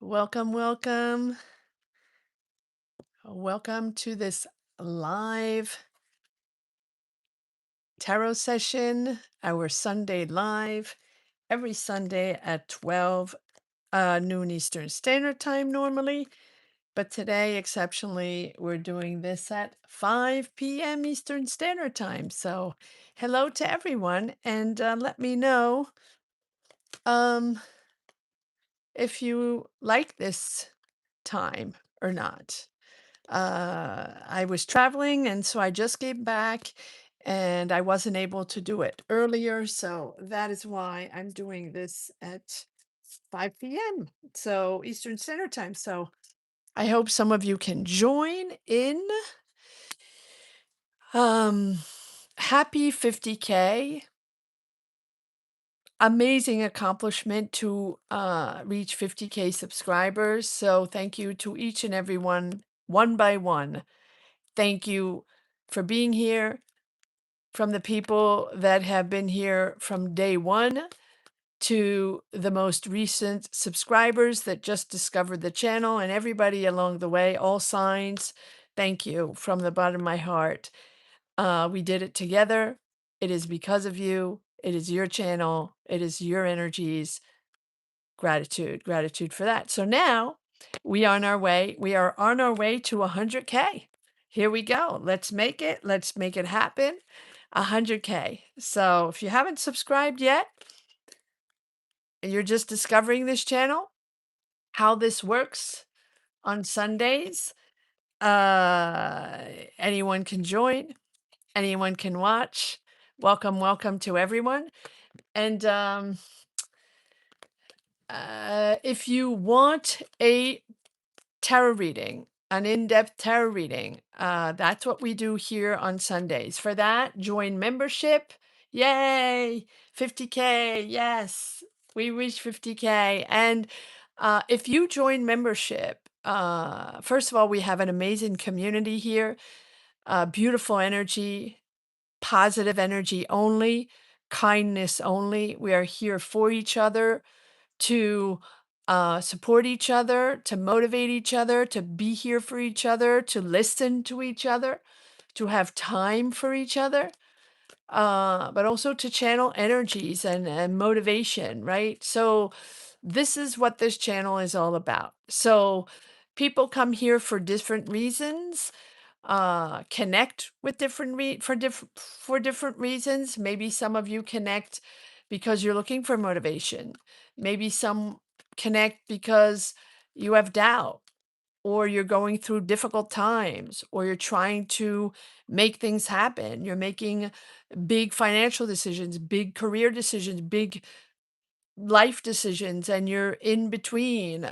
Welcome, welcome. Welcome to this live tarot session, our Sunday live, every Sunday at 12 noon Eastern Standard Time normally. But today, exceptionally, we're doing this at 5 p.m. Eastern Standard Time. So, hello to everyone, and let me know um, if you like this time or not. I was traveling, and so I just came back, and I wasn't able to do it earlier. So that is why I'm doing this at 5 p.m. So Eastern Standard Time. So I hope some of you can join in. Um, Happy 50K. Amazing accomplishment to reach 50K subscribers. So thank you to each and every one by one. Thank you for being here. From the people that have been here from day one to the most recent subscribers that just discovered the channel, and everybody along the way, all signs. Thank you from the bottom of my heart. We did it together. It is because of you. It is your channel. It is your energies. Gratitude, gratitude for that. So now we are on our way. We are on our way to 100K. Here we go. Let's make it. Let's make it happen. 100K. So if you haven't subscribed yet and you're just discovering this channel, how this works on Sundays, uh, anyone can join, anyone can watch. Welcome, welcome to everyone. And if you want a tarot reading, an in-depth tarot reading. That's what we do here on Sundays. For that, join membership. Yay! 50K. Yes, we reached 50K. And if you join membership, first of all, we have an amazing community here, beautiful energy, positive energy only, kindness only. We are here for each other to support each other, to motivate each other, to be here for each other, to listen to each other, to have time for each other, but also to channel energies and motivation, right? So, this is what this channel is all about. So, people come here for different reasons, connect with for different reasons. Maybe some of you connect because you're looking for motivation. Maybe some connect because you have doubt, or you're going through difficult times, or you're trying to make things happen. You're making big financial decisions, big career decisions, big life decisions, and you're in between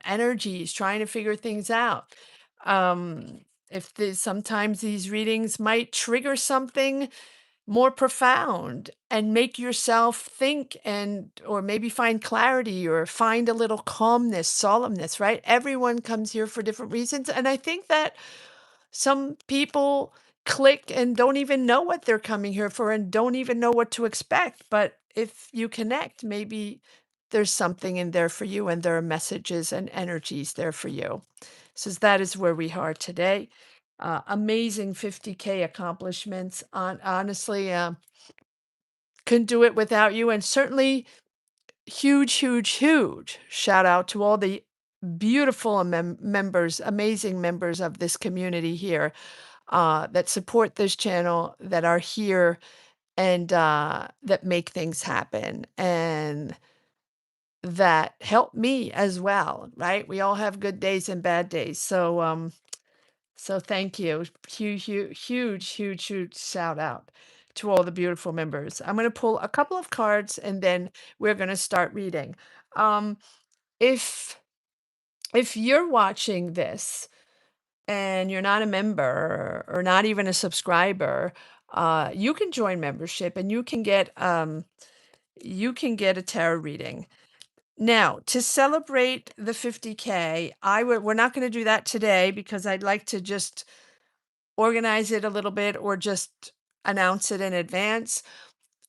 energies trying to figure things out. If sometimes these readings might trigger something more profound and make yourself think, and or maybe find clarity or find a little calmness, solemnness, right? Everyone comes here for different reasons, and I think that some people click and don't even know what they're coming here for and don't even know what to expect. But if you connect, maybe there's something in there for you, and there are messages and energies there for you. So that is where we are today. Amazing 50K accomplishments. Honestly, couldn't do it without you. And certainly, huge, huge, huge shout out to all the beautiful members, amazing members of this community here, that support this channel, that are here, and that make things happen, and that help me as well, right? We all have good days and bad days. So thank you. Huge, huge, huge, huge, huge shout out to all the beautiful members. I'm going to pull a couple of cards, and then we're going to start reading. Um, if you're watching this and you're not a member or not even a subscriber, you can join membership, and you can get a tarot reading. Now, to celebrate the 50K, we're not going to do that today because I'd like to just organize it a little bit, or just announce it in advance.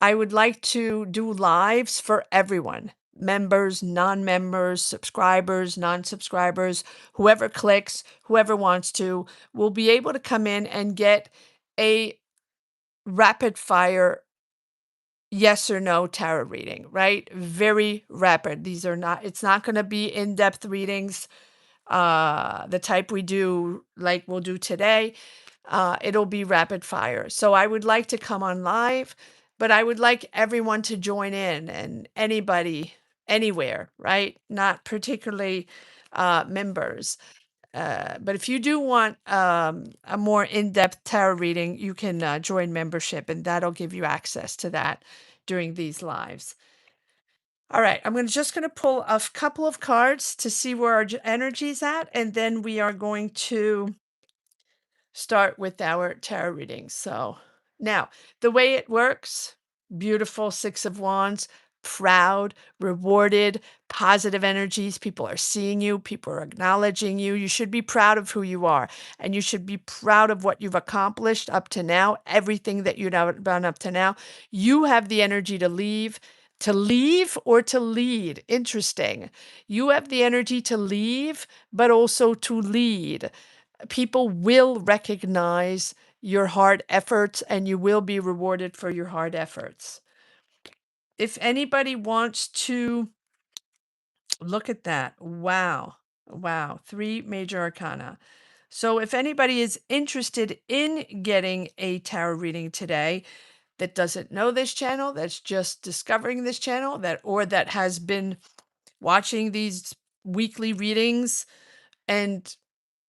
I would like to do lives for everyone, members, non-members, subscribers, non-subscribers, whoever clicks, whoever wants to, will be able to come in and get a rapid fire yes or no tarot reading, right? Very rapid. These are not, it's not going to be in-depth readings, the type we do, like we'll do today. It'll be rapid fire. So I would like to come on live, but I would like everyone to join in, and anybody, anywhere, right? Not particularly members. But if you do want a more in-depth tarot reading, you can join membership, and that'll give you access to that during these lives. All right, just going to pull a couple of cards to see where our energy's at, and then we are going to start with our tarot readings. So now, the way it works, beautiful Six of Wands, proud, rewarded, positive energies. People are seeing you, people are acknowledging you. You should be proud of who you are, and you should be proud of what you've accomplished up to now, everything that you've done up to now. You have the energy to leave. To leave or to lead. Interesting. You have the energy to leave, but also to lead. People will recognize your hard efforts, and you will be rewarded for your hard efforts. If anybody wants to look at that, wow, wow, three major arcana. So if anybody is interested in getting a tarot reading today that doesn't know this channel, that's just discovering this channel, that has been watching these weekly readings and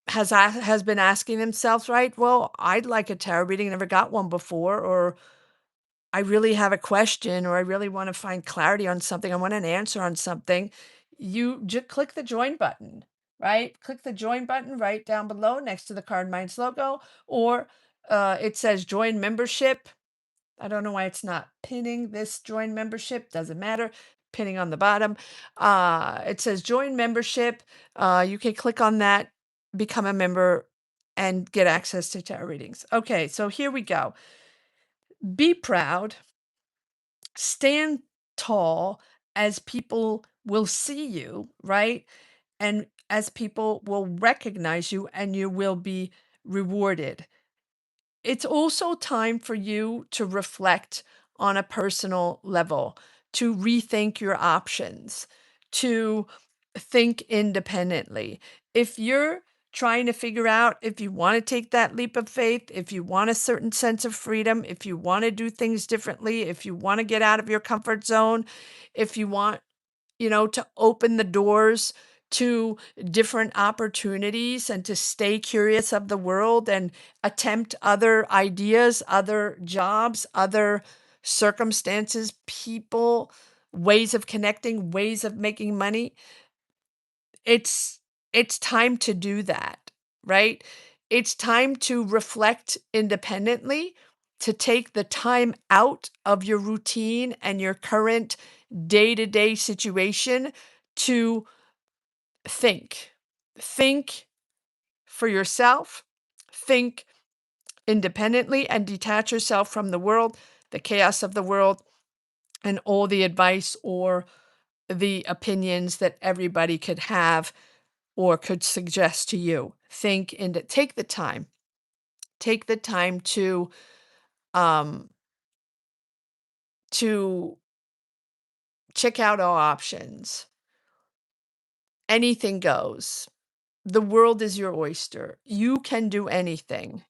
has been asking themselves, right? Well, I'd like a tarot reading, never got one before, or I really have a question, or I really want to find clarity on something, I want an answer on something. You just click the join button, right? Click the join button right down below next to the Card Minds logo, or it says join membership. I don't know why it's not pinning this join membership. Doesn't matter. Pinning on the bottom. It says join membership. You can click on that, become a member, and get access to tarot readings. Okay, so here we go. Be proud. Stand tall, as people will see you, right? And as people will recognize you, and you will be rewarded. It's also time for you to reflect on a personal level, to rethink your options, to think independently. If you're trying to figure out if you want to take that leap of faith, if you want a certain sense of freedom, if you want to do things differently, if you want to get out of your comfort zone, if you want, to open the doors to different opportunities and to stay curious of the world and attempt other ideas, other jobs, other circumstances, people, ways of connecting, ways of making money. It's it's time to do that, right? It's time to reflect independently, to take the time out of your routine and your current day-to-day situation to think. Think for yourself, think independently, and detach yourself from the world, the chaos of the world, and all the advice or the opinions that everybody could have or could suggest to you. Think and take the time. Take the time um to check out all options. Anything goes. The world is your oyster. You can do anything.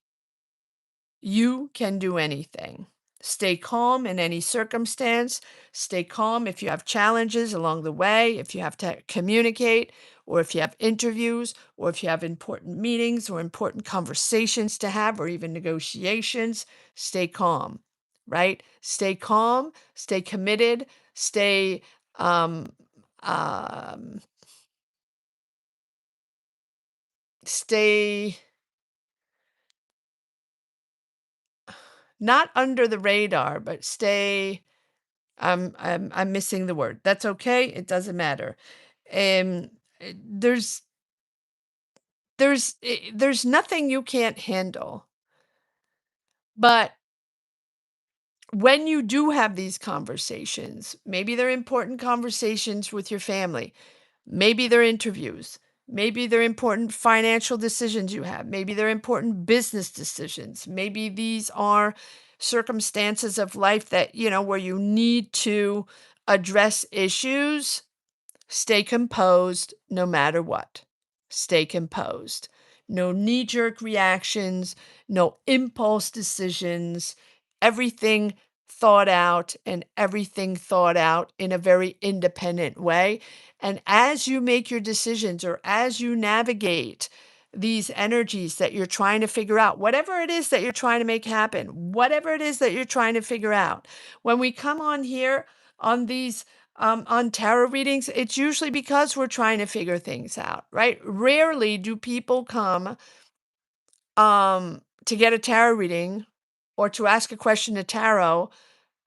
You can do anything. Stay calm in any circumstance. Stay calm if you have challenges along the way, if you have to communicate, or if you have interviews, or if you have important meetings or important conversations to have, or even negotiations. Stay calm, right? Stay calm, stay committed, stay um, um, stay not under the radar, but stay. I'm missing the word. That's okay. It doesn't matter. Um, there's there's nothing you can't handle, but when you do have these conversations, maybe they're important conversations with your family, maybe they're interviews, maybe they're important financial decisions you have, maybe they're important business decisions, maybe these are circumstances of life that, where you need to address issues. Stay composed no matter what. Stay composed. No knee jerk reactions, no impulse decisions, everything thought out in a very independent way. And as you make your decisions or as you navigate these energies that you're trying to figure out, whatever it is that you're trying to make happen, whatever it is that you're trying to figure out, when we come on here on these on tarot readings, it's usually because we're trying to figure things out, right? Rarely do people come to get a tarot reading or to ask a question to tarot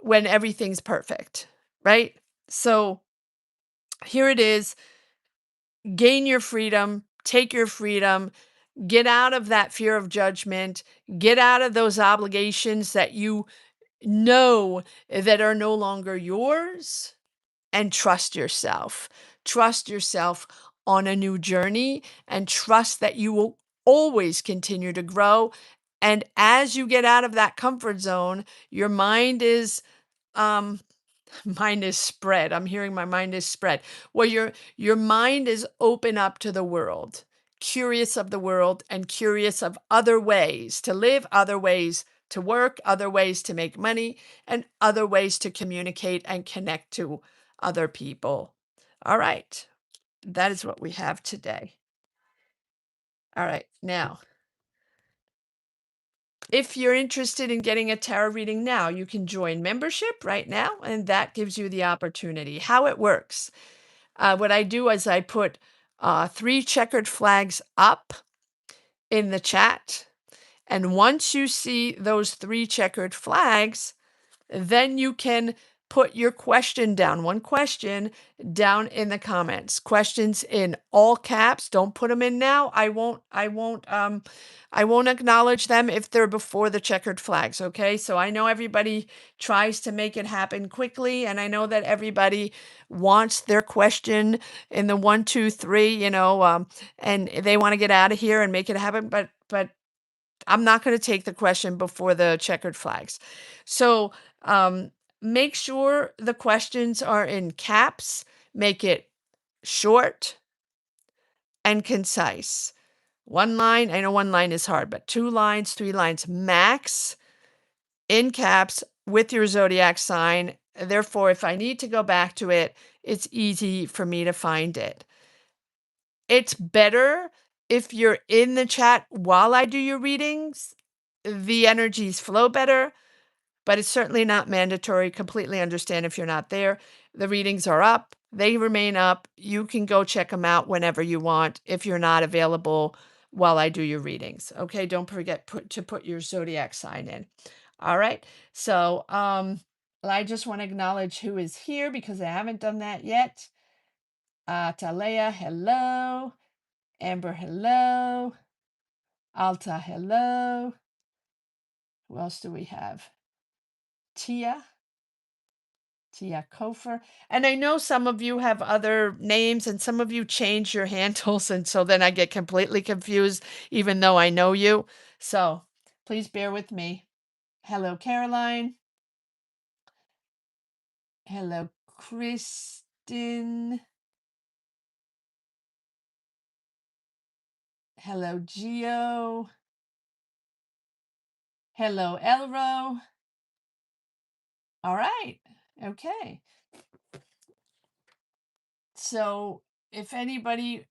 when everything's perfect, right? So here it is, gain your freedom, take your freedom, get out of that fear of judgment, get out of those obligations that you know that are no longer yours, and trust yourself. Trust yourself on a new journey and trust that you will always continue to grow. And as you get out of that comfort zone, your mind is um mind is spread. I'm hearing my mind is spread. Well, your mind is open up to the world, curious of the world and curious of other ways to live, other ways to work, other ways to make money, and other ways to communicate and connect to other people. All right. That is what we have today. All right. Now, if you're interested in getting a tarot reading now, you can join membership right now, and that gives you the opportunity. How it works. What I do is I put 3 checkered flags up in the chat. And once you see those 3 checkered flags, then you can put your question down, one question down in the comments. Questions in all caps. Don't put them in now. I won't acknowledge them if they're before the checkered flags, okay? So I know everybody tries to make it happen quickly, and I know that everybody wants their question in the 1, 2, 3, and they want to get out of here and make it happen, but I'm not going to take the question before the checkered flags. So make sure the questions are in caps, make it short and concise. One line, I know one line is hard, but 2 lines, 3 lines max in caps with your zodiac sign. Therefore, if I need to go back to it, it's easy for me to find it. It's better if you're in the chat while I do your readings. The energies flow better, but it's certainly not mandatory. Completely understand if you're not there. The readings are up, they remain up. You can go check them out whenever you want if you're not available while I do your readings. Okay, don't forget to put your zodiac sign in. All right. So I just want to acknowledge who is here because I haven't done that yet. Talea, hello. Amber, hello. Alta, hello. Who else do we have? Tia Kofer. And I know some of you have other names and some of you change your handles. And so then I get completely confused, even though I know you. So please bear with me. Hello, Caroline. Hello, Kristen. Hello, Geo. Hello, Elro. All right. Okay. So if anybody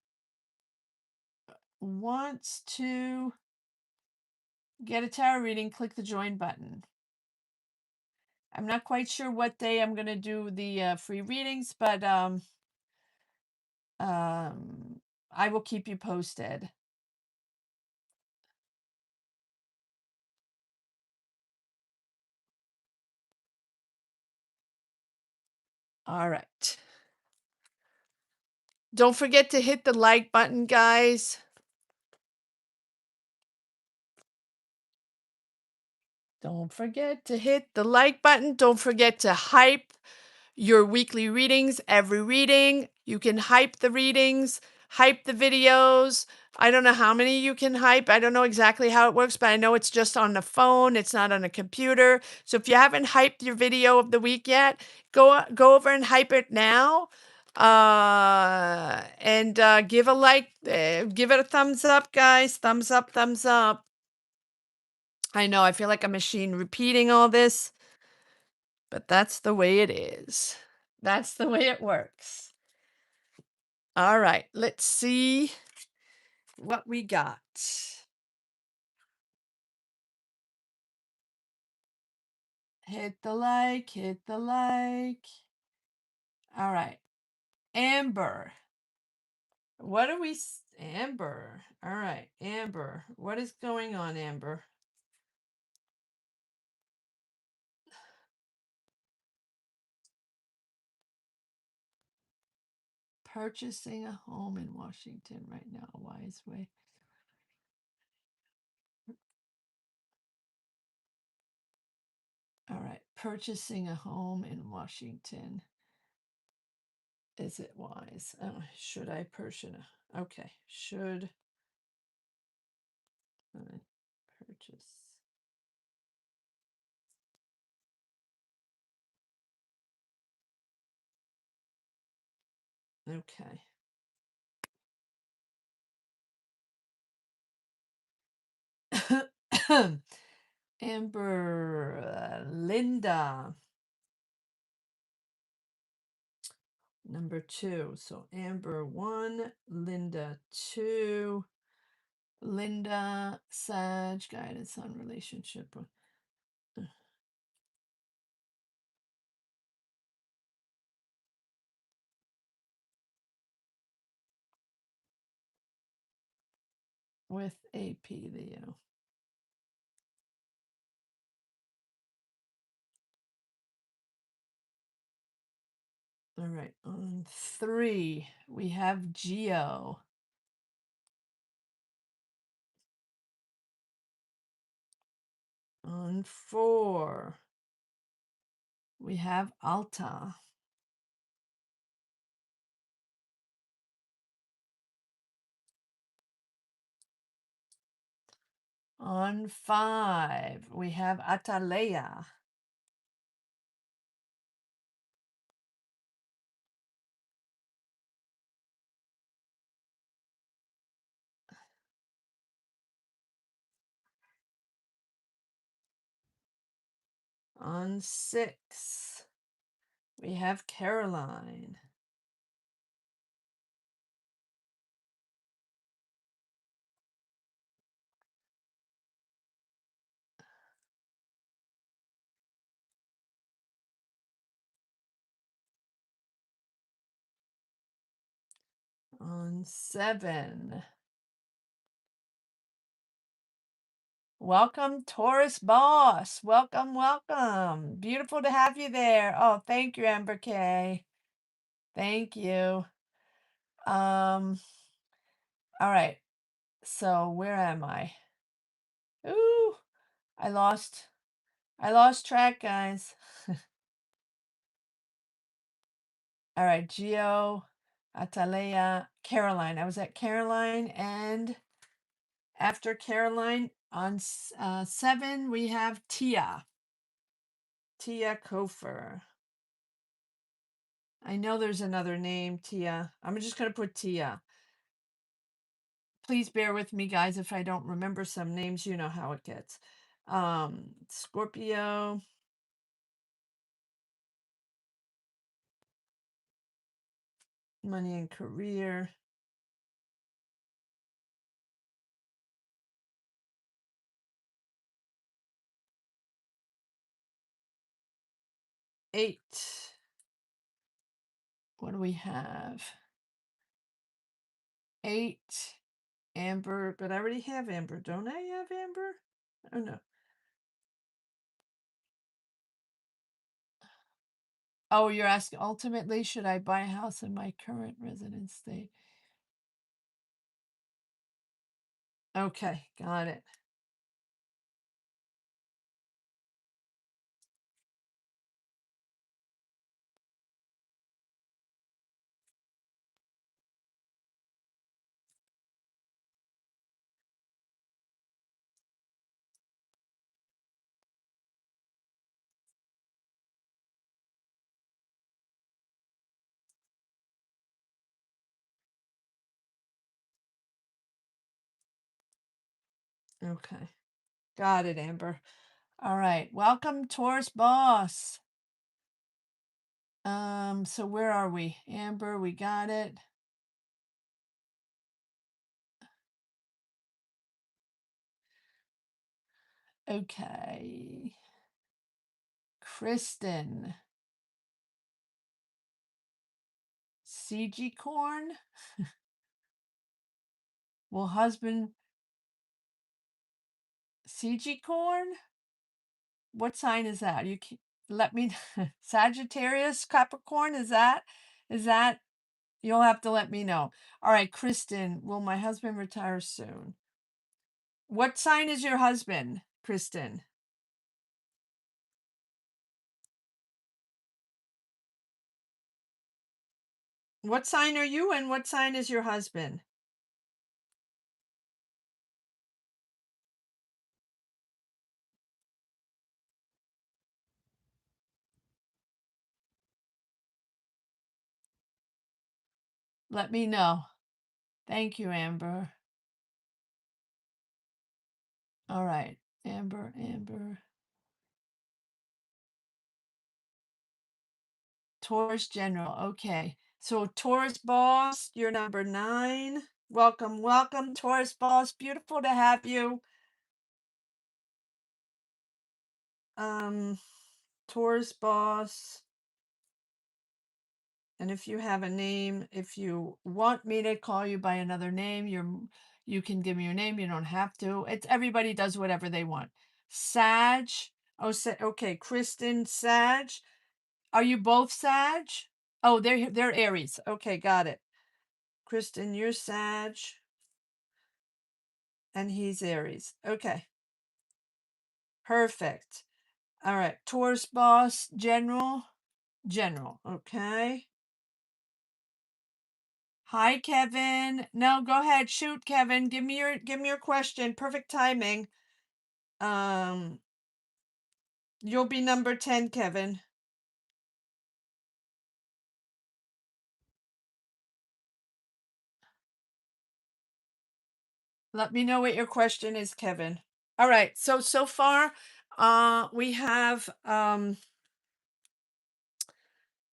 wants to get a tarot reading, click the join button. I'm not quite sure what day I'm going to do the free readings, but I will keep you posted. All right. Don't forget to hit the like button, guys. Don't forget to hit the like button. Don't forget to hype your weekly readings. Every reading, you can hype the readings, hype the videos. I don't know how many you can hype. I don't know exactly how it works, but I know it's just on the phone. It's not on a computer. So if you haven't hyped your video of the week yet, go over and hype it now. And give a like, give it a thumbs up, guys. Thumbs up, thumbs up. I know I feel like a machine repeating all this, but that's the way it is. That's the way it works. All right, let's see what we got. Hit the like, hit the like. All right, Amber. What are we? Amber. All right, Amber. What is going on, Amber? Purchasing a home in Washington right now, a wise way. All right, purchasing a home in Washington. Is it wise? Should I purchase? Okay, should I purchase? Okay. Amber, Linda, number 2. So Amber 1, Linda 2. Linda, Sag, guidance on relationship with AP Leo. All right, on 3, we have Geo. On 4, we have Alta. On 5, we have Atalaya. On 6, we have Caroline. On 7, welcome, Taurus Boss. Welcome, welcome. Beautiful to have you there. Oh, thank you, Amber K. Thank you. All right. So where am I? Ooh, I lost track, guys. All right, Geo, Atalaya, Caroline. I was at Caroline, and after Caroline on 7, we have Tia. Tia Kofer. I know there's another name, Tia. I'm just going to put Tia. Please bear with me, guys, if I don't remember some names. You know how it gets. Scorpio. Money and career. Eight. What do we have? 8. Amber, but I already have Amber. Don't I have Amber? Oh, no. Oh, you're asking, ultimately, should I buy a house in my current residence state? Okay, got it. Okay. Got it, Amber. All right. Welcome, Taurus boss. So where are we? Amber, we got it. Okay. Kristen. CG corn? Well, husband, CG corn? What sign is that? You can let me Sagittarius, Capricorn, is that you'll have to let me know. All right, Kristen, will my husband retire soon? What sign is your husband, Kristen? What sign are you and what sign is your husband? Let me know. Thank you, Amber. All right, Amber. Taurus General. Okay. So Taurus Boss, you're number 9. Welcome, Taurus Boss. Beautiful to have you. Um, Taurus Boss. And if you have a name, if you want me to call you by another name, you can give me your name. You don't have to. It's everybody does whatever they want. Sag. Oh, okay. Kristen, Sag. Are you both Sag? Oh, they're Aries. Okay, got it. Kristen, you're Sag, and he's Aries. Okay, perfect. All right, Taurus Boss, General. Okay. Hi, Kevin. No, go ahead. Shoot, Kevin. Give me your question. Perfect timing. Um, you'll be number 10, Kevin. Let me know what your question is, Kevin. All right. So far, we have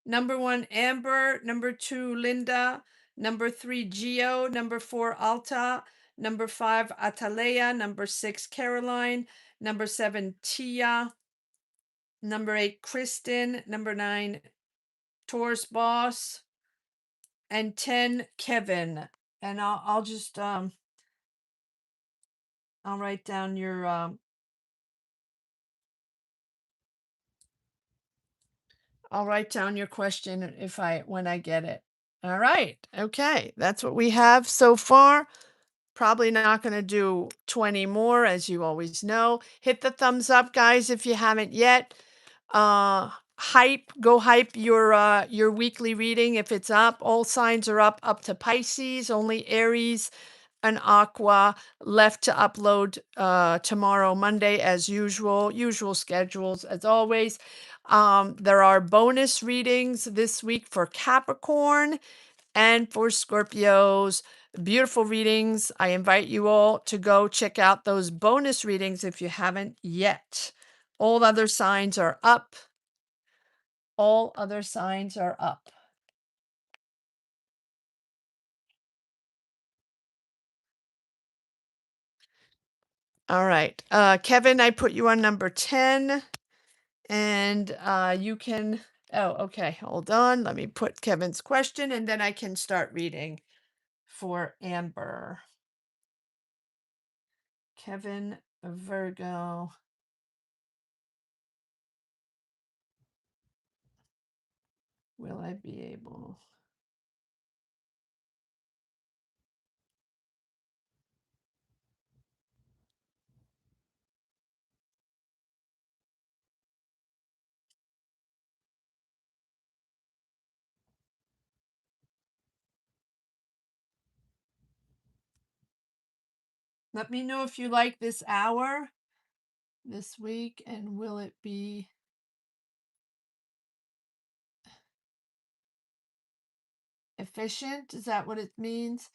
number 1 Amber, number 2 Linda, number 3 Geo, number 4 Alta, number 5 Atalaya, number 6 Caroline, number 7 Tia, number 8 Kristen, number 9 Taurus Boss, and 10 Kevin. And I'll just I'll write down your I'll write down your question if I when I get it. All right. Okay. That's what we have so far. Probably not going to do 20 more, as you always know. Hit the thumbs up, guys, if you haven't yet. Go hype your weekly reading if it's up. All signs are up to Pisces, only Aries and Aqua left to upload tomorrow, Monday, as usual schedules as always. There are bonus readings this week for Capricorn and for Scorpios. Beautiful readings. I invite you all to go check out those bonus readings if you haven't yet. All other signs are up. All other signs are up. All right. Kevin, I put you on number 10. And you can, oh, okay, hold on. Let me put Kevin's question and then I can start reading for Amber. Kevin, Virgo. Will I be able? Let me know if you like this hour this week and will it be efficient? Is that what it means?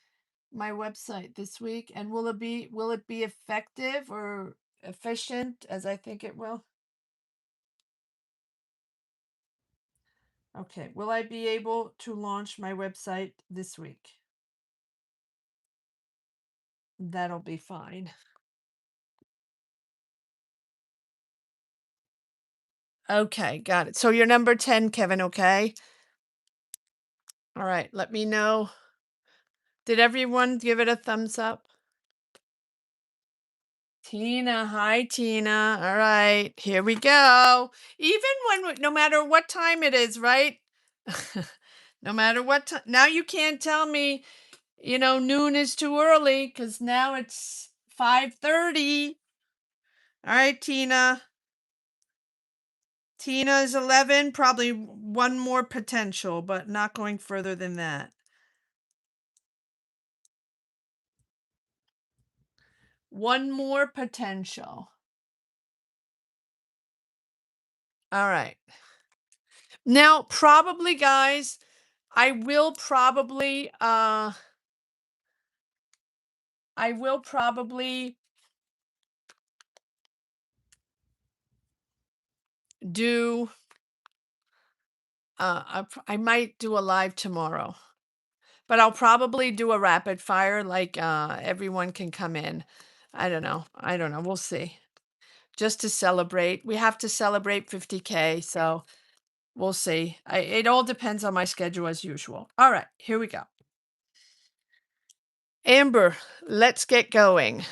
my website this week, and will it be effective or efficient as I think it will? Okay, will I be able to launch my website this week? That'll be fine. Okay, got it. So you're number 10, Kevin, okay? All right, let me know. Did everyone give it a thumbs up? Tina, hi Tina. All right, here we go. Even no matter what time it is, right? No matter what time. Now you can't tell me, noon is too early because now it's 5:30. All right, Tina. Tina is 11, probably one more potential, but not going further than that. One more potential. All right. Now, probably, guys, I will probably do I might do a live tomorrow, but I'll probably do a rapid fire like everyone can come in. I don't know. I don't know. We'll see. Just to celebrate. We have to celebrate 50K, so we'll see. It all depends on my schedule as usual. All right, here we go. Amber, let's get going.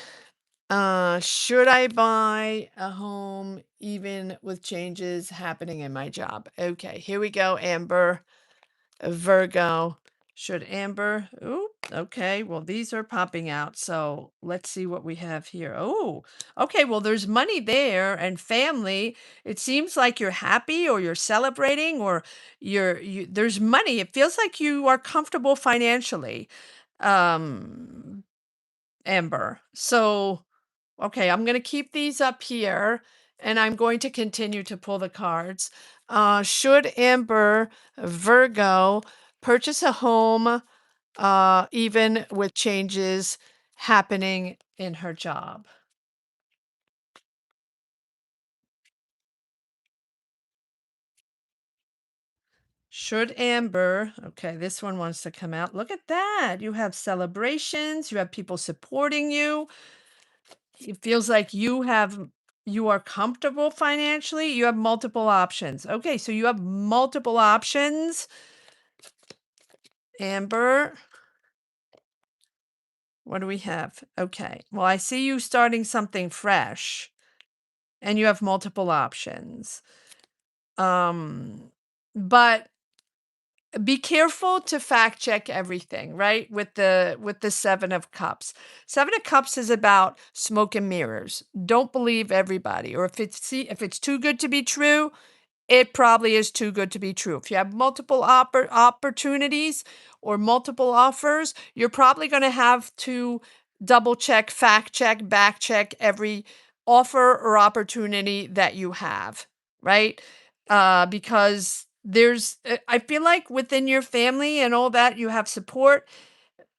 Should I buy a home even with changes happening in my job? Okay, here we go, Amber. Virgo. Should Amber? Ooh, okay. Well, these are popping out. So let's see what we have here. Oh, okay. Well, there's money there and family. It seems like you're happy or you're celebrating or there's money. It feels like you are comfortable financially, um, Amber. So, okay, I'm going to keep these up here and I'm going to continue to pull the cards. Should Amber Virgo purchase a home even with changes happening in her job? Should Amber, okay, this one wants to come out. Look at that. You have celebrations, you have people supporting you. It feels like you are comfortable financially. You have multiple options. Okay, so you have multiple options. Amber, what do we have? Okay. Well, I see you starting something fresh and you have multiple options. But be careful to fact check everything, right? With the 7 of cups. 7 of cups is about smoke and mirrors. Don't believe everybody, or if it's too good to be true, it probably is too good to be true. If you have multiple opportunities or multiple offers, you're probably going to have to double check, fact check, back check every offer or opportunity that you have, right? Because I feel like within your family and all that, you have support,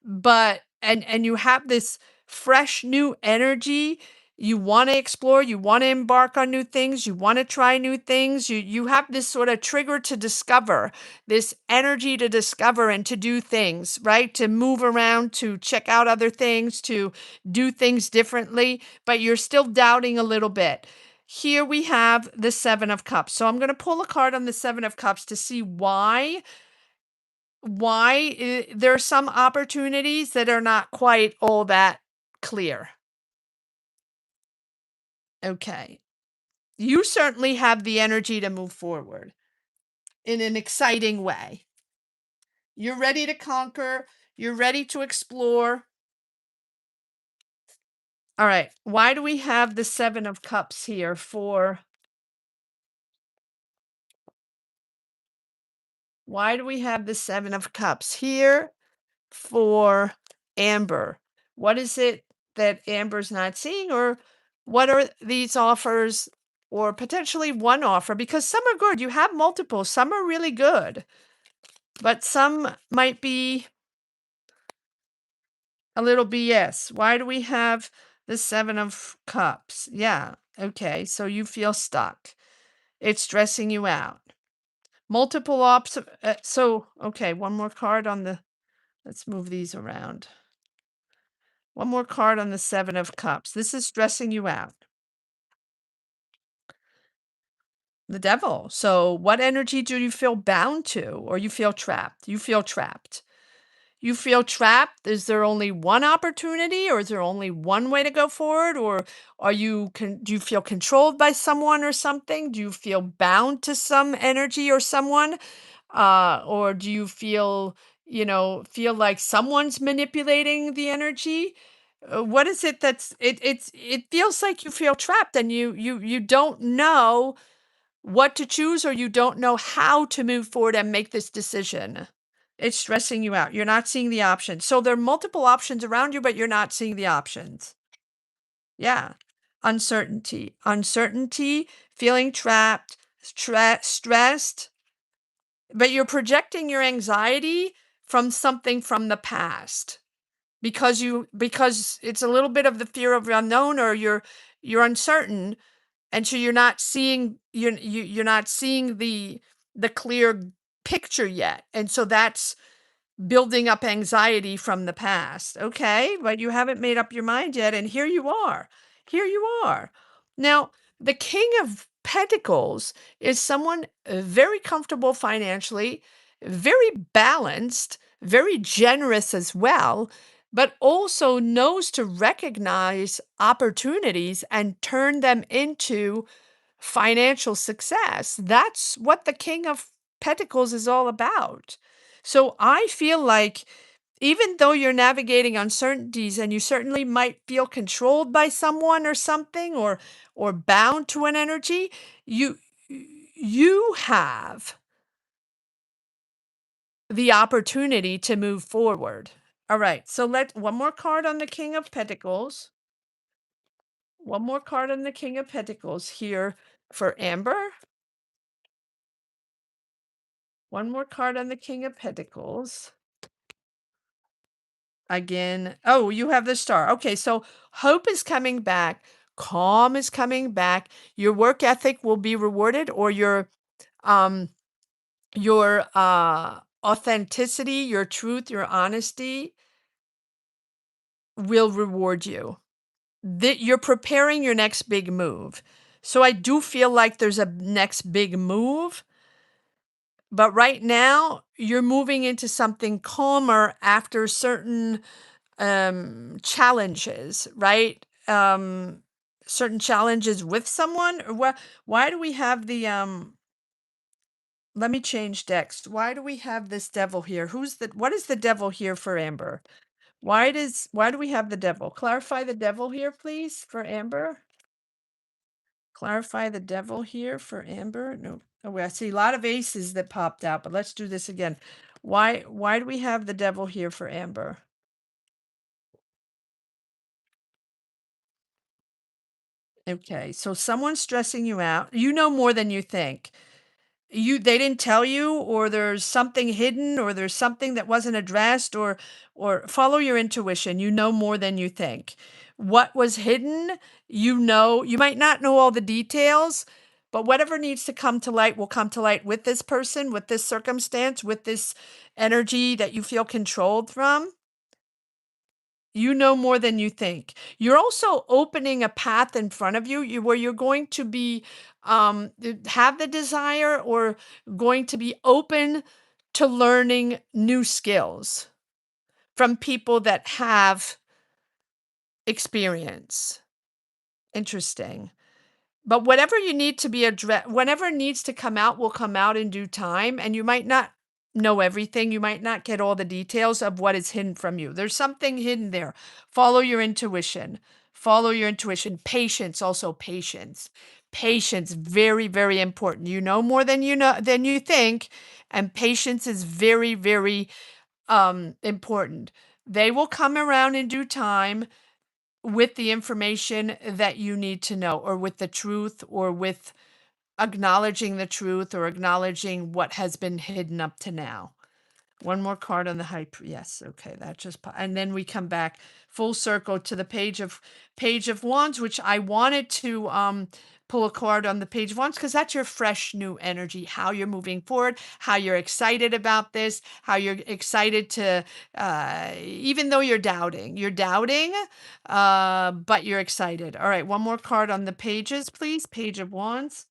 but and you have this fresh new energy. You want to explore, you want to embark on new things, you want to try new things. You have this sort of trigger to discover, this energy to discover and to do things, right? To move around, to check out other things, to do things differently, but you're still doubting a little bit. Here we have the 7 of cups. So I'm going to pull a card on the 7 of cups to see why there are some opportunities that are not quite all that clear. Okay. You certainly have the energy to move forward in an exciting way. You're ready to conquer, you're ready to explore. All right. Why do we have the 7 of cups here for why do we have the 7 of cups here for Amber? What is it that Amber's not seeing, or what are these offers, or potentially one offer? Because some are good. You have multiple, some are really good, but some might be A little BS. Why do we have the 7 of Cups? Yeah. Okay. So you feel stuck. It's stressing you out. Multiple ops. Okay. One more card on the, let's move these around. One more card on the 7 of Cups. This is stressing you out. The devil. So what energy do you feel bound to, or you feel trapped? You feel trapped. You feel trapped? Is there only one opportunity, or is there only one way to go forward? Or do you feel controlled by someone or something? Do you feel bound to some energy or someone? Or do you feel like someone's manipulating the energy? What is it it feels like you feel trapped, and you don't know what to choose, or you don't know how to move forward and make this decision. It's stressing you out. You're not seeing the options. So there are multiple options around you, but you're not seeing the options. Yeah. Uncertainty. Uncertainty, feeling trapped, stressed, but you're projecting your anxiety from something from the past because it's a little bit of the fear of the unknown, or you're uncertain, and so you're not seeing the clear picture yet, and so that's building up anxiety from the past. Okay, but you haven't made up your mind yet, and here you are. Here you are. Now, the King of Pentacles is someone very comfortable financially, very balanced, very generous as well, but also knows to recognize opportunities and turn them into financial success. That's what the King of Pentacles is all about. So I feel like even though you're navigating uncertainties, and you certainly might feel controlled by someone or something, or bound to an energy, you you have the opportunity to move forward. All right. So let one more card on the King of Pentacles. One more card on the King of Pentacles here for Amber. One more card on the King of Pentacles. Again. Oh, you have the Star. Okay, so hope is coming back. Calm is coming back. Your work ethic will be rewarded, or um your authenticity, your truth, your honesty will reward you. That you're preparing your next big move. So I do feel like there's a next big move, but right now you're moving into something calmer after certain challenges, right? Certain challenges with someone. Or why do we have the let me change decks. Why do we have this devil here? What is the devil here for Amber? Why do we have the devil? Clarify the devil here, please, for Amber. Clarify the devil here for Amber. No. Oh, I see a lot of aces that popped out, but let's do this again. Why do we have the devil here for Amber? Okay, so someone's stressing you out. You know more than you think. They didn't tell you, or there's something hidden, or there's something that wasn't addressed, or follow your intuition. You know more than you think. What was hidden, you might not know all the details, but whatever needs to come to light will come to light with this person, with this circumstance, with this energy that you feel controlled from. You know more than you think. You're also opening a path in front of you, where you're going to be have the desire, or going to be open to learning new skills from people that have experience. Interesting. But whatever you need to be addressed, whatever needs to come out will come out in due time, and you might not know everything. You might not get all the details of what is hidden from you. There's something hidden there. Follow your intuition. Follow your intuition. Patience, also patience. Patience, very, very important. You know more than you think, and patience is very, very important. They will come around in due time with the information that you need to know, or with the truth, or with acknowledging the truth, or acknowledging what has been hidden up to now. One more card on the yes, okay, that just and then we come back full circle to the page of wands, which I wanted to pull a card on the page of wands because that's your fresh new energy, how you're moving forward, how you're excited about this, how you're excited to even though you're doubting, but you're excited. All right, one more card on the pages, please. Page of wands.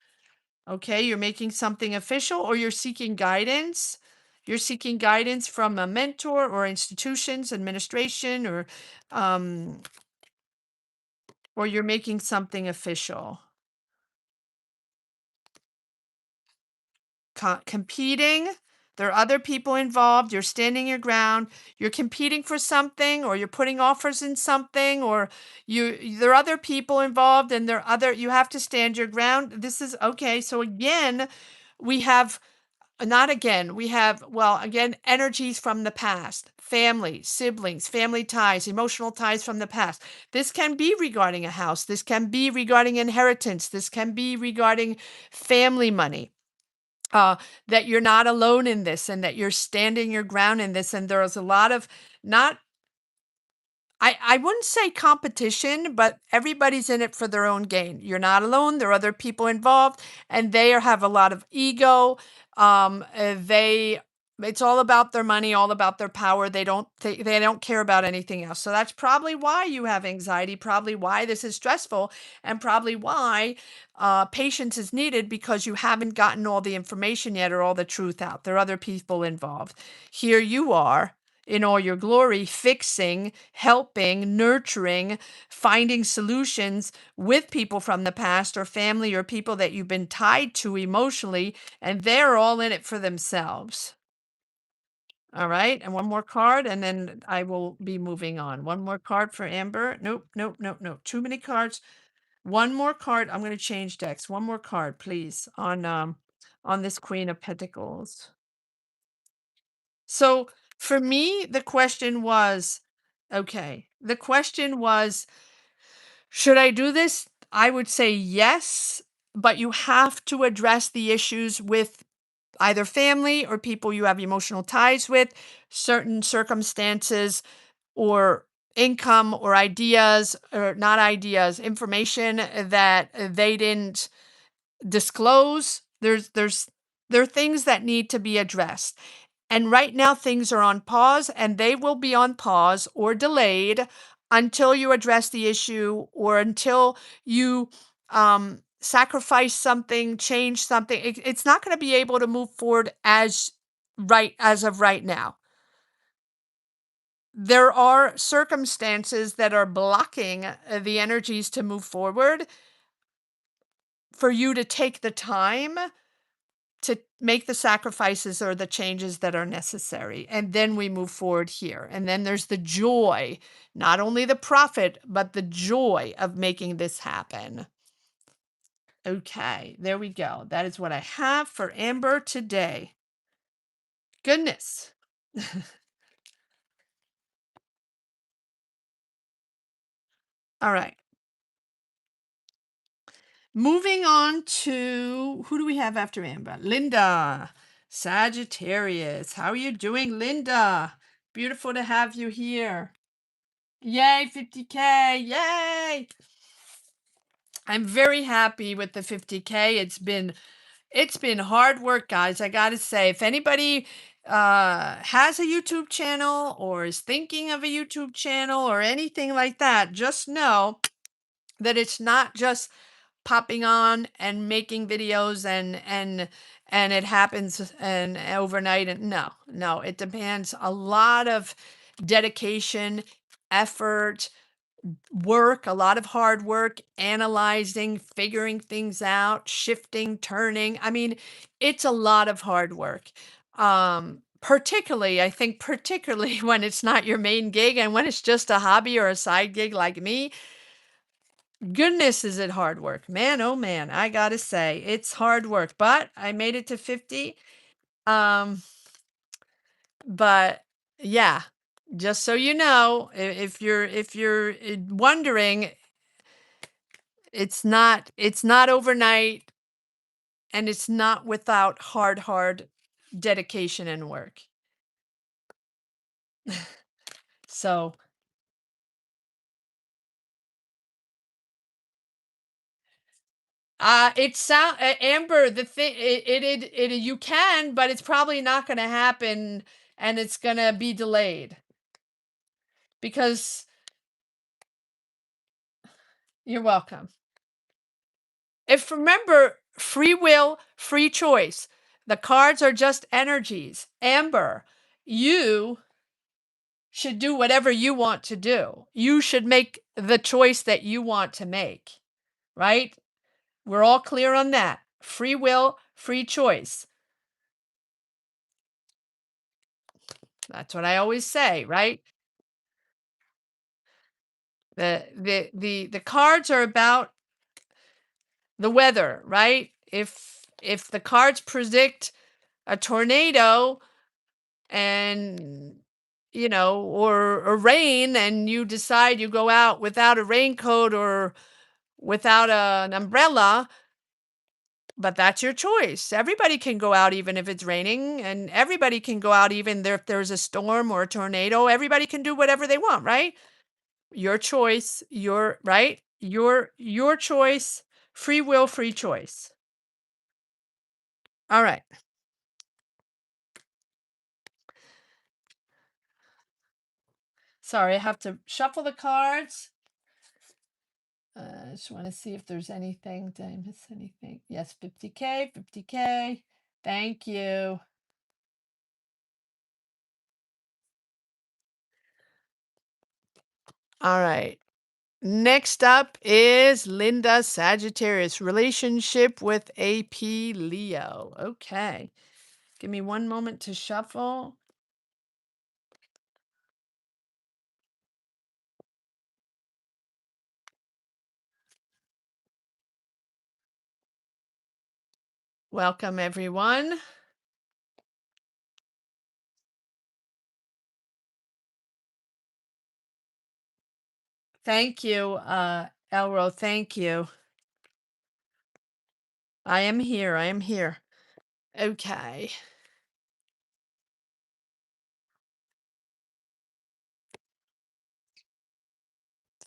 Okay, you're making something official or you're seeking guidance. You're seeking guidance from a mentor or institutions, administration, um, or you're making something official. Competing. There are other people involved. You're standing your ground. You're competing for something, or you're putting offers in something, or there are other people involved, and you have to stand your ground. This is okay. So again, we have not again, we have, well, again, energies from the past, family, siblings, family ties, emotional ties from the past. This can be regarding a house. This can be regarding inheritance. This can be regarding family money. That you're not alone in this and that you're standing your ground in this. And there's a lot of not I wouldn't say competition, but everybody's in it for their own gain. You're not alone. There are other people involved, and have a lot of ego. They it's all about their money, all about their power. They don't care about anything else. So that's probably why you have anxiety. Probably why this is stressful, and probably why patience is needed because you haven't gotten all the information yet or all the truth out. There are other people involved. Here you are in all your glory, fixing, helping, nurturing, finding solutions with people from the past or family or people that you've been tied to emotionally, and they're all in it for themselves. All right. And one more card, and then I will be moving on. One more card for Amber. Nope, nope, nope, nope. Too many cards. One more card. I'm going to change decks. One more card, please, on this Queen of Pentacles. So for me, the question was, okay, the question was, should I do this? I would say yes, but you have to address the issues with either family or people you have emotional ties with, certain circumstances or income or ideas or not ideas, information that they didn't disclose. There are things that need to be addressed. And right now, things are on pause, and they will be on pause or delayed until you address the issue or until you sacrifice something, change something. It's not going to be able to move forward as of right now. There are circumstances that are blocking the energies to move forward for you to take the time to make the sacrifices or the changes that are necessary. And then we move forward here. And then there's the joy, not only the profit, but the joy of making this happen. Okay, there we go. That is what I have for Amber today. Goodness. All right. Moving on to who do we have after Amber? Linda, Sagittarius. How are you doing, Linda? Beautiful to have you here. Yay, 50K. Yay. I'm very happy with the 50K. It's been hard work, guys. I got to say, if anybody has a YouTube channel or is thinking of a YouTube channel or anything like that, just know that it's not just popping on and making videos and it happens and overnight. And no, it demands a lot of dedication, effort, work, a lot of hard work, analyzing, figuring things out, shifting, turning. I mean, it's a lot of hard work. Particularly, I think, particularly when it's not your main gig and when it's just a hobby or a side gig like me, goodness, is it hard work. Man, oh man, I gotta say, it's hard work, but I made it to 50. Um, but yeah, just so you know, if you're wondering, it's not overnight and it's not without hard dedication and work. So, it sound Amber, the thing you can, but it's probably not gonna happen, and it's gonna be delayed because you're welcome. If remember, free will, free choice. The cards are just energies. Amber, you should do whatever you want to do. You should make the choice that you want to make, right? We're all clear on that. Free will, free choice. That's what I always say, right? The cards are about the weather, right? If the cards predict a tornado and or rain, and you decide you go out without a raincoat or without an umbrella, but that's your choice. Everybody can go out even if it's raining, and everybody can go out even there if there's a storm or a tornado. Everybody can do whatever they want, right? Your choice, your right, your choice, free will, free choice. All right. Sorry, I have to shuffle the cards. I just want to see if there's anything. Did I miss anything? Yes, 50K, 50K. Thank you. All right. Next up is Linda Sagittarius, relationship with AP Leo. Okay. Give me one moment to shuffle. Welcome, everyone. Thank you, Elro. Thank you. I am here. I am here. Okay.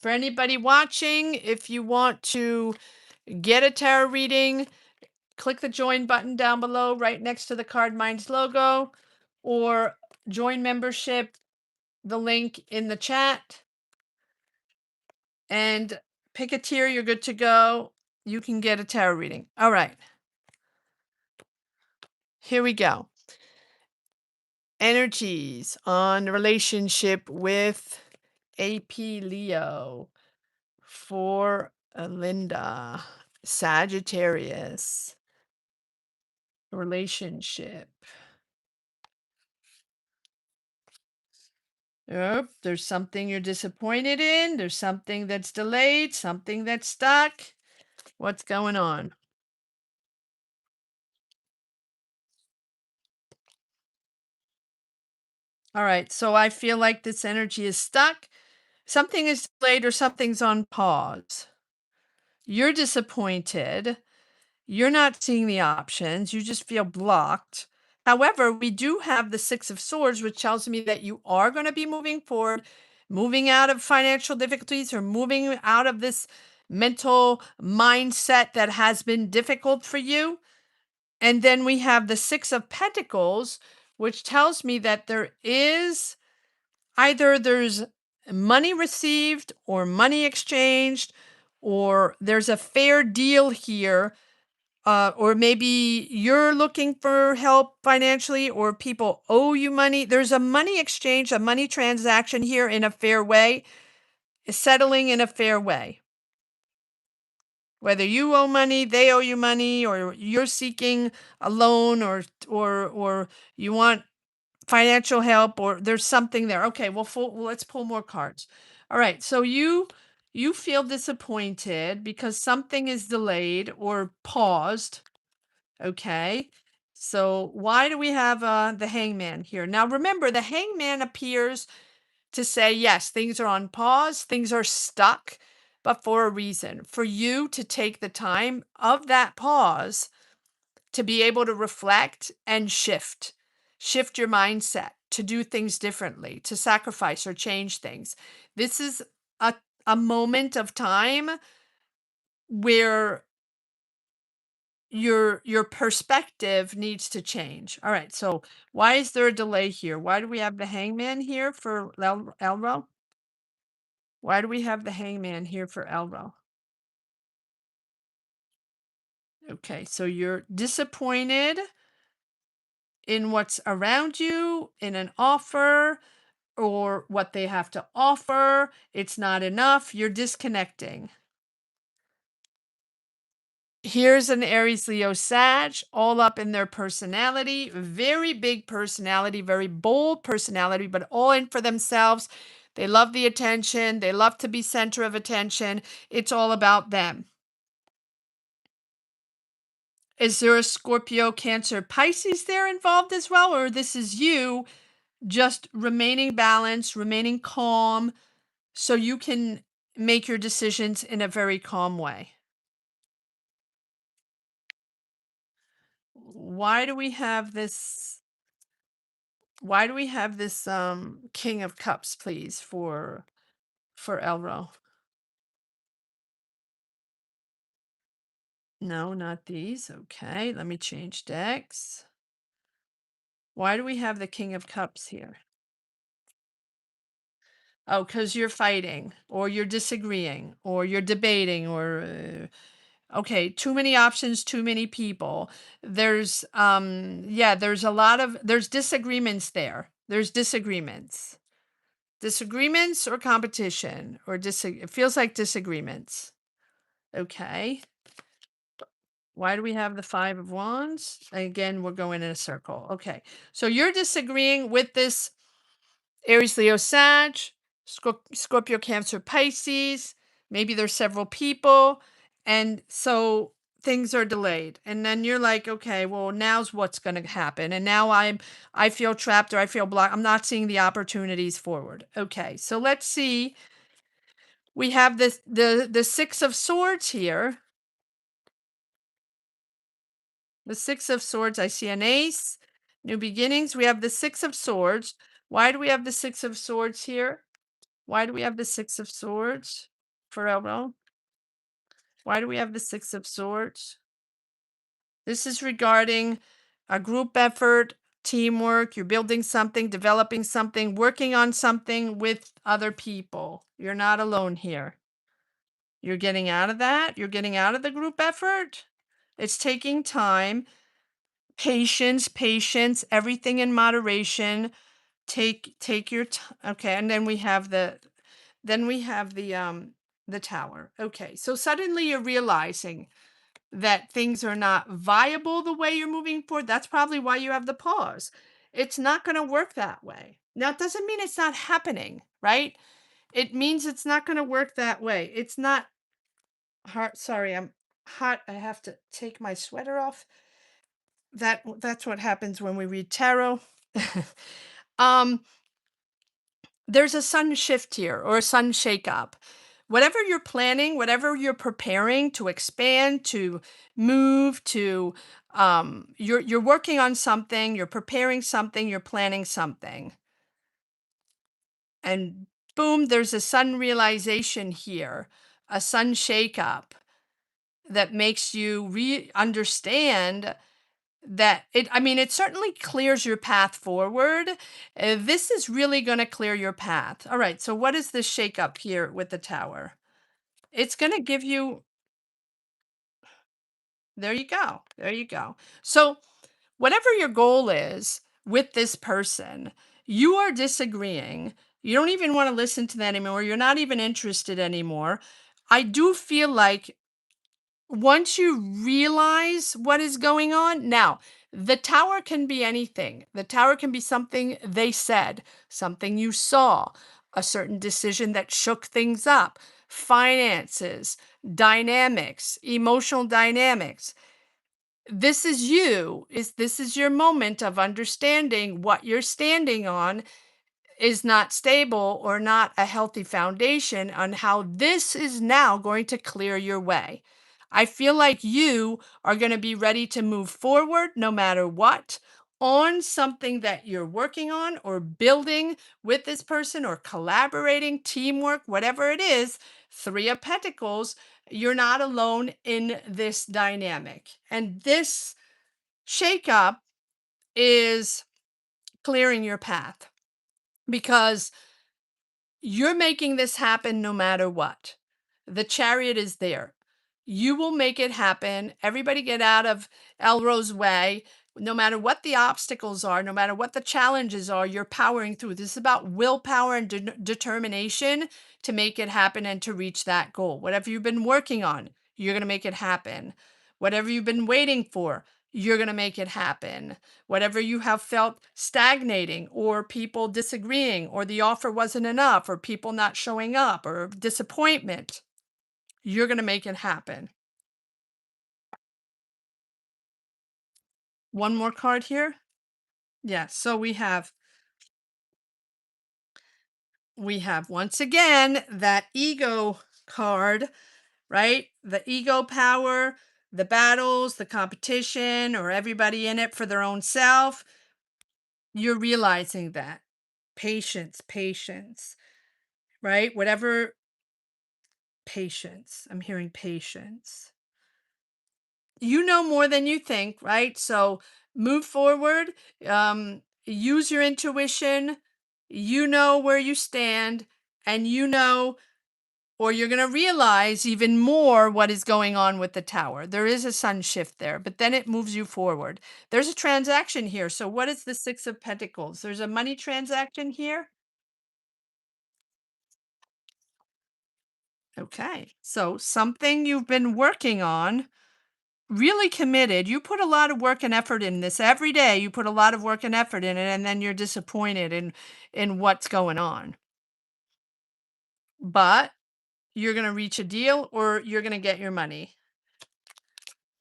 For anybody watching, if you want to get a tarot reading, click the join button down below right next to the Card Minds logo, or join membership, the link in the chat, and pick a tier. You're good to go. You can get a tarot reading. All right. Here we go. Energies on relationship with AP Leo for Linda Sagittarius relationship. Yep, there's something you're disappointed in. There's something that's delayed, something that's stuck. What's going on? All right, so I feel like this energy is stuck. Something is delayed or something's on pause. You're disappointed. You're not seeing the options. You just feel blocked. However, we do have the Six of Swords, which tells me that you are going to be moving forward, moving out of financial difficulties or moving out of this mental mindset that has been difficult for you. And then we have the Six of Pentacles, which tells me that there's money received or money exchanged, or there's a fair deal here, or maybe you're looking for help financially, or people owe you money. There's a money exchange, a money transaction here in a fair way, settling in a fair way. Whether you owe money, they owe you money, or you're seeking a loan, or you want financial help, or there's something there. Okay, well, let's pull more cards. All right, so you feel disappointed because something is delayed or paused. Okay. So why do we have the hangman here? Now remember, the hangman appears to say, yes, things are on pause, things are stuck, but for a reason. For you to take the time of that pause to be able to reflect and shift. shift your mindset, to do things differently, to sacrifice or change things. This is a, a moment of time where your perspective needs to change. All right. So why is there a delay here? Why do we have the hangman here for Elro? Why do we have the hangman here for Elro? Okay, so you're disappointed in what's around you, in an offer, or what they have to offer. It's not enough. You're disconnecting. Here's an Aries Leo Sag, all up in their personality, very big personality, very bold personality, but all in for themselves. They love the attention, they love to be center of attention. It's all about them. Is there a Scorpio, Cancer, Pisces there involved as well? Or this is you just remaining balanced, remaining calm, so you can make your decisions in a very calm way? Why do we have this? Why do we have this King of Cups, please, for Elro? No, not these. Okay, let me change decks. Why do we have the King of Cups here? Oh, because you're fighting, or you're disagreeing, or you're debating, or okay, too many options, too many people. There's yeah, there's a lot of there's disagreements there. There's disagreements. Disagreements or competition or it feels like disagreements. Okay. Why do we have the 5 of Wands? Again, we're going in a circle. Okay. So you're disagreeing with this Aries, Leo, Sag, Scorpio, Cancer, Pisces. Maybe there's several people. And so things are delayed. And then you're like, okay, well, now's what's going to happen. And now I feel trapped, or I feel blocked. I'm not seeing the opportunities forward. Okay. So let's see. We have this the 6 of Swords here. The 6 of Swords, I see an ace, new beginnings. We have the 6 of Swords. Why do we have the 6 of Swords here? Why do we have the 6 of Swords for Elro? Why do we have the 6 of Swords? This is regarding a group effort, teamwork. You're building something, developing something, working on something with other people. You're not alone here. You're getting out of that. You're getting out of the group effort. It's taking time. Patience, everything in moderation. Take your time. Okay, and then we have the Tower. Okay, so suddenly you're realizing that things are not viable the way you're moving forward. That's probably why you have the pause. It's not going to work that way. Now, it doesn't mean it's not happening, right? It means it's not going to work that way. It's not hard. Sorry, I'm hot. I have to take my sweater off. That's what happens when we read tarot. um, there's a sun shift here, or a sun shakeup. Whatever you're planning, whatever you're preparing to expand, to move, to you're working on something, you're preparing something, you're planning something. And boom, there's a sun realization here, a sun shakeup that makes you understand that it certainly clears your path forward. This is really going to clear your path. All right, so what is this shakeup here with the Tower? It's going to give you, there you go. There you go. So whatever your goal is with this person, you are disagreeing. You don't even want to listen to that anymore. You're not even interested anymore. I do feel like once you realize what is going on, now the Tower can be anything. The Tower can be something they said, something you saw, a certain decision that shook things up, finances, dynamics, emotional dynamics. This is this is your moment of understanding what you're standing on is not stable, or not a healthy foundation, on how this is now going to clear your way. I feel like you are going to be ready to move forward no matter what. on something that you're working on or building with this person or collaborating, teamwork, whatever it is, Three of Pentacles, you're not alone in this dynamic. And this shakeup is clearing your path because you're making this happen no matter what. The Chariot is there. You will make it happen. Everybody get out of Elro's way. No matter what the obstacles are, no matter what the challenges are, you're powering through. This is about willpower and determination to make it happen and to reach that goal. Whatever you've been working on, you're going to make it happen. Whatever you've been waiting for, you're going to make it happen. Whatever you have felt stagnating or people disagreeing or the offer wasn't enough or people not showing up or disappointment, you're going to make it happen. One more card here. Yes, so we have once again that ego card, right? The ego power, the battles, the competition, or everybody in it for their own self. You're realizing that. Patience, patience, right? Whatever. Patience. I'm hearing patience. You know more than you think, right? So move forward, use your intuition. You know where you stand, and you know, or you're going to realize even more what is going on with the tower. There is a sun shift there, but then it moves you forward. There's a transaction here. So, what is the Six of Pentacles? There's a money transaction here. Okay. So, something you've been working on, really committed. You put a lot of work and effort in this every day. You put a lot of work and effort in it, and then you're disappointed in what's going on. But you're going to reach a deal or you're going to get your money.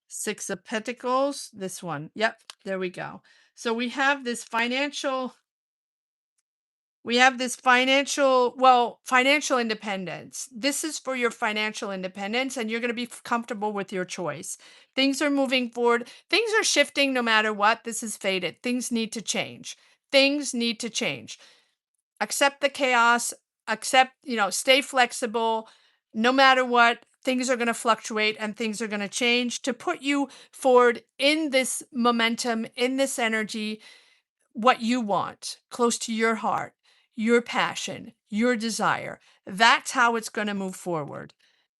Six of Pentacles, this one. Yep, there we go. So financial independence. This is for your financial independence, and you're going to be comfortable with your choice. Things are moving forward. Things are shifting no matter what. This is fated. Things need to change. Things need to change. Accept the chaos. Stay flexible. No matter what, things are going to fluctuate and things are going to change to put you forward in this momentum, in this energy, what you want, close to your heart, your passion, your desire. That's how it's going to move forward.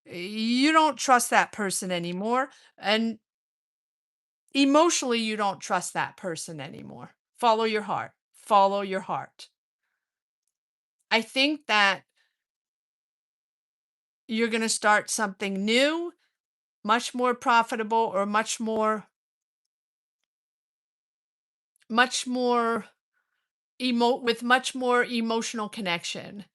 You don't trust that person anymore. And emotionally, you don't trust that person anymore. Follow your heart. Follow your heart. I think that you're going to start something new, much more profitable, or much more with much more emotional connection,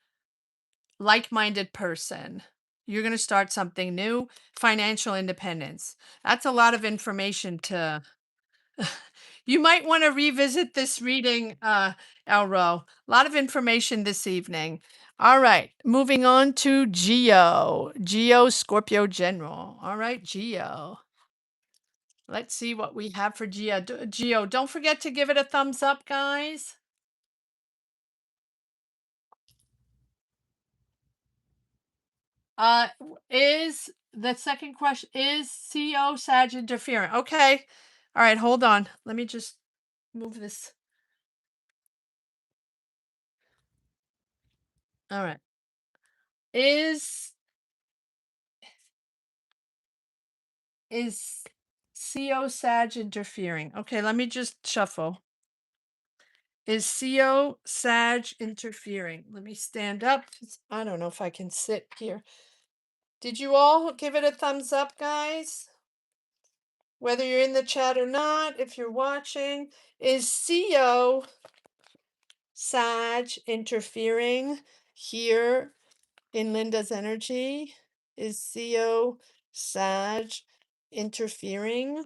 like-minded person. You're going to start something new, financial independence. That's a lot of information to you might want to revisit this reading, Elro. A lot of information this evening. All right, moving on to Geo. Geo, Scorpio General. All right, Geo. Let's see what we have for Geo. Geo, don't forget to give it a thumbs up, guys. Is the second question is CO Sag interfering? Okay. All right, hold on. Let me just move this. All right. Is is CO Sag interfering? Okay, let me just shuffle. Is CO Sag interfering? Let me stand up. I don't know if I can sit here. Did you all give it a thumbs up, guys? Whether you're in the chat or not, if you're watching, is CO Sag interfering here in Linda's energy? Is CO Sag interfering?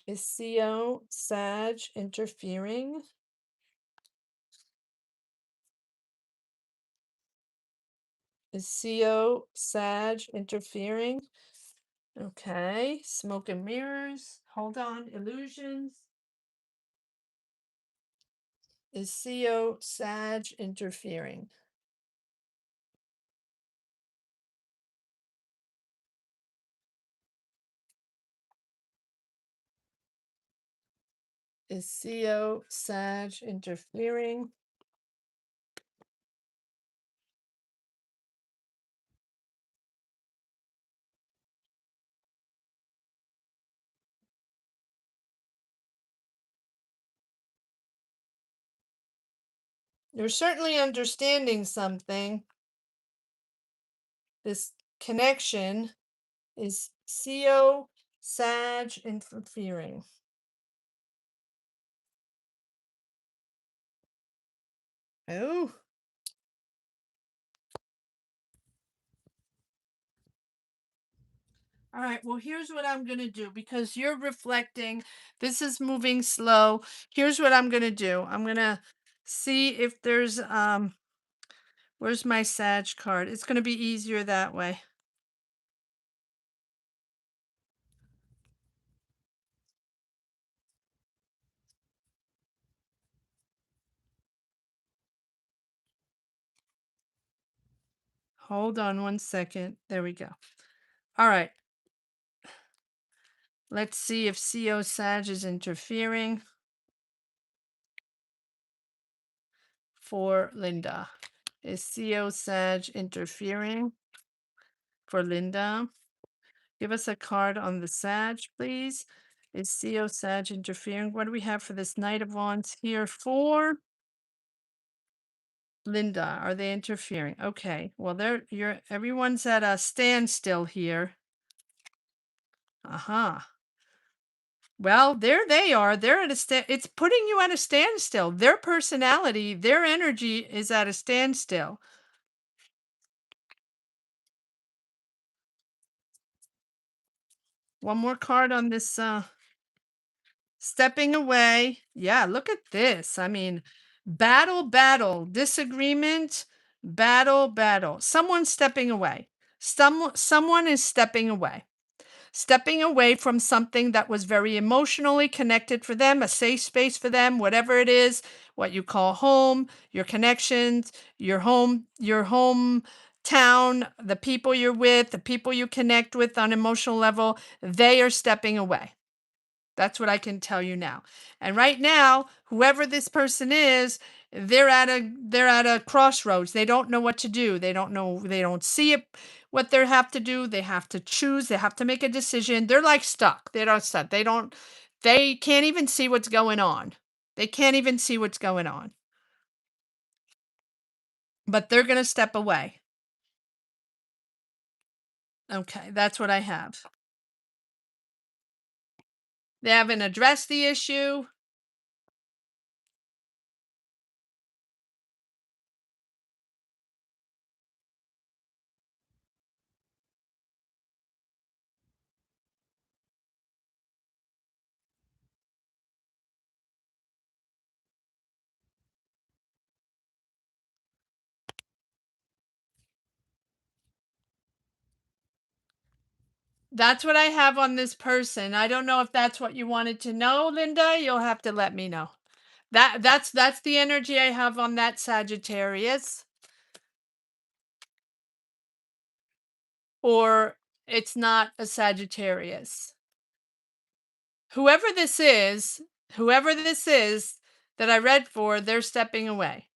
Is CO Sag interfering? Is CO Sag interfering? Okay, smoke and mirrors. Hold on. Illusions. Is CO Sag interfering? Is CO Sag interfering? You're certainly understanding something. This connection is CO Sag interfering. Oh. All right, well, here's what I'm going to do because you're reflecting. This is moving slow. Here's what I'm going to do. I'm going to see if there's where's my Sag card? It's going to be easier that way. Hold on one second. There we go. All right. Let's see if CO Sag is interfering for Linda. Is CO Sag interfering for Linda? Give us a card on the Sag, please. Is CO Sag interfering? What do we have for this Knight of Wands here for Linda? Are they interfering? Okay. Well, everyone's at a standstill here. Uh-huh. Well, there they are. They're at a it's putting you at a standstill. Their personality, their energy is at a standstill. One more card on this stepping away. Yeah, look at this. I mean, battle, disagreement, battle. Someone's stepping away. Someone is stepping away from something that was very emotionally connected for them, a safe space for them, whatever it is, what you call home, your connections, your home town, the people you're with, the people you connect with on emotional level, they are stepping away. That's what I can tell you now. And right now, whoever this person is, they're at a crossroads. They don't know what to do. They don't see it what they have to do. They have to choose. They have to make a decision. They're like stuck. They can't even see what's going on. They can't even see what's going on. But they're going to step away. Okay, that's what I have. They haven't addressed the issue. That's what I have on this person. I don't know if that's what you wanted to know, Linda. You'll have to let me know. That's the energy I have on that Sagittarius. Or it's not a Sagittarius. Whoever this is, whoever this is that I read for, they're stepping away.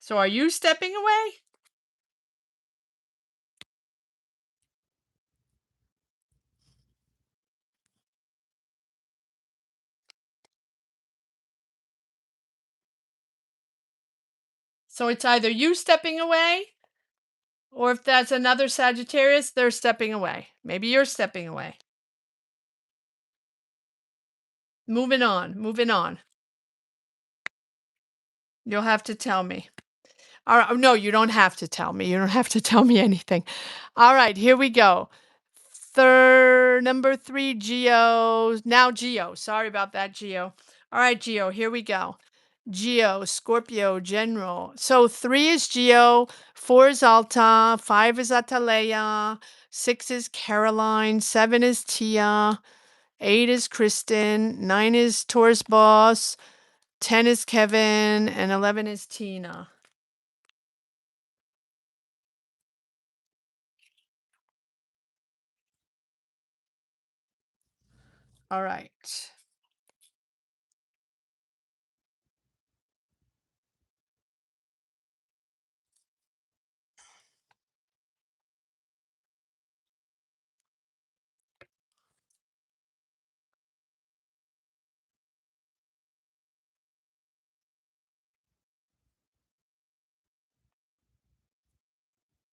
So are you stepping away? So it's either you stepping away, or if that's another Sagittarius, they're stepping away. Maybe you're stepping away. Moving on. You'll have to tell me. All right. No, you don't have to tell me. You don't have to tell me anything. All right, here we go. Number 3, Geo. Now Geo. Sorry about that, Geo. All right, Geo, here we go. Geo, Scorpio, General. So 3 is Geo, 4 is Alta, 5 is Atalaya, 6 is Caroline, 7 is Tia, 8 is Kristen, 9 is Taurus Boss, 10 is Kevin, and 11 is Tina. All right.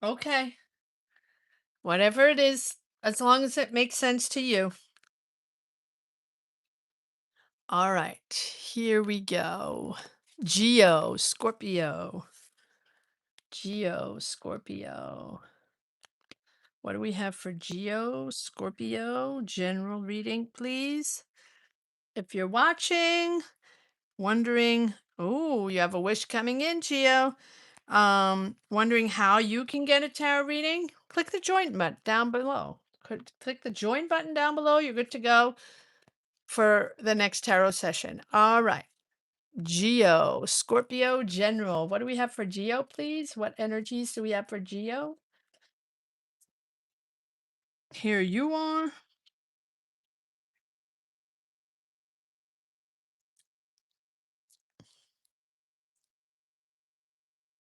Okay. Whatever it is, as long as it makes sense to you. All right. Here we go. Geo, Scorpio. Geo, Scorpio. What do we have for Geo, Scorpio? General reading, please. If you're watching, wondering, oh, you have a wish coming in, Geo. Wondering how you can get a tarot reading, click the join button down below. Click the join button down below. You're good to go for the next tarot session. All right. Geo, Scorpio General. What do we have for Geo, please? What energies do we have for Geo? Here you are.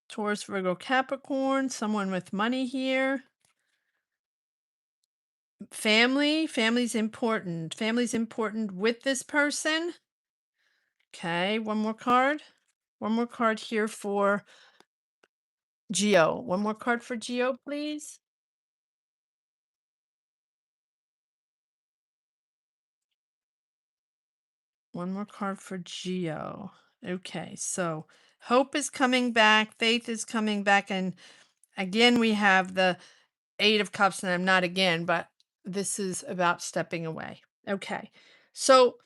Taurus, Virgo, Capricorn. Someone with money here. Family. Family's important. Family's important with this person. Okay, one more card. One more card here for Geo. One more card for Geo, please. One more card for Geo. Okay, so hope is coming back, faith is coming back, and again we have the 8 of Cups, and I'm not again, but this is about stepping away. Okay, so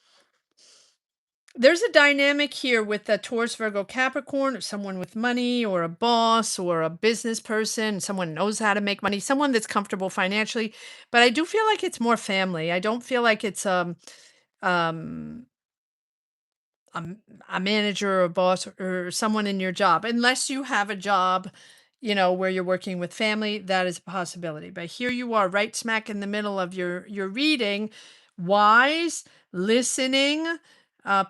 there's a dynamic here with the Taurus, Virgo, Capricorn, or someone with money, or a boss, or a business person, someone knows how to make money, someone that's comfortable financially. But I do feel like it's more family. I don't feel like it's um a, a manager or a boss or someone in your job, unless you have a job, where you're working with family. That is a possibility. But here you are, right smack in the middle of your reading, wise, listening,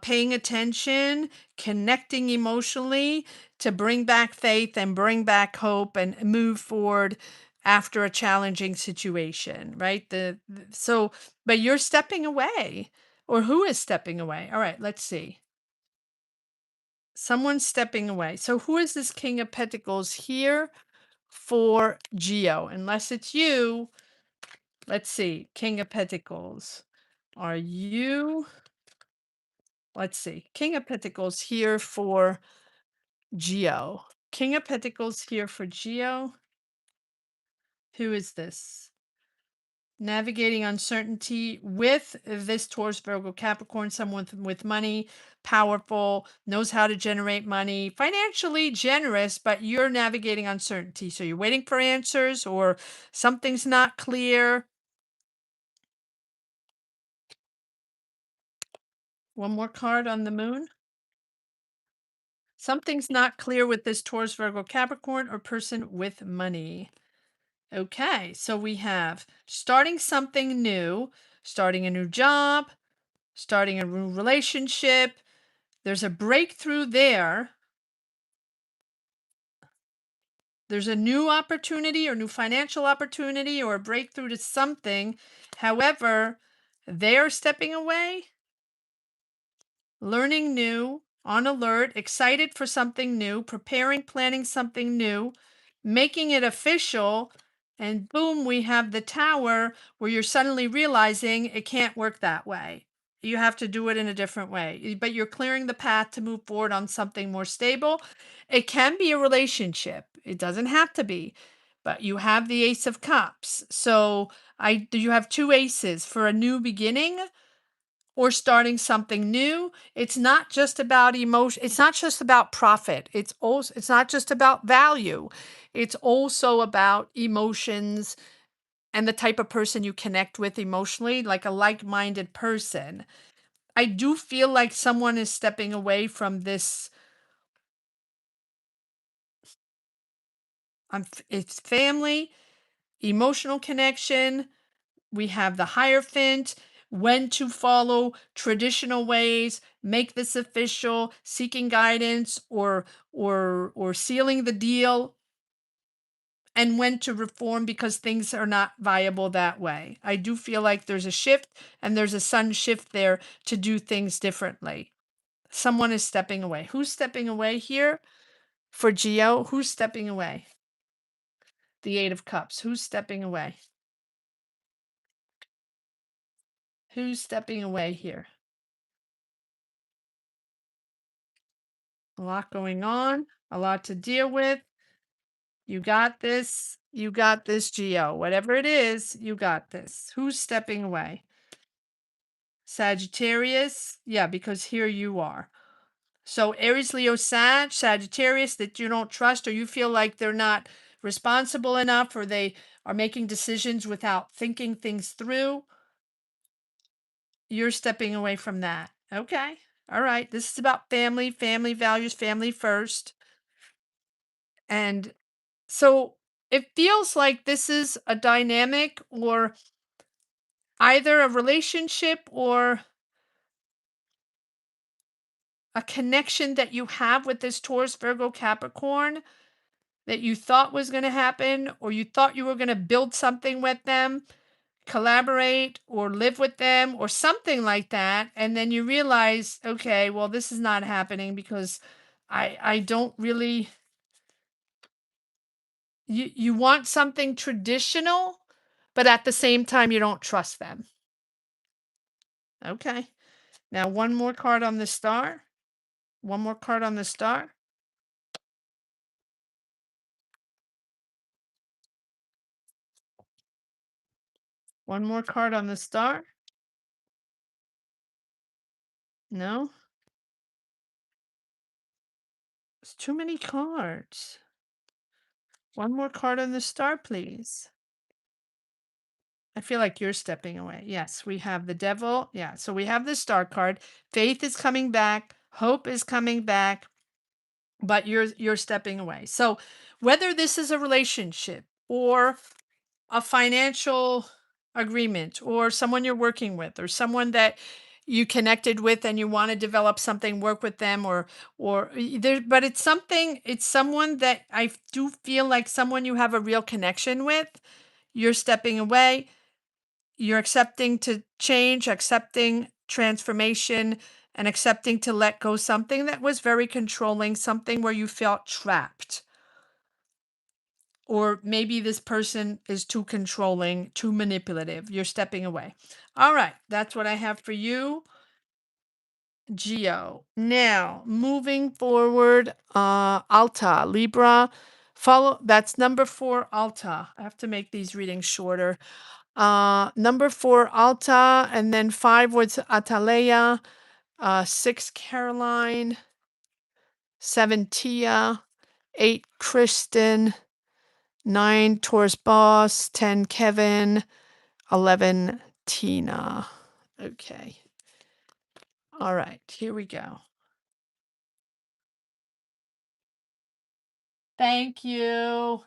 paying attention, connecting emotionally to bring back faith and bring back hope and move forward after a challenging situation, right? So, but you're stepping away, or who is stepping away? All right, let's see. Someone's stepping away. So who is this King of Pentacles here for Geo? Unless it's you. Let's see. King of Pentacles. Are you? Let's see. King of Pentacles here for Geo. King of Pentacles here for Geo. Who is this? Navigating uncertainty with this Taurus, Virgo, Capricorn, someone with money, powerful, knows how to generate money, financially generous, but you're navigating uncertainty. So you're waiting for answers, or something's not clear. One more card on the moon. Something's not clear with this Taurus, Virgo, Capricorn, or person with money. Okay, so we have starting something new, starting a new job, starting a new relationship. There's a breakthrough there. There's a new opportunity or new financial opportunity or a breakthrough to something. However, they're stepping away, learning new, on alert, excited for something new, preparing, planning something new, making it official. And boom, we have the Tower, where you're suddenly realizing it can't work that way. You have to do it in a different way, but you're clearing the path to move forward on something more stable. It can be a relationship. It doesn't have to be, but you have the Ace of Cups. So you have two aces for a new beginning or starting something new. It's not just about emotion. It's not just about profit. It's not just about value. It's also about emotions, and the type of person you connect with emotionally, like a like-minded person. I do feel like someone is stepping away from this. It's family, emotional connection. We have the Hierophant, when to follow traditional ways, make this official, seeking guidance, or sealing the deal, and when to reform because things are not viable that way. I do feel like there's a shift and there's a sun shift there to do things differently. Someone is stepping away. Who's stepping away here for Geo? Who's stepping away? The Eight of Cups. Who's stepping away? Who's stepping away here? A lot going on, a lot to deal with. You got this. You got this, Geo. Whatever it is, you got this. Who's stepping away? Sagittarius? Yeah, because here you are. So Aries, Leo, Sagittarius that you don't trust, or you feel like they're not responsible enough, or they are making decisions without thinking things through. You're stepping away from that. Okay. All right. This is about family, family values, family first. And so it feels like this is a dynamic or either a relationship or a connection that you have with this Taurus, Virgo, Capricorn that you thought was going to happen, or you thought you were going to build something with them, collaborate or live with them or something like that. And then you realize, okay, well, this is not happening because I don't really, you want something traditional, but at the same time, you don't trust them. Okay. Now, one more card on the star. One more card on the star. One more card on the star. No, it's too many cards. One more card on the star, please. I feel like you're stepping away. Yes, we have the devil. Yeah, so we have the star card. Faith is coming back. Hope is coming back, but you're stepping away. So whether this is a relationship or a financial agreement or someone you're working with or someone that you connected with and you want to develop something, work with them, or there, but it's someone that I do feel like someone you have a real connection with. You're stepping away. You're accepting to change, accepting transformation, and accepting to let go something that was very controlling, something where you felt trapped. Or maybe this person is too controlling, too manipulative. You're stepping away. All right, that's what I have for you, Geo. Now, moving forward, Alta, Libra, follow, that's number 4, Alta. I have to make these readings shorter. Number 4, Alta, and then 5 was Atalaya, 6, Caroline, 7, Tia, 8, Kristen, 9, Taurus Boss, 10, Kevin, 11, Tina. Okay. All right, here we go. Thank you.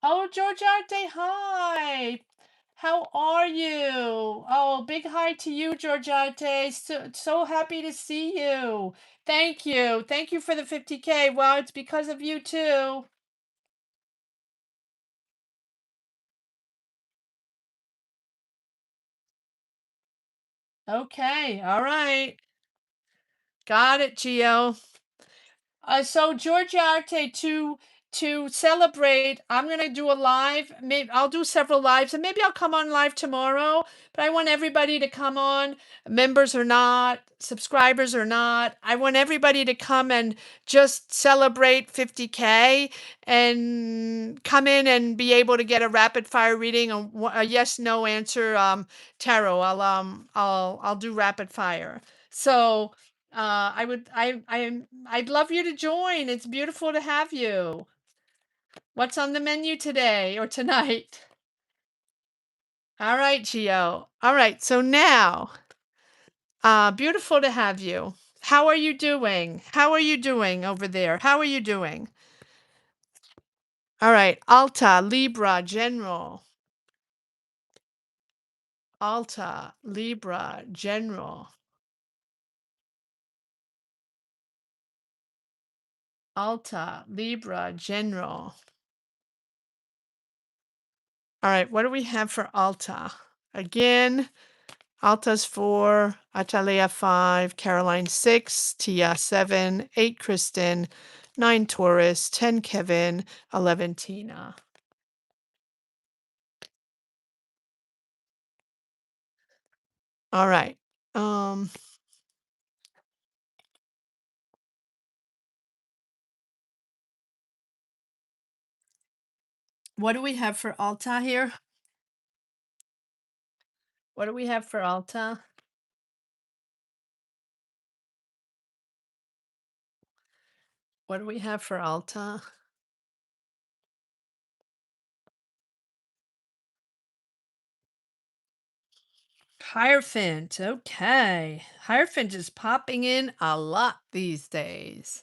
Oh, Georgiate, hi. How are you? Oh, big hi to you, Georgiate. So happy to see you. Thank you. Thank you for the 50K. Well, it's because of you too. Okay. All right. Got it, Gio. So Georgia Arte to celebrate, I'm gonna do a live. Maybe I'll do several lives, and maybe I'll come on live tomorrow. But I want everybody to come on, members or not, subscribers or not. I want everybody to come and just celebrate 50K and come in and be able to get a rapid fire reading, a yes no answer tarot. I'll do rapid fire. So. I'd love you to join. It's beautiful to have you. What's on the menu today or tonight? All right, Gio. All right. So now, beautiful to have you. How are you doing? How are you doing over there? How are you doing? All right. Alta, Libra, General. Alta, Libra, General. Alta, Libra, General. All right. What do we have for Alta? Again, Alta's 4, Atalia 5, Caroline 6, Tia 7, 8, Kristen, 9, Taurus, 10, Kevin, 11, Tina. All right. Um, what do we have for Alta here? What do we have for Alta? What do we have for Alta? Hierophant. Okay. Hierophant is popping in a lot these days.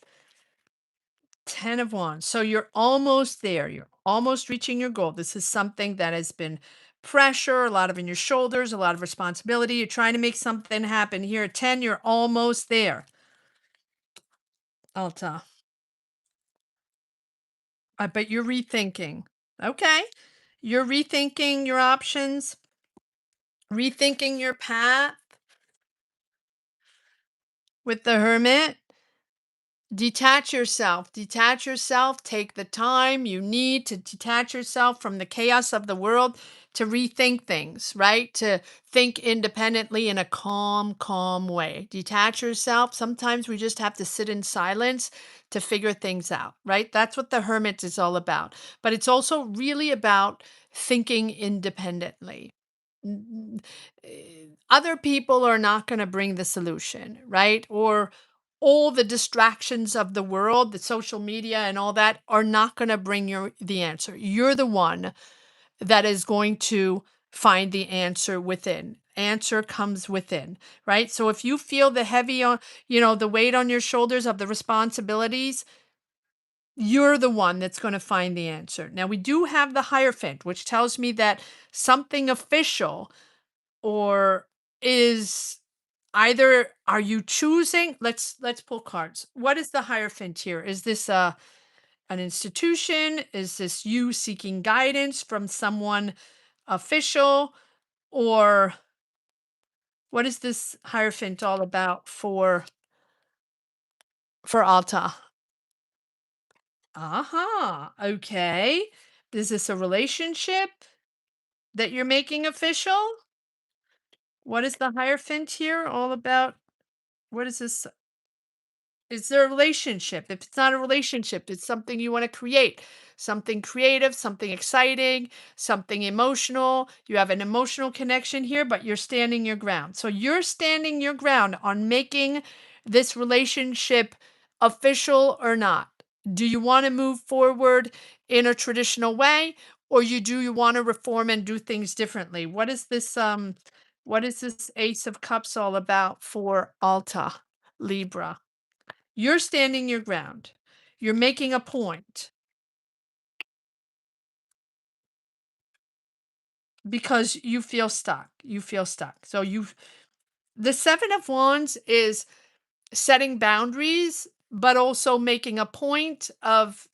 10 of Wands. So you're almost there. You're almost reaching your goal. This is something that has been pressure, a lot of in your shoulders, a lot of responsibility. You're trying to make something happen. Here at 10, you're almost there. Alta. I bet you're rethinking. Okay. You're rethinking your options, rethinking your path with the Hermit. Detach yourself, take the time you need to detach yourself from the chaos of the world to rethink things, right? To think independently in a calm way. Detach yourself. Sometimes we just have to sit in silence to figure things out, right? That's what the hermit is all about. But it's also really about thinking independently. Other people are not going to bring the solution, right? Or all the distractions of the world, the social media and all that are not going to bring you the answer. You're the one that is going to find the answer within. Answer comes within, right? So if you feel the heavy on, the weight on your shoulders of the responsibilities, you're the one that's going to find the answer. Now we do have the Hierophant, which tells me that something official or is either are you choosing, let's pull cards. What is the Hierophant here? Is this an institution? Is this you seeking guidance from someone official? Or what is this Hierophant all about for Alta? Okay. Is this a relationship that you're making official? What is the Hierophant here all about? What is this? Is there a relationship? If it's not a relationship, it's something you want to create, something creative, something exciting, something emotional. You have an emotional connection here, but you're standing your ground. So you're standing your ground on making this relationship official or not. Do you want to move forward in a traditional way, or you want to reform and do things differently? What is this Ace of Cups all about for Alta Libra? You're standing your ground. You're making a point because you feel stuck. You feel stuck. So the 7 of Wands is setting boundaries, but also making a point of,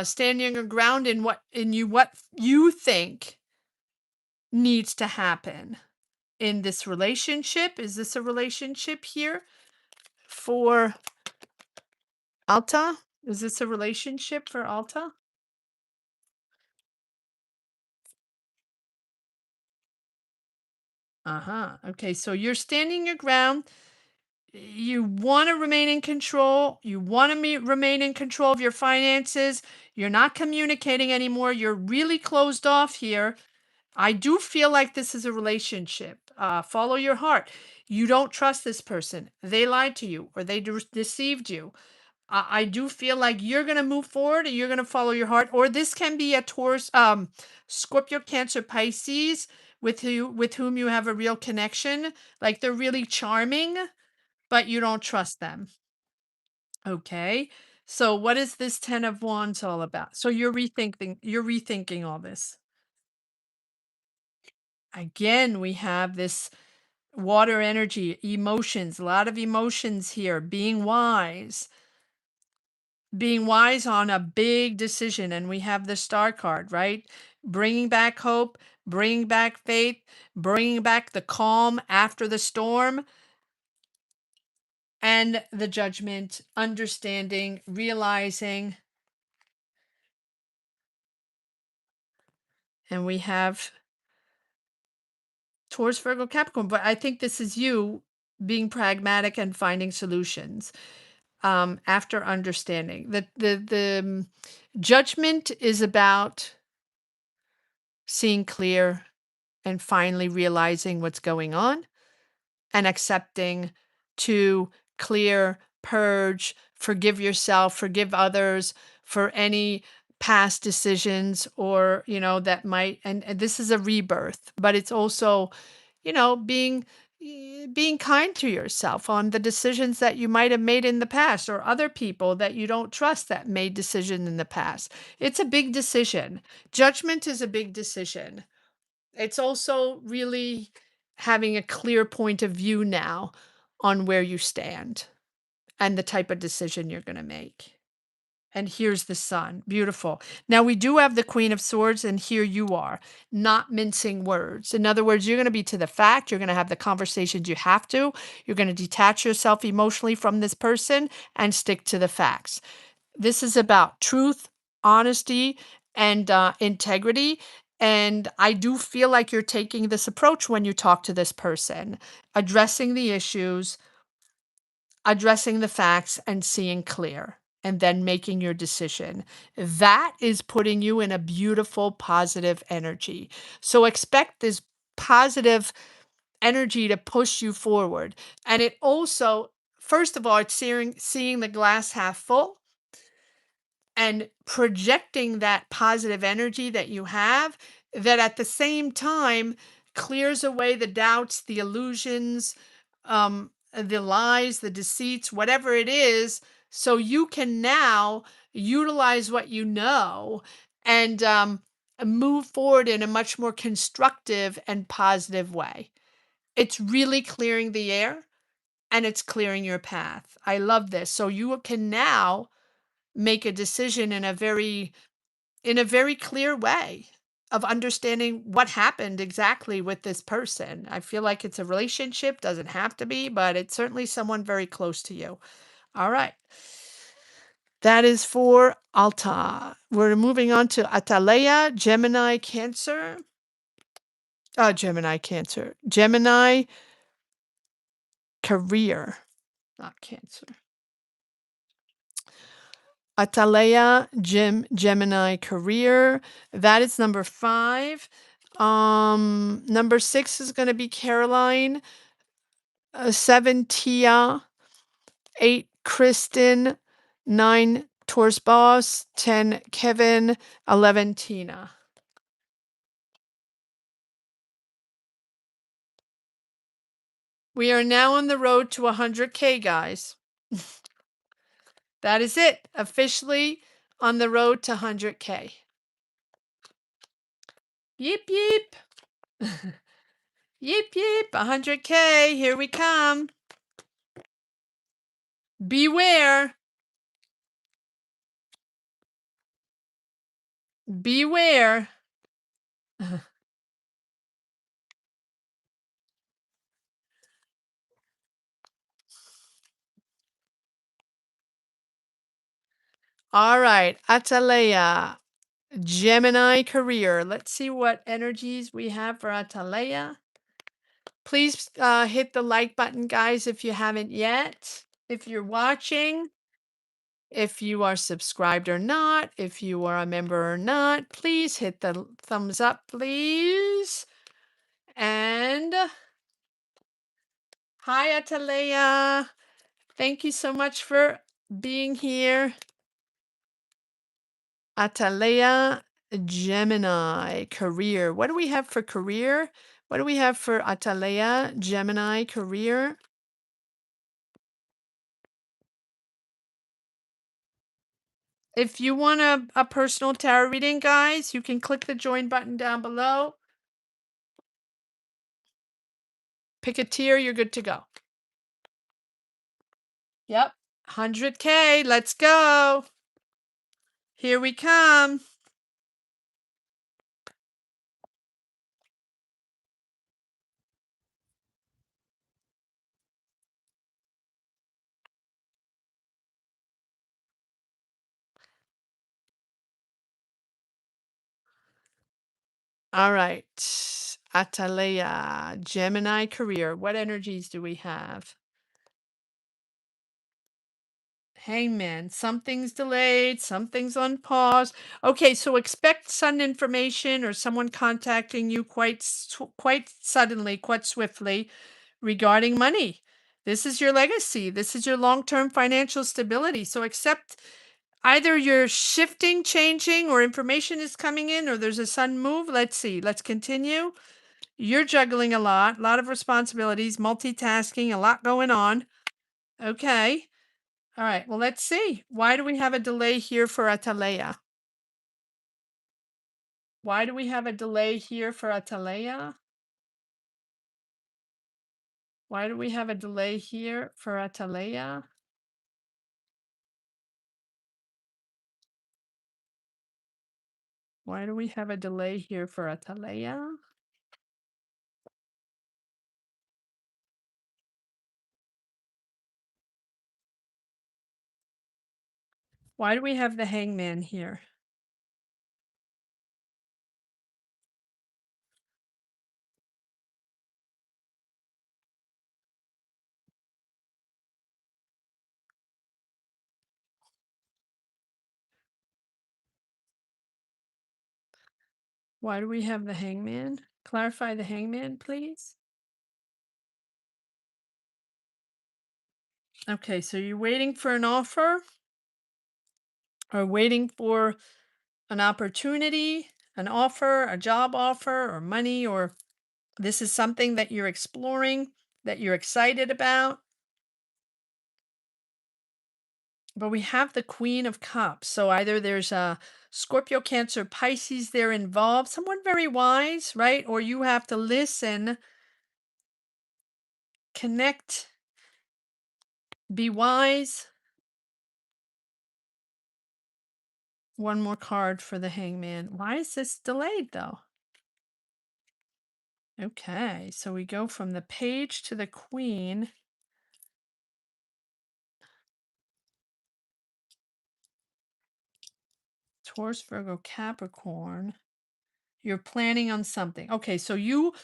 standing your ground in what you think needs to happen in this relationship. Is this a relationship here for Alta? Is this a relationship for Alta? Uh-huh. Okay, so you're standing your ground. You want to remain in control. You want to remain in control of your finances. You're not communicating anymore. You're really closed off here. I do feel like this is a relationship. Follow your heart. You don't trust this person. They lied to you or they deceived you. I do feel like you're gonna move forward and you're gonna follow your heart. Or this can be a Taurus, Scorpio, Cancer, Pisces with whom you have a real connection. Like they're really charming, but you don't trust them. Okay. So what is this 10 of Wands all about? So you're rethinking all this. Again, we have this water energy, emotions, a lot of emotions here, being wise on a big decision. And we have the star card, right? Bringing back hope, bringing back faith, bringing back the calm after the storm, and the judgment, understanding, realizing. And we have Taurus, Virgo, Capricorn. But I think this is you being pragmatic and finding solutions, after understanding. The judgment is about seeing clear and finally realizing what's going on and accepting to clear, purge, forgive yourself, forgive others for any past decisions, or that might, and this is a rebirth, but it's also, being kind to yourself on the decisions that you might have made in the past, or other people that you don't trust that made decisions in the past. It's a big decision. Judgment is a big decision. It's also really having a clear point of view now on where you stand and the type of decision you're going to make. And here's the sun. Beautiful. Now we do have the Queen of Swords, and here you are, not mincing words. In other words, you're going to be to the fact. You're going to have the conversations you have to. You're going to detach yourself emotionally from this person and stick to the facts. This is about truth, honesty, and integrity. And I do feel like you're taking this approach when you talk to this person, addressing the issues, addressing the facts, and seeing clear, and then making your decision. That is putting you in a beautiful, positive energy. So expect this positive energy to push you forward. And it also, first of all, it's seeing the glass half full and projecting that positive energy that you have, that at the same time clears away the doubts, the illusions, the lies, the deceits, whatever it is, so you can now utilize what you know and move forward in a much more constructive and positive way. It's really clearing the air and it's clearing your path. I love this. So you can now make a decision in a very clear way of understanding what happened exactly with this person. I feel like it's a relationship, doesn't have to be, but it's certainly someone very close to you. All right. That is for Alta. We're moving on to Atalaya, Gemini, Cancer. Gemini, Cancer. Gemini, career, not Cancer. Atalaya, Gemini, career. That is number 5. Number 6 is going to be Caroline. 7, Tia. 8, Kristen. 9, Taurus Boss. 10, Kevin. 11, Tina. We are now on the road to 100K, guys. That is it. Officially on the road to 100K. Yip, yip. Yip, yip. 100K. Here we come. Beware. Beware. All right. Atalaya. Gemini, career. Let's see what energies we have for Atalaya. Please hit the like button, guys, if you haven't yet. If you're watching, if you are subscribed or not, if you are a member or not, please hit the thumbs up, please. And hi, Atalaya. Thank you so much for being here. Atalaya, Gemini, career. What do we have for career? What do we have for Atalaya, Gemini, career? If you want a personal tarot reading, guys, you can click the join button down below. Pick a tier, you're good to go. Yep. 100K, let's go. Here we come. All right. Atalaya, Gemini career. What energies do we have? Hangman, something's delayed, something's on pause. Okay, so expect sudden information or someone contacting you quite suddenly, quite swiftly regarding money. This is your legacy. This is your long-term financial stability. So accept either you're shifting, changing, or information is coming in, or there's a sudden move. Let's see. Let's continue. You're juggling a lot of responsibilities, multitasking, a lot going on. Okay. All right. Well, let's see. Why do we have a delay here for Atalaya? Why do we have a delay here for Atalaya? Why do we have a delay here for Atalaya? Why do we have a delay here for Atalaya? Why do we have the hangman here? Why do we have the hangman? Clarify the hangman, please. Okay, so you're waiting for an offer or waiting for an opportunity, an offer, a job offer, or money, or this is something that you're exploring, that you're excited about. But we have the Queen of Cups. So either there's a Scorpio, Cancer, Pisces there involved, someone very wise, right? Or you have to listen, connect, be wise. One more card for the hangman. Why is this delayed though? Okay, so we go from the page to the queen. Taurus, Virgo, Capricorn. You're planning on something. Okay, so you've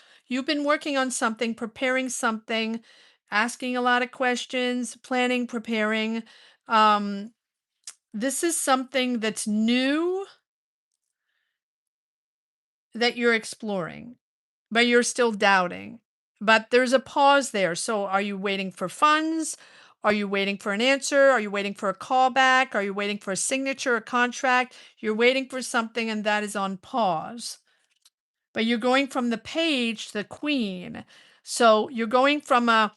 been working on something, preparing something, asking a lot of questions, planning, preparing. Um, this is something that's new that you're exploring, but you're still doubting. But there's a pause there. So are you waiting for funds? Are you waiting for an answer? Are you waiting for a callback? Are you waiting for a signature, a contract? You're waiting for something and that is on pause. But you're going from the page to the queen. So you're going from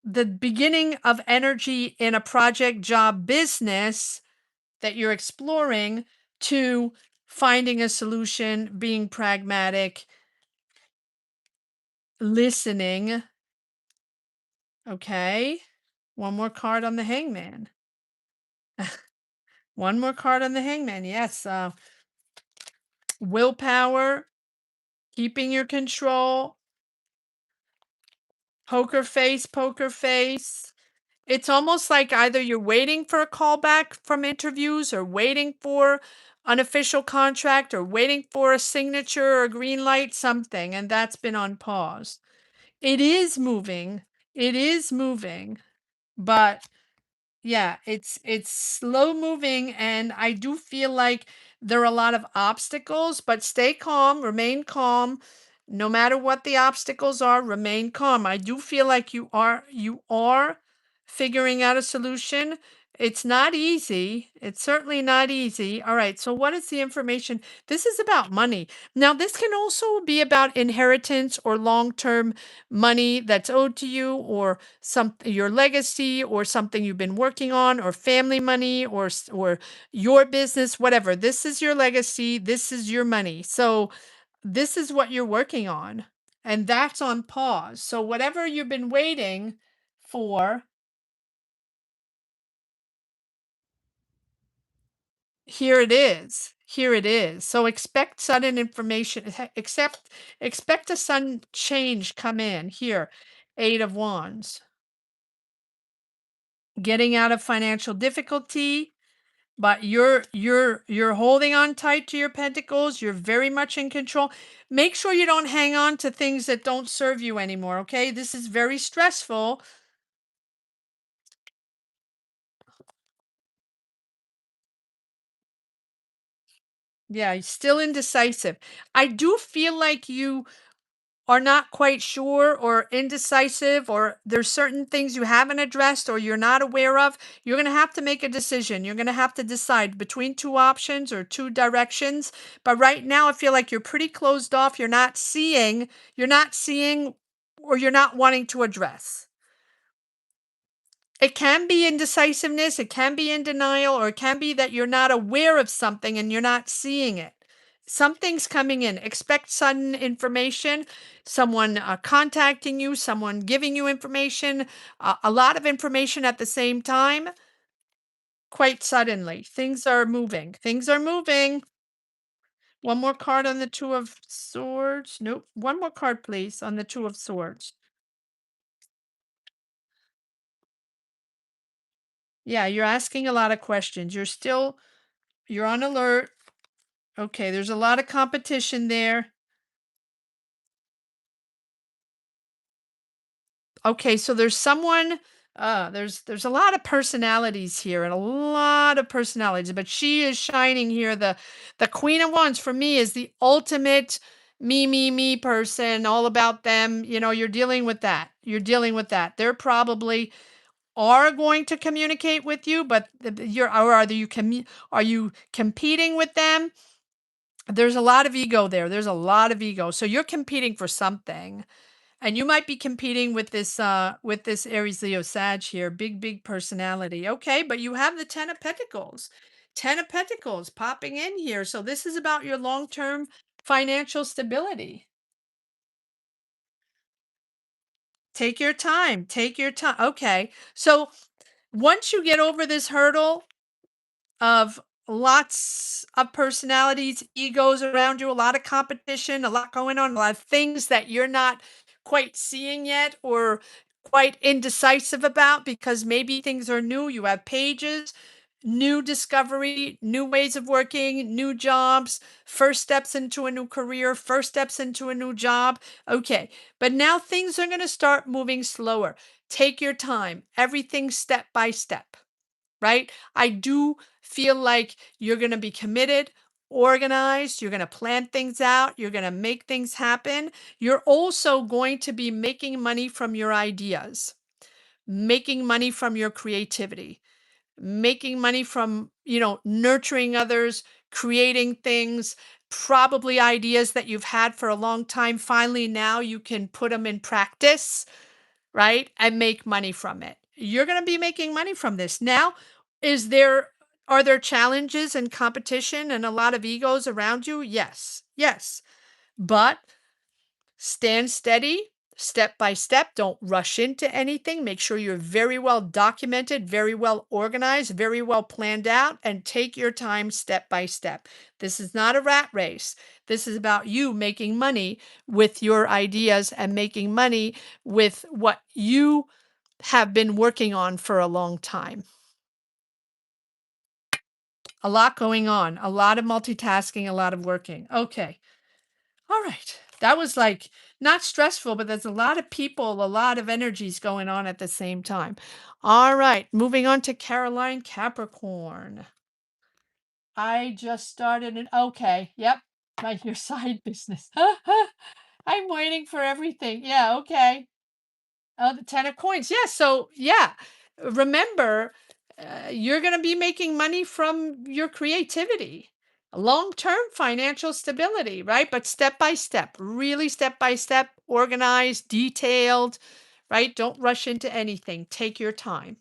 the beginning of energy in a project, job, business that you're exploring to finding a solution, being pragmatic, listening. Okay. One more card on the hangman. One more card on the hangman. Yes. Willpower, keeping your control, poker face, poker face. It's almost like either you're waiting for a callback from interviews or waiting for an official contract or waiting for a signature or a green light, something, and that's been on pause. It is moving. It is moving, but yeah, it's slow moving and I do feel like there are a lot of obstacles, but stay calm, remain calm. No matter what the obstacles are, remain calm. I do feel like you are figuring out a solution. It's not easy. It's certainly not easy. All right. So, what is the information? This is about money. Now, this can also be about inheritance or long term money that's owed to you, or your legacy, or something you've been working on, or family money, or your business, whatever. This is your legacy. This is your money. So, this is what you're working on, and that's on pause. So, whatever you've been waiting for, here it is. Here it is. So expect sudden information. Expect a sudden change come in. Here, Eight of Wands. Getting out of financial difficulty, but you're holding on tight to your pentacles. You're very much in control. Make sure you don't hang on to things that don't serve you anymore, okay? This is very stressful. Yeah, still indecisive. I do feel like you are not quite sure or indecisive, or there's certain things you haven't addressed or you're not aware of. You're going to have to make a decision. You're going to have to decide between two options or two directions. But right now, I feel like you're pretty closed off. You're not seeing, or you're not wanting to address. It can be indecisiveness, it can be in denial, or it can be that you're not aware of something and you're not seeing it. Something's coming in. Expect sudden information, someone contacting you, someone giving you information, a lot of information at the same time, quite suddenly. Things are moving. Things are moving. One more card on the Two of Swords. Nope. One more card, please, on the Two of Swords. Yeah, you're asking a lot of questions. You're on alert. Okay, there's a lot of competition there. Okay, so there's someone there's a lot of personalities here, and a lot of personalities, but she is shining here. The Queen of Wands for me is the ultimate me person, all about them. You're dealing with that. You're dealing with that. They're probably are going to communicate with you, but are you competing with them? There's a lot of ego there. There's a lot of ego. So you're competing for something. And you might be competing with this Aries Leo Sag here. Big personality. Okay, but you have the 10 of Pentacles. 10 of Pentacles popping in here. So this is about your long-term financial stability. Take your time. Take your time. Okay. So once you get over this hurdle of lots of personalities, egos around you, a lot of competition, a lot going on, a lot of things that you're not quite seeing yet or quite indecisive about because maybe things are new. You have pages, new discovery, new ways of working, new jobs, first steps into a new career, first steps into a new job. Okay, but now things are going to start moving slower. Take your time, everything step by step, right? I do feel like you're going to be committed, organized, you're going to plan things out, you're going to make things happen. You're also going to be making money from your ideas, making money from your creativity, making money from, nurturing others, creating things, probably ideas that you've had for a long time. Finally, now you can put them in practice, right? And make money from it. You're going to be making money from this. Now, is there are there challenges and competition and a lot of egos around you? Yes. Yes. But stand steady, step by step. Don't rush into anything. Make sure you're very well documented, very well organized, very well planned out, and take your time step by step. This is not a rat race. This is about you making money with your ideas and making money with what you have been working on for a long time. A lot going on, a lot of multitasking, a lot of working. Okay. All right. That was like not stressful, but there's a lot of people, a lot of energies going on at the same time. All right. Moving on to Caroline Capricorn. I just started an okay. Yep. Your side business. I'm waiting for everything. Yeah, okay. Oh, the 10 of coins. Yeah. So yeah. Remember, you're going to be making money from your creativity, long-term financial stability, right? But step by step, really step by step, organized, detailed, right? Don't rush into anything. Take your time.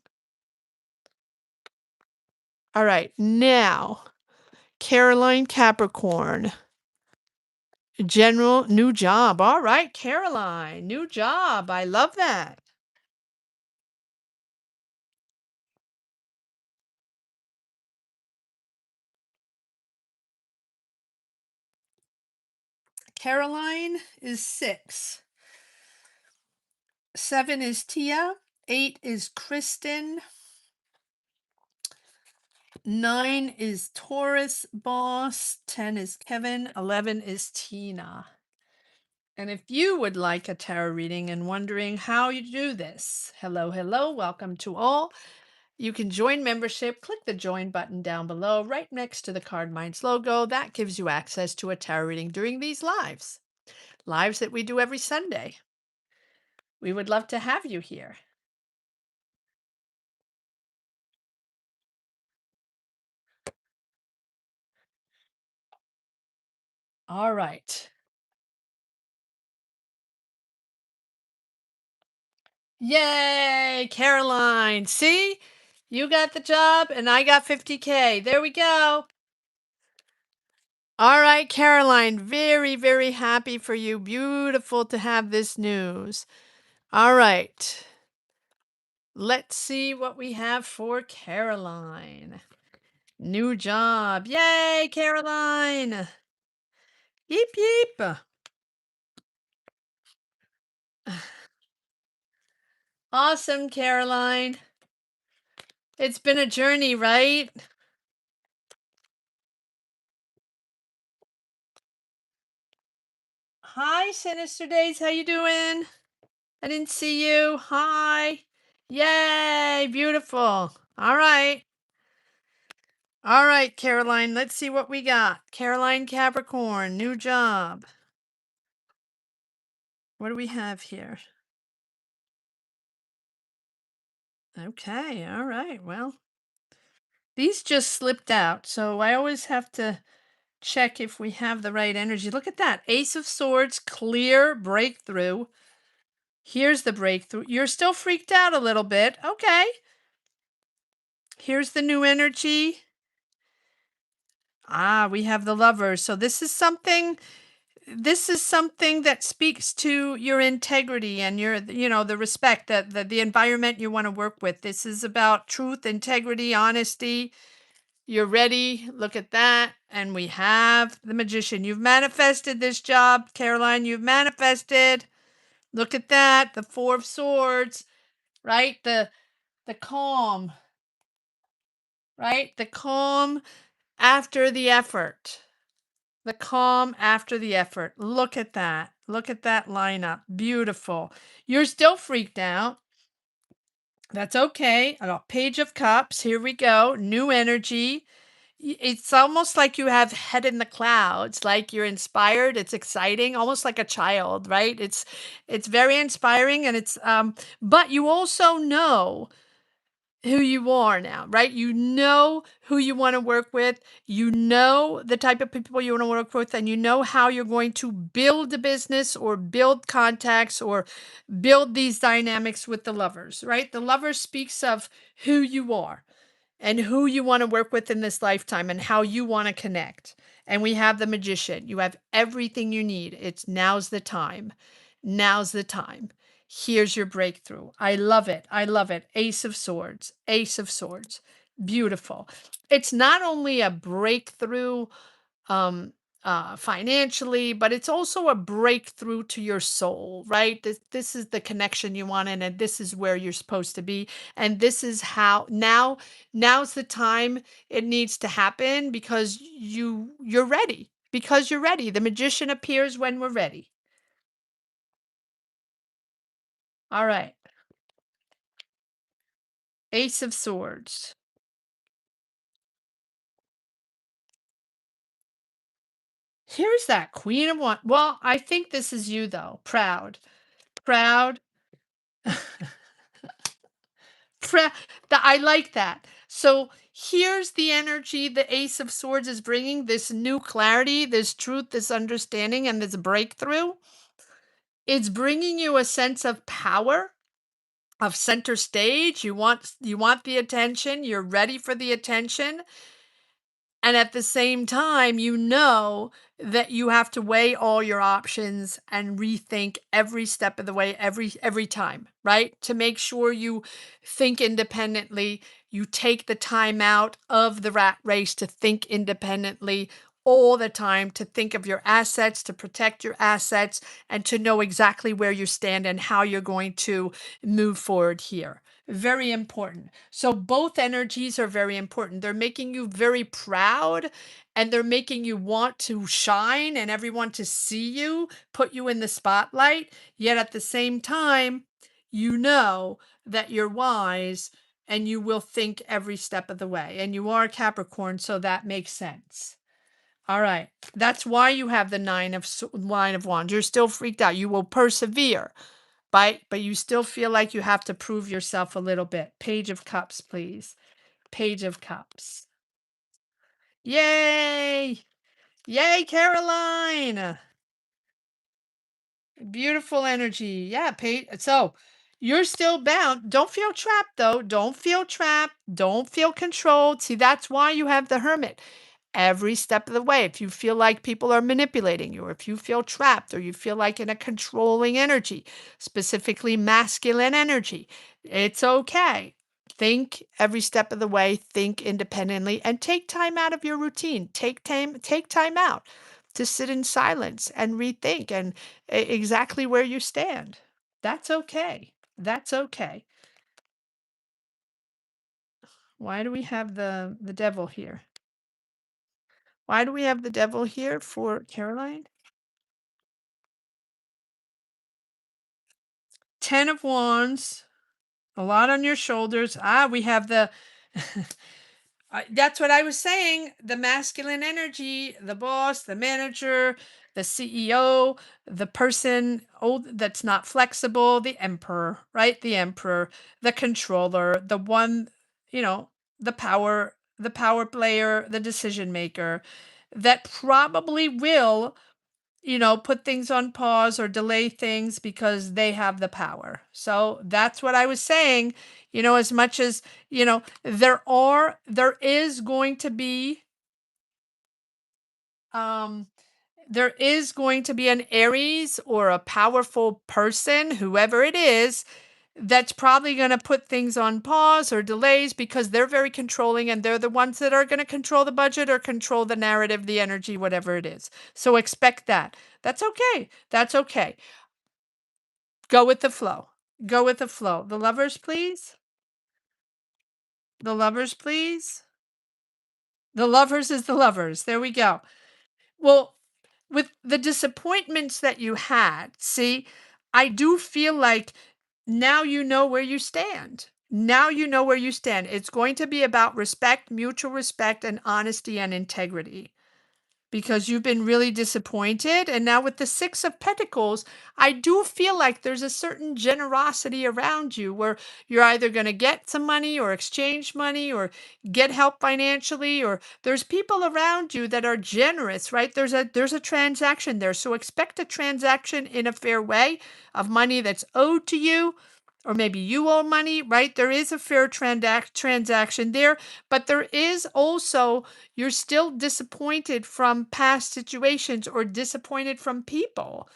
All right. Now, Caroline Capricorn, general new job. All right, Caroline, new job. I love that. Caroline is 6. 7 is Tia. 8 is Kristen. 9 is Taurus Boss. 10 is Kevin. 11 is Tina. And if you would like a tarot reading and wondering how you do this, hello, hello, welcome to all. You can join membership. Click the join button down below, right next to the Card Minds logo. That gives you access to a tarot reading during these lives that we do every Sunday. We would love to have you here. All right. Yay, Caroline. See, you got the job and I got 50K. There we go. All right, Caroline. Very, very happy for you. Beautiful to have this news. All right. Let's see what we have for Caroline. New job. Yay, Caroline. Yeep, yeep. Awesome, Caroline. It's been a journey, right? Hi, Sinister Days. How you doing? I didn't see you. Hi. Yay, beautiful. All right. All right, Caroline. Let's see what we got. Caroline Capricorn, new job. What do we have here? Okay. All right. Well, these just slipped out. So I always have to check if we have the right energy. Look at that. Ace of Swords, clear breakthrough. Here's the breakthrough. You're still freaked out a little bit. Okay. Here's the new energy. Ah, we have the Lovers. So this is something that speaks to your integrity and your, the respect that the environment you want to work with. This is about truth, integrity, honesty. You're ready. Look at that. And we have the Magician. You've manifested this job, Caroline. You've manifested. Look at that. The Four of Swords, right? The calm, right? The calm after the effort. The calm after the effort. Look at that. Look at that lineup. Beautiful. You're still freaked out. That's okay. Page of Cups. Here we go. New energy. It's almost like you have head in the clouds, like you're inspired. It's exciting, almost like a child, right? It's very inspiring, and but you also know who you are now, right? You know who you want to work with. You know the type of people you want to work with, and you know how you're going to build a business or build contacts or build these dynamics with the Lovers, right? The Lover speaks of who you are and who you want to work with in this lifetime and how you want to connect. And we have the Magician. You have everything you need. It's now's the time. Now's the time. Here's your breakthrough. I love it. I love it. Ace of Swords. Ace of Swords. Beautiful. It's not only a breakthrough um financially, but it's also a breakthrough to your soul, right? This is the connection you want, and this is where you're supposed to be, and this is how now's the time it needs to happen, because you're ready, because you're ready. The Magician appears when we're ready. All right. Ace of Swords. Here's that Queen of Wands. Well, I think this is you, though. Proud. Pra- I like that. So here's the energy the Ace of Swords is bringing, this new clarity, this truth, this understanding, and this breakthrough. It's bringing you a sense of power, of center stage. You want the attention, you're ready for the attention. And at the same time, you know that you have to weigh all your options and rethink every step of the way, every time, right? To make sure you think independently, you take the time out of the rat race to think independently all the time, to think of your assets, to protect your assets, and to know exactly where you stand and how you're going to move forward here. Very important. So both energies are very important. They're making you very proud, and they're making you want to shine and everyone to see you, put you in the spotlight. Yet at the same time, you know that you're wise and you will think every step of the way. And you are Capricorn, so that makes sense. All right. That's why you have the nine of wands. You're still freaked out. You will persevere, but you still feel like you have to prove yourself a little bit. Page of Cups, please. Page of Cups. Yay! Yay, Caroline! Beautiful energy. Yeah, so you're still bound. Don't feel trapped though. Don't feel trapped. Don't feel controlled. See, that's why you have the Hermit. Every step of the way, if you feel like people are manipulating you, or if you feel trapped, or you feel like in a controlling energy, specifically masculine energy, it's okay. Think every step of the way, think independently, and take time out of your routine. Take time out to sit in silence and rethink and exactly where you stand. That's okay. That's okay. Why do we have the devil here? Why do we have the devil here for Caroline? 10 of wands, a lot on your shoulders. We have the that's what I was saying, the masculine energy, the boss, the manager, the CEO, the person that's not flexible, the emperor, right? The emperor, the controller, the one, you know, the power player, the decision maker that probably will, put things on pause or delay things because they have the power. So that's what I was saying. As much as, there is going to be, um, an Aries or a powerful person, whoever it is, that's probably going to put things on pause or delays because they're very controlling and they're the ones that are going to control the budget or control the narrative, the energy, whatever it is. So expect that. That's okay. That's okay. Go with the flow. Go with the flow. The lovers, please. The lovers, please. The lovers is the lovers. There we go. Well, with the disappointments that you had, see, I do feel like now you know where you stand. Now you know where you stand. It's going to be about respect, mutual respect, and honesty and integrity because you've been really disappointed. And now with the Six of Pentacles, I do feel like there's a certain generosity around you where you're either going to get some money or exchange money or get help financially, or there's people around you that are generous, right? There's a transaction there. So expect a transaction in a fair way of money that's owed to you. Or maybe you owe money, right? There is a fair transaction there, but there is also, you're still disappointed from past situations or disappointed from people,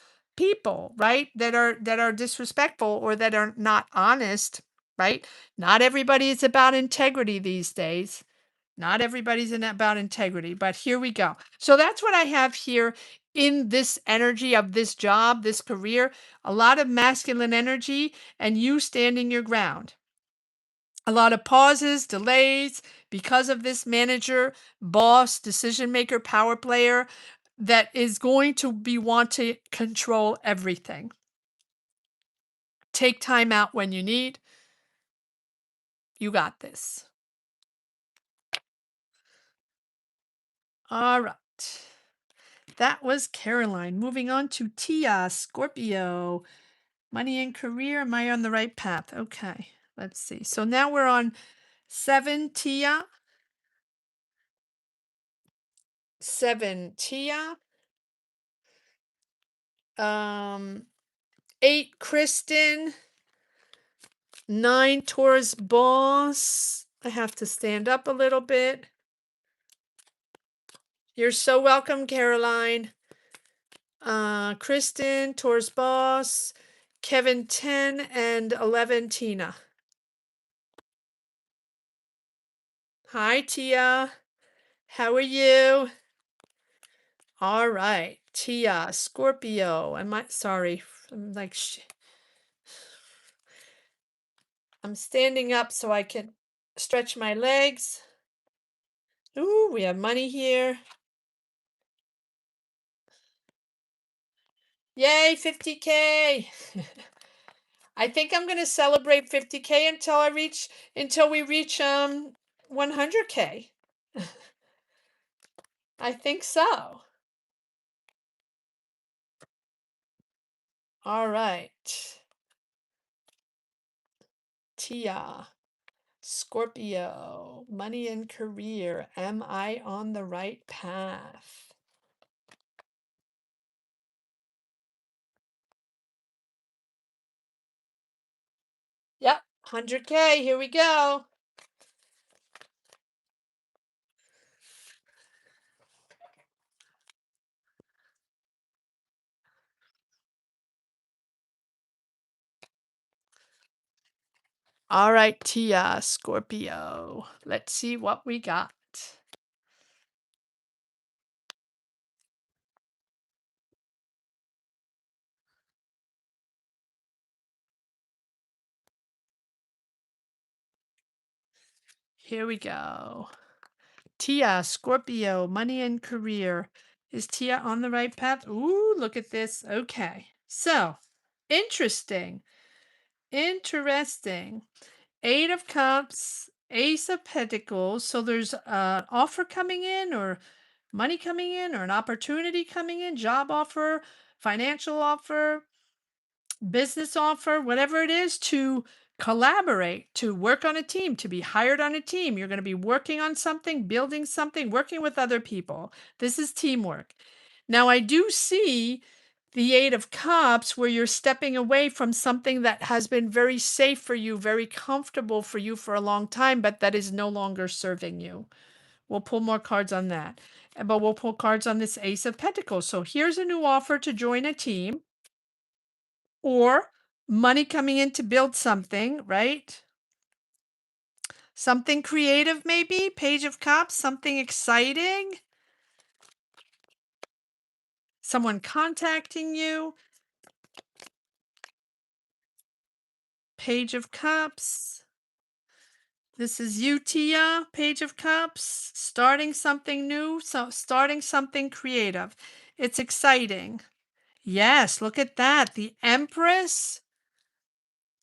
right, that are disrespectful or that are not honest, right? Not everybody is about integrity these days. Not everybody's about integrity, but here we go. So that's what I have here in this energy of this job, this career, a lot of masculine energy and you standing your ground. A lot of pauses, delays because of this manager, boss, decision maker, power player that is going to want to control everything. Take time out when you need. You got this. All right. That was Caroline. Moving on to Tia, Scorpio. Money and career. Am I on the right path? Okay. Let's see. So now we're on 7, Tia. 7, Tia. 8, Kristen. 9, Taurus Boss. I have to stand up a little bit. You're so welcome, Caroline. Kristen, Taurus Boss, Kevin 10, and 11, Tina. Hi, Tia. How are you? All right, Tia, Scorpio. Sorry. I'm like, I'm standing up so I can stretch my legs. Ooh, we have money here. Yay, 50K. I think I'm going to celebrate 50K until we reach 100K. I think so. All right. Tia, Scorpio, money and career. Am I on the right path? Yep, 100K. Here we go. All right, Tia, Scorpio. Let's see what we got. Here we go. Tia, Scorpio, money and career. Is Tia on the right path? Ooh, look at this. Okay. So, interesting. Interesting. 8 of Cups, Ace of Pentacles. So there's an offer coming in, or money coming in, or an opportunity coming in, job offer, financial offer, business offer, whatever it is, to collaborate, to work on a team, to be hired on a team. You're going to be working on something, building something, working with other people. This is teamwork. Now, I do see the 8 of Cups where you're stepping away from something that has been very safe for you, very comfortable for you for a long time, but that is no longer serving you. We'll pull more cards on that. But we'll pull cards on this Ace of Pentacles. So here's a new offer to join a team, or money coming in to build something, right? Something creative, maybe. Page of Cups, something exciting. Someone contacting you. Page of Cups. This is you, Tia. Page of Cups. Starting something new, so starting something creative. It's exciting. Yes, look at that. The Empress.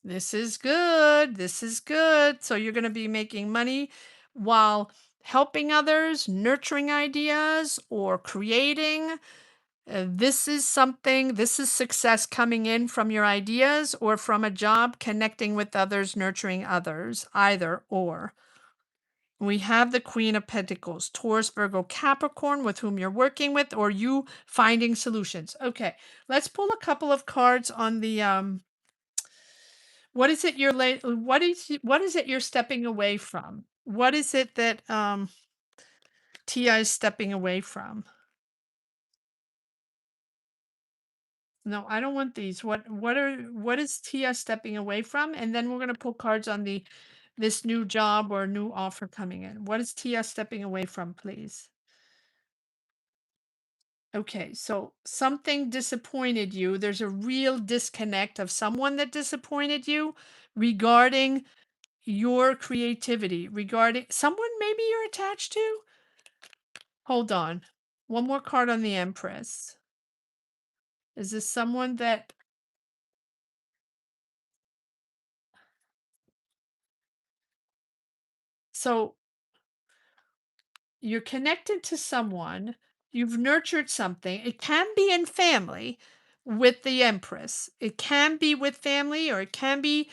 This is good. This is good. So you're going to be making money while helping others, nurturing ideas, or creating. This is success coming in from your ideas, or from a job, connecting with others, nurturing others, either or. We have the Queen of Pentacles, Taurus, Virgo, Capricorn, with whom you're working with, or you finding solutions. Okay, let's pull a couple of cards on the what is it you're stepping away from? What is it that Tia is stepping away from? No, I don't want these. What is Tia stepping away from? And then we're going to pull cards on this new job or new offer coming in. What is Tia stepping away from, please? Okay, so something disappointed you. There's a real disconnect of someone that disappointed you regarding your creativity, regarding someone maybe you're attached to. Hold on. One more card on the Empress. Is this someone that... So you're connected to someone, you've nurtured something. It can be in family with the Empress. It can be with family, or it can be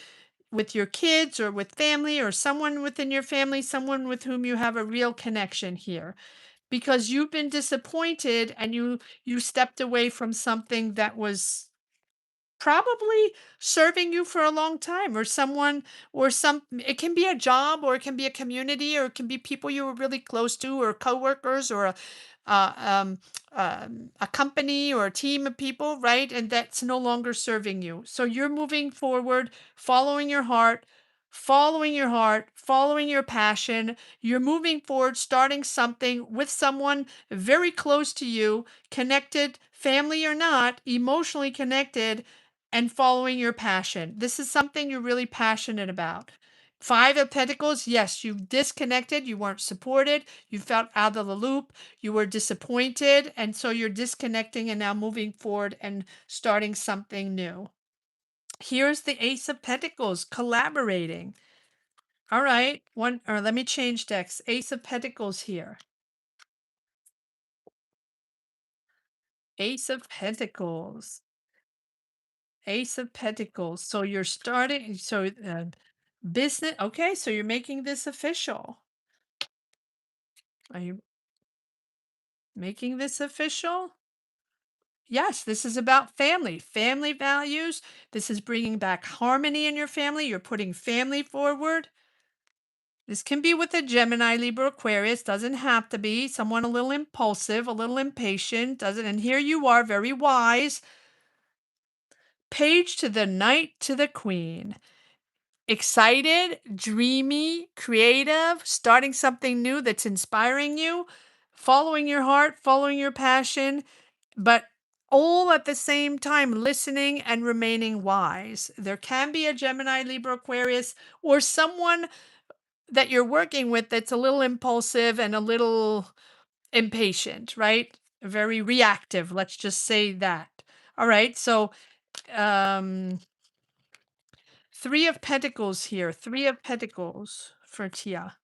with your kids or with family or someone within your family, someone with whom you have a real connection here, because you've been disappointed and you stepped away from something that was probably serving you for a long time, or someone, or some, it can be a job, or it can be a community, or it can be people you were really close to, or coworkers, or uh, um, a company or a team of people, right? And that's no longer serving you. So you're moving forward, following your heart, following your heart, following your passion. You're moving forward, starting something with someone very close to you, connected, family or not, emotionally connected, and following your passion. This is something you're really passionate about. Five of Pentacles, yes, you've disconnected, you weren't supported, you felt out of the loop, you were disappointed, and so you're disconnecting and now moving forward and starting something new. Here's the Ace of Pentacles, collaborating. All right, one, or let me change decks. Ace of Pentacles here. Ace of Pentacles. Ace of Pentacles. So you're starting, so business. Okay, so you're making this official. Are you making this official? Yes, this is about family, family values. This is bringing back harmony in your family. You're putting family forward. This can be with a Gemini, Libra, Aquarius. Doesn't have to be someone a little impulsive, a little impatient. Doesn't. And here you are, very wise. Page to the Knight to the Queen. Excited, dreamy, creative, starting something new that's inspiring you, following your heart, following your passion, but all at the same time listening and remaining wise. There can be a Gemini, Libra, Aquarius, or someone that you're working with that's a little impulsive and a little impatient, right? Very reactive. Let's just say that. All right. So, um, Three of Pentacles here. Three of Pentacles for Tia.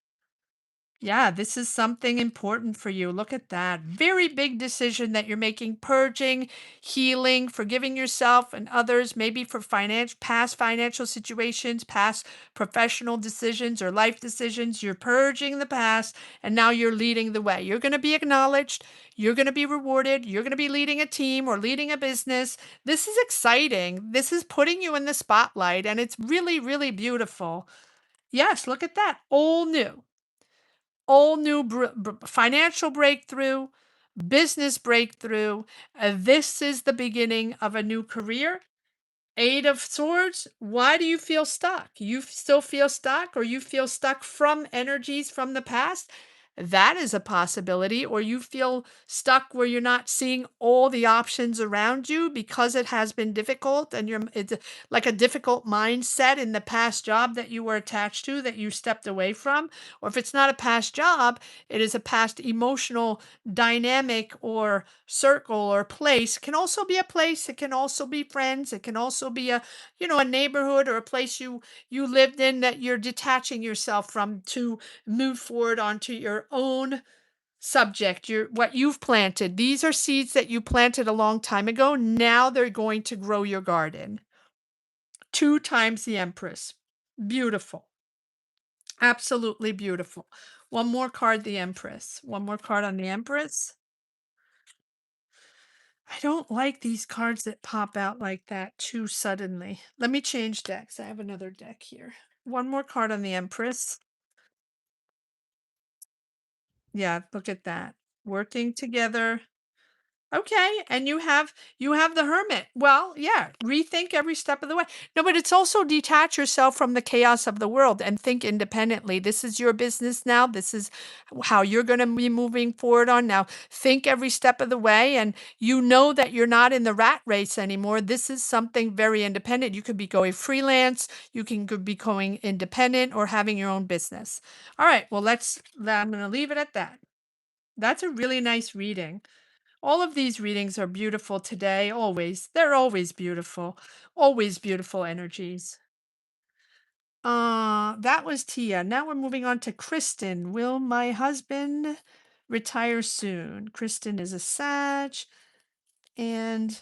Yeah, this is something important for you. Look at that. Very big decision that you're making, purging, healing, forgiving yourself and others, maybe for past financial situations, past professional decisions or life decisions. You're purging the past and now you're leading the way. You're going to be acknowledged. You're going to be rewarded. You're going to be leading a team or leading a business. This is exciting. This is putting you in the spotlight and it's really, really beautiful. Yes, look at that. All new financial breakthrough, business breakthrough. This is the beginning of a new career. Eight of Swords. Why do you feel stuck? You still feel stuck, or you feel stuck from energies from the past? That is a possibility. Or you feel stuck where you're not seeing all the options around you because it has been difficult and it's like a difficult mindset in the past job that you were attached to that you stepped away from. Or if it's not a past job, it is a past emotional dynamic or circle or place. It can also be a place, it can also be friends, it can also be a neighborhood or a place you lived in that you're detaching yourself from to move forward onto your own subject, your what you've planted. These are seeds that you planted a long time ago. Now they're going to grow your garden. Two times the Empress. Beautiful. Absolutely beautiful. One more card, the Empress. One more card on the Empress. I don't like these cards that pop out like that too suddenly. Let me change decks. I have another deck here. One more card on the Empress. Yeah, look at that. Working together. Okay, and you have the Hermit. Well, yeah, rethink every step of the way. No, but it's also detach yourself from the chaos of the world and think independently. This is your business now. This is how you're going to be moving forward on now. Think every step of the way, and you know that you're not in the rat race anymore. This is something very independent. You could be going freelance, you can be going independent or having your own business. All right, well, I'm going to leave it at that. That's a really nice reading. All of these readings are beautiful today, always. They're always beautiful. Always beautiful energies. That was Tia. Now we're moving on to Kristen. Will my husband retire soon? Kristen is a Sag, and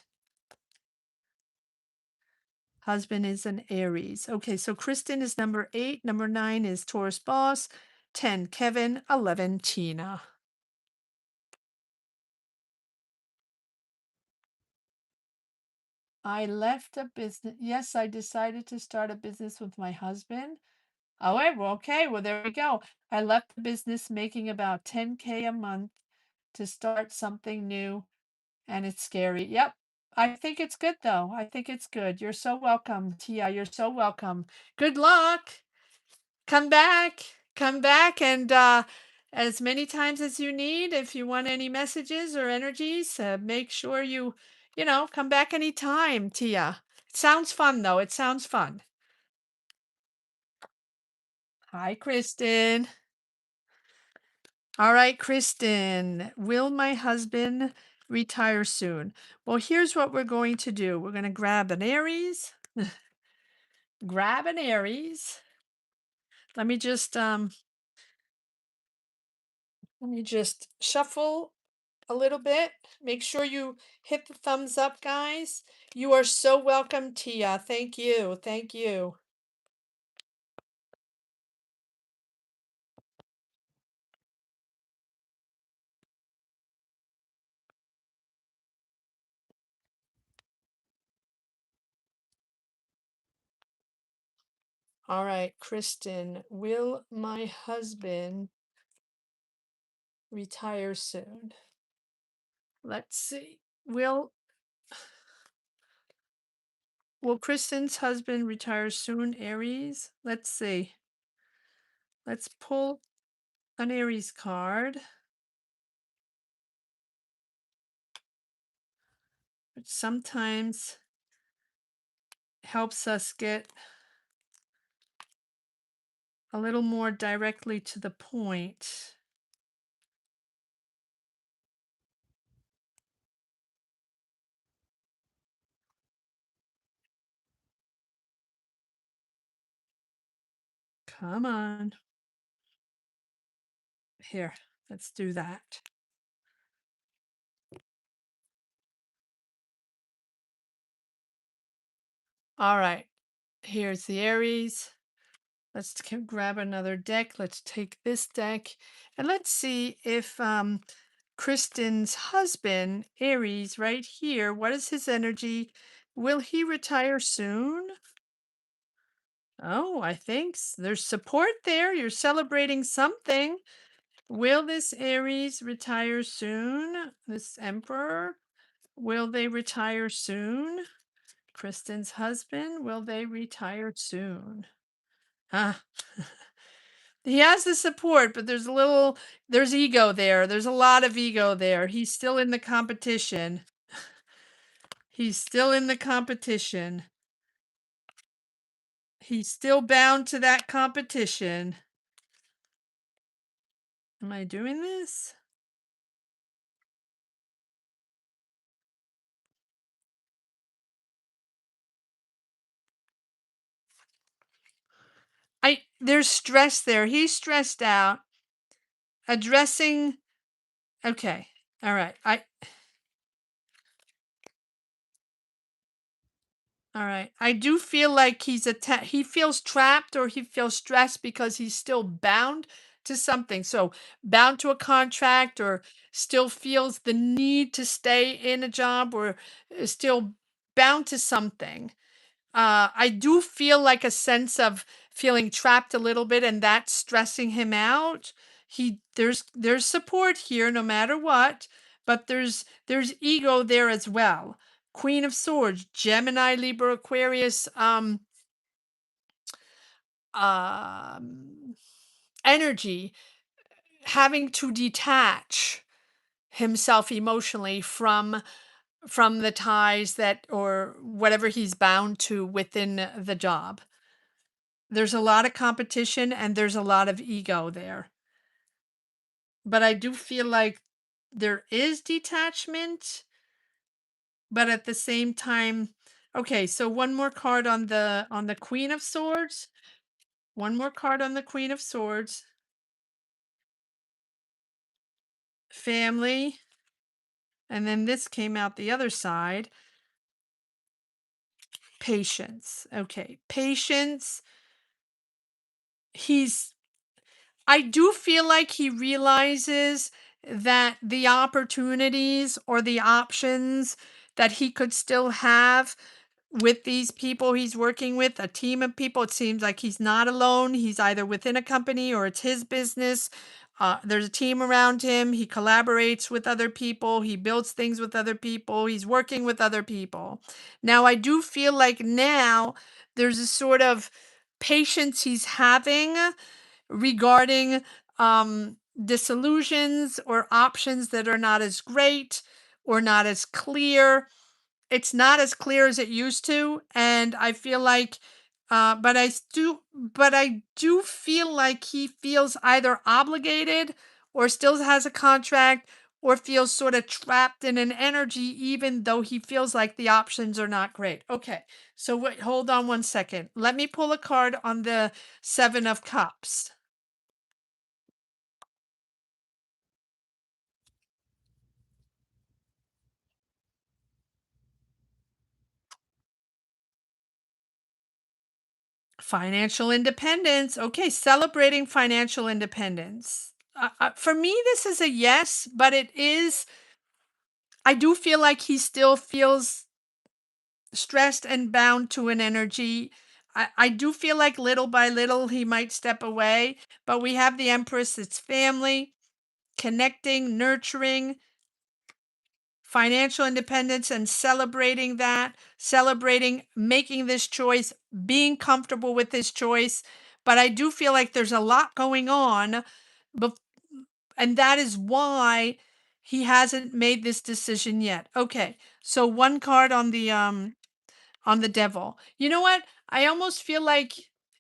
Husband is an Aries. Okay, so Kristen is number 8. Number 9 is Taurus Boss. 10, Kevin. 11, Tina. I left a business. Yes, I decided to start a business with my husband. Oh, wait, well, okay. Well, there we go. I left the business making about 10K a month to start something new, and it's scary. Yep. I think it's good, though. I think it's good. You're so welcome, Tia. You're so welcome. Good luck. Come back. Come back, and as many times as you need. If you want any messages or energies, make sure you come back anytime, Tia. It sounds fun, though. It sounds fun. Hi, Kristen. All right, Kristen, will my husband retire soon? Well, here's what we're going to do. We're going to grab an Aries. Grab an Aries. Let me just shuffle a little bit. Make sure you hit the thumbs up, guys. You are so welcome, Tia. Thank you. Thank you. All right, Kristen, will my husband retire soon? Let's see. Will Kristen's husband retire soon, Aries? Let's see. Let's pull an Aries card, which sometimes helps us get a little more directly to the point. Come on. Here, let's do that. All right, here's the Aries. Let's grab another deck. Let's take this deck and let's see if Kristen's husband, Aries, right here, what is his energy? Will he retire soon? Oh, I think there's support there. You're celebrating something. Will this Aries retire soon? This Emperor? Will they retire soon? Kristen's husband, will they retire soon? Ah. He has the support, but there's ego there. There's a lot of ego there. He's still in the competition. He's still in the competition. He's still bound to that competition. Am I doing this? There's stress there. He's stressed out. Addressing. Okay. All right. All right. I do feel like he feels trapped or he feels stressed because he's still bound to something. So bound to a contract or still feels the need to stay in a job or is still bound to something. I do feel like a sense of feeling trapped a little bit and that's stressing him out. There's support here no matter what, but there's ego there as well. Queen of Swords, Gemini, Libra, Aquarius, um, energy, having to detach himself emotionally from the ties that or whatever he's bound to within the job. There's a lot of competition and there's a lot of ego there. But I do feel like there is detachment, but at the same time, okay, so one more card on the Queen of Swords. One more card on the Queen of Swords. Family. And then this came out the other side. Patience. Okay. Patience. He's I do feel like he realizes that the opportunities or the options that he could still have with these people he's working with, a team of people. It seems like he's not alone. He's either within a company or it's his business. There's a team around him. He collaborates with other people. He builds things with other people. He's working with other people. Now, I do feel like now there's a sort of patience he's having regarding disillusions or options that are not as great or not as clear. It's not as clear as it used to, and I feel like but I do feel like he feels either obligated or still has a contract or feels sort of trapped in an energy even though he feels like the options are not great. Okay. So wait, hold on one second. Let me pull a card on the 7 of cups. Financial independence. Okay, celebrating financial independence. For me, this is a yes, but it is, I do feel like he still feels stressed and bound to an energy. I do feel like little by little he might step away, but we have the Empress, it's family, connecting, nurturing, financial independence and celebrating that, celebrating making this choice, being comfortable with this choice. But I do feel like there's a lot going on, bef- and that is why he hasn't made this decision yet. Okay, so one card on the devil. You know what? I almost feel like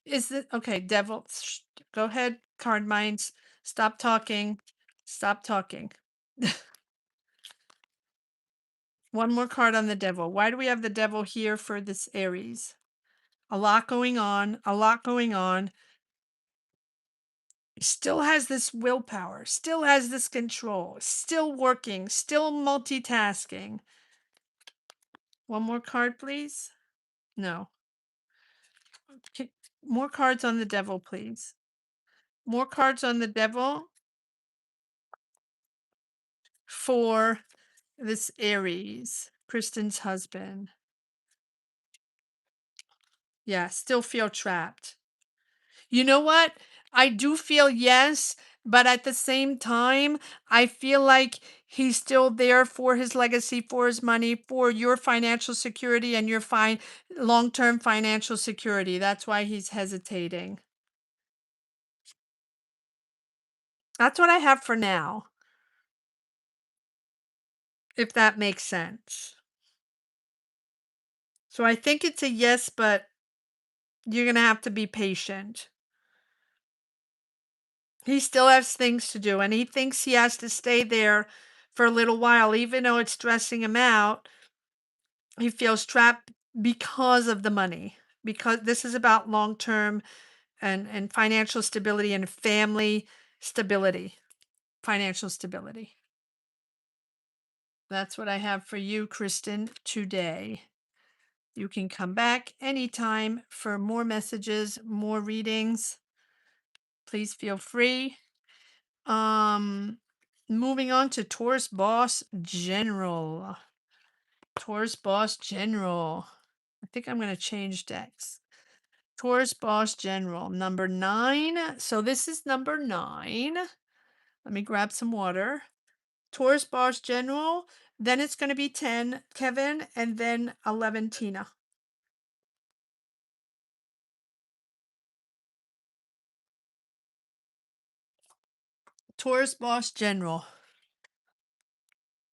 is it okay, devil? Go ahead, card minds. Stop talking. Stop talking. One more card on the devil. Why do we have the devil here for this Aries? A lot going on, a lot going on. Still has this willpower, still has this control, still working, still multitasking. One more card, please. No. Okay. More cards on the devil, please. More cards on the devil for this Aries, Kristen's husband. Yeah, still feel trapped. You know what? I do feel yes, but at the same time, I feel like he's still there for his legacy, for his money, for your financial security and your long-term financial security. That's why he's hesitating. That's what I have for now, if that makes sense. So I think it's a yes, but you're going to have to be patient. He still has things to do, and he thinks he has to stay there for a little while, even though it's stressing him out. He feels trapped because of the money, because this is about long term and financial stability and family stability, financial stability. That's what I have for you, Kristen, today. You can come back anytime for more messages, more readings. Please feel free. Um, Moving on to Taurus Boss General. Taurus Boss General. I think I'm going to change decks. Taurus Boss General, number 9. So this is number 9. Let me grab some water. Taurus Boss General. Then it's going to be 10, Kevin, and then 11, Tina. Taurus Boss General.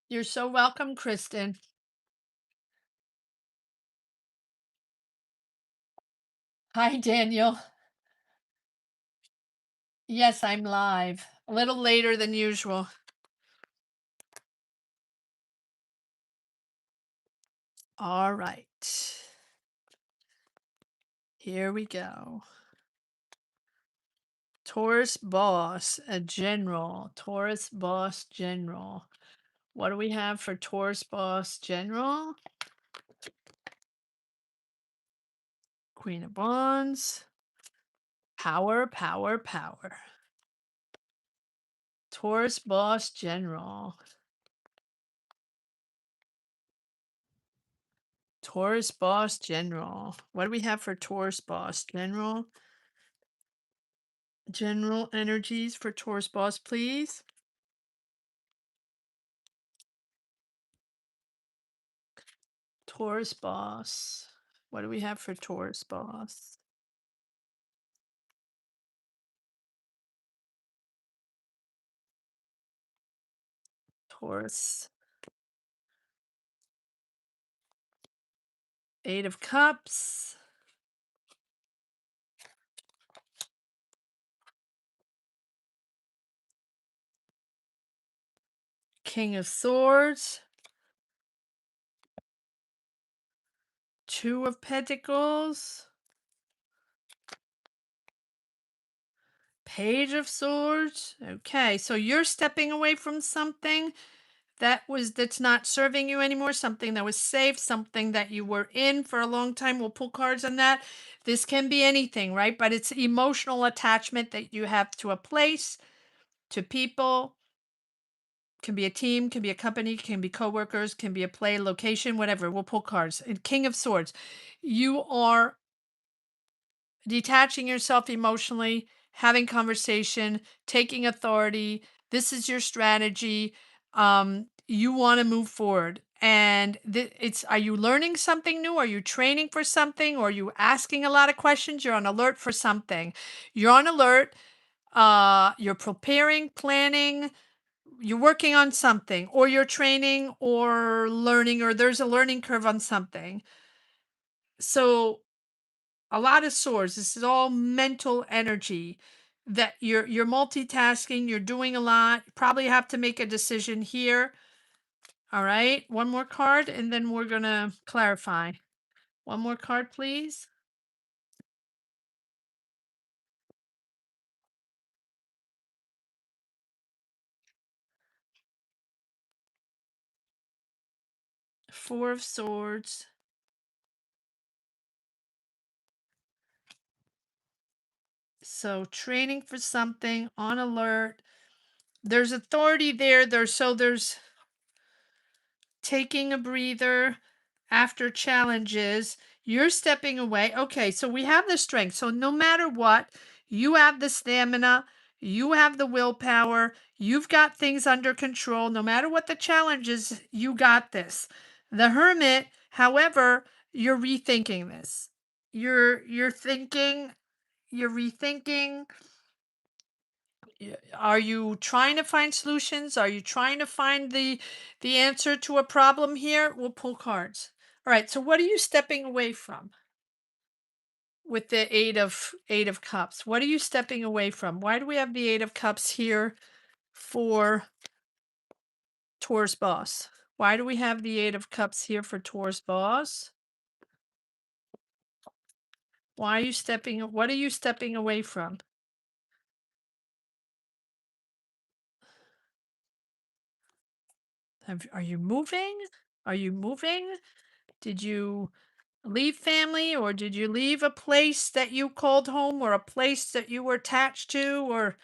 You're so welcome, Kristen. Hi, Daniel. Yes, I'm live. A little later than usual. All right. Here we go. Taurus Boss, a general. Taurus Boss General. What do we have for Taurus Boss General? Queen of Wands. Power, power, power. Taurus Boss General. Taurus Boss General. What do we have for Taurus Boss General? General energies for Taurus Boss, please. Taurus Boss. What do we have for Taurus Boss? Taurus. Eight of Cups. King of Swords. Two of Pentacles. Page of Swords. Okay, so you're stepping away from something that's not serving you anymore, something that was safe, something that you were in for a long time. We'll pull cards on that. This can be anything, right? But it's emotional attachment that you have to a place, to people. Can be a team, can be a company, can be coworkers, can be a play, location, whatever. We'll pull cards. And King of Swords, you are detaching yourself emotionally, having conversation, taking authority. This is your strategy. You want to move forward. And it's, are you learning something new? Are you training for something? Or are you asking a lot of questions? You're on alert for something. You're on alert. You're preparing, planning, you're working on something, or you're training or learning, or there's a learning curve on something. So a lot of swords. This is all mental energy that you're multitasking, you're doing a lot. You probably have to make a decision here. All right, one more card and then we're going to clarify. One more card, please. Four of Swords. So training for something, on alert. There's authority there. There's taking a breather after challenges. You're stepping away. Okay, so we have the strength. So no matter what, you have the stamina, you have the willpower, you've got things under control. No matter what the challenges, you got this. The Hermit, however, you're rethinking this. You're thinking, you're rethinking. Are you trying to find solutions? Are you trying to find the answer to a problem here? We'll pull cards. All right, so what are you stepping away from with the eight of cups? What are you stepping away from? Why do we have the Eight of Cups here for Taurus Boss? Why do we have the Eight of Cups here for Taurus Boss? Why are you stepping, what are you stepping away from? Are you moving? Are you moving? Did you leave family, or did you leave a place that you called home, or a place that you were attached to, or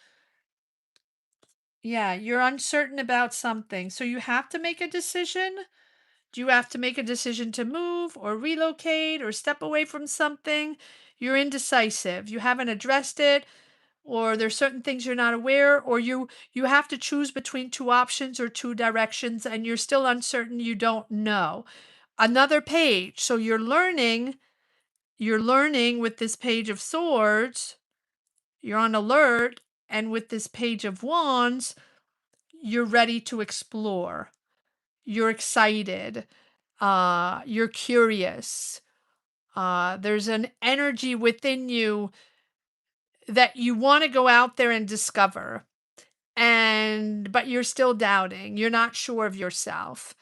yeah, you're uncertain about something. So you have to make a decision. Do you have to make a decision to move or relocate or step away from something? You're indecisive. You haven't addressed it, or there's certain things you're not aware, or you have to choose between two options or two directions and you're still uncertain, you don't know. Another page. So you're learning with this Page of Swords, you're on alert, and with this Page of Wands, you're ready to explore. You're excited. You're curious. There's an energy within you that you want to go out there and discover. But you're still doubting. You're not sure of yourself.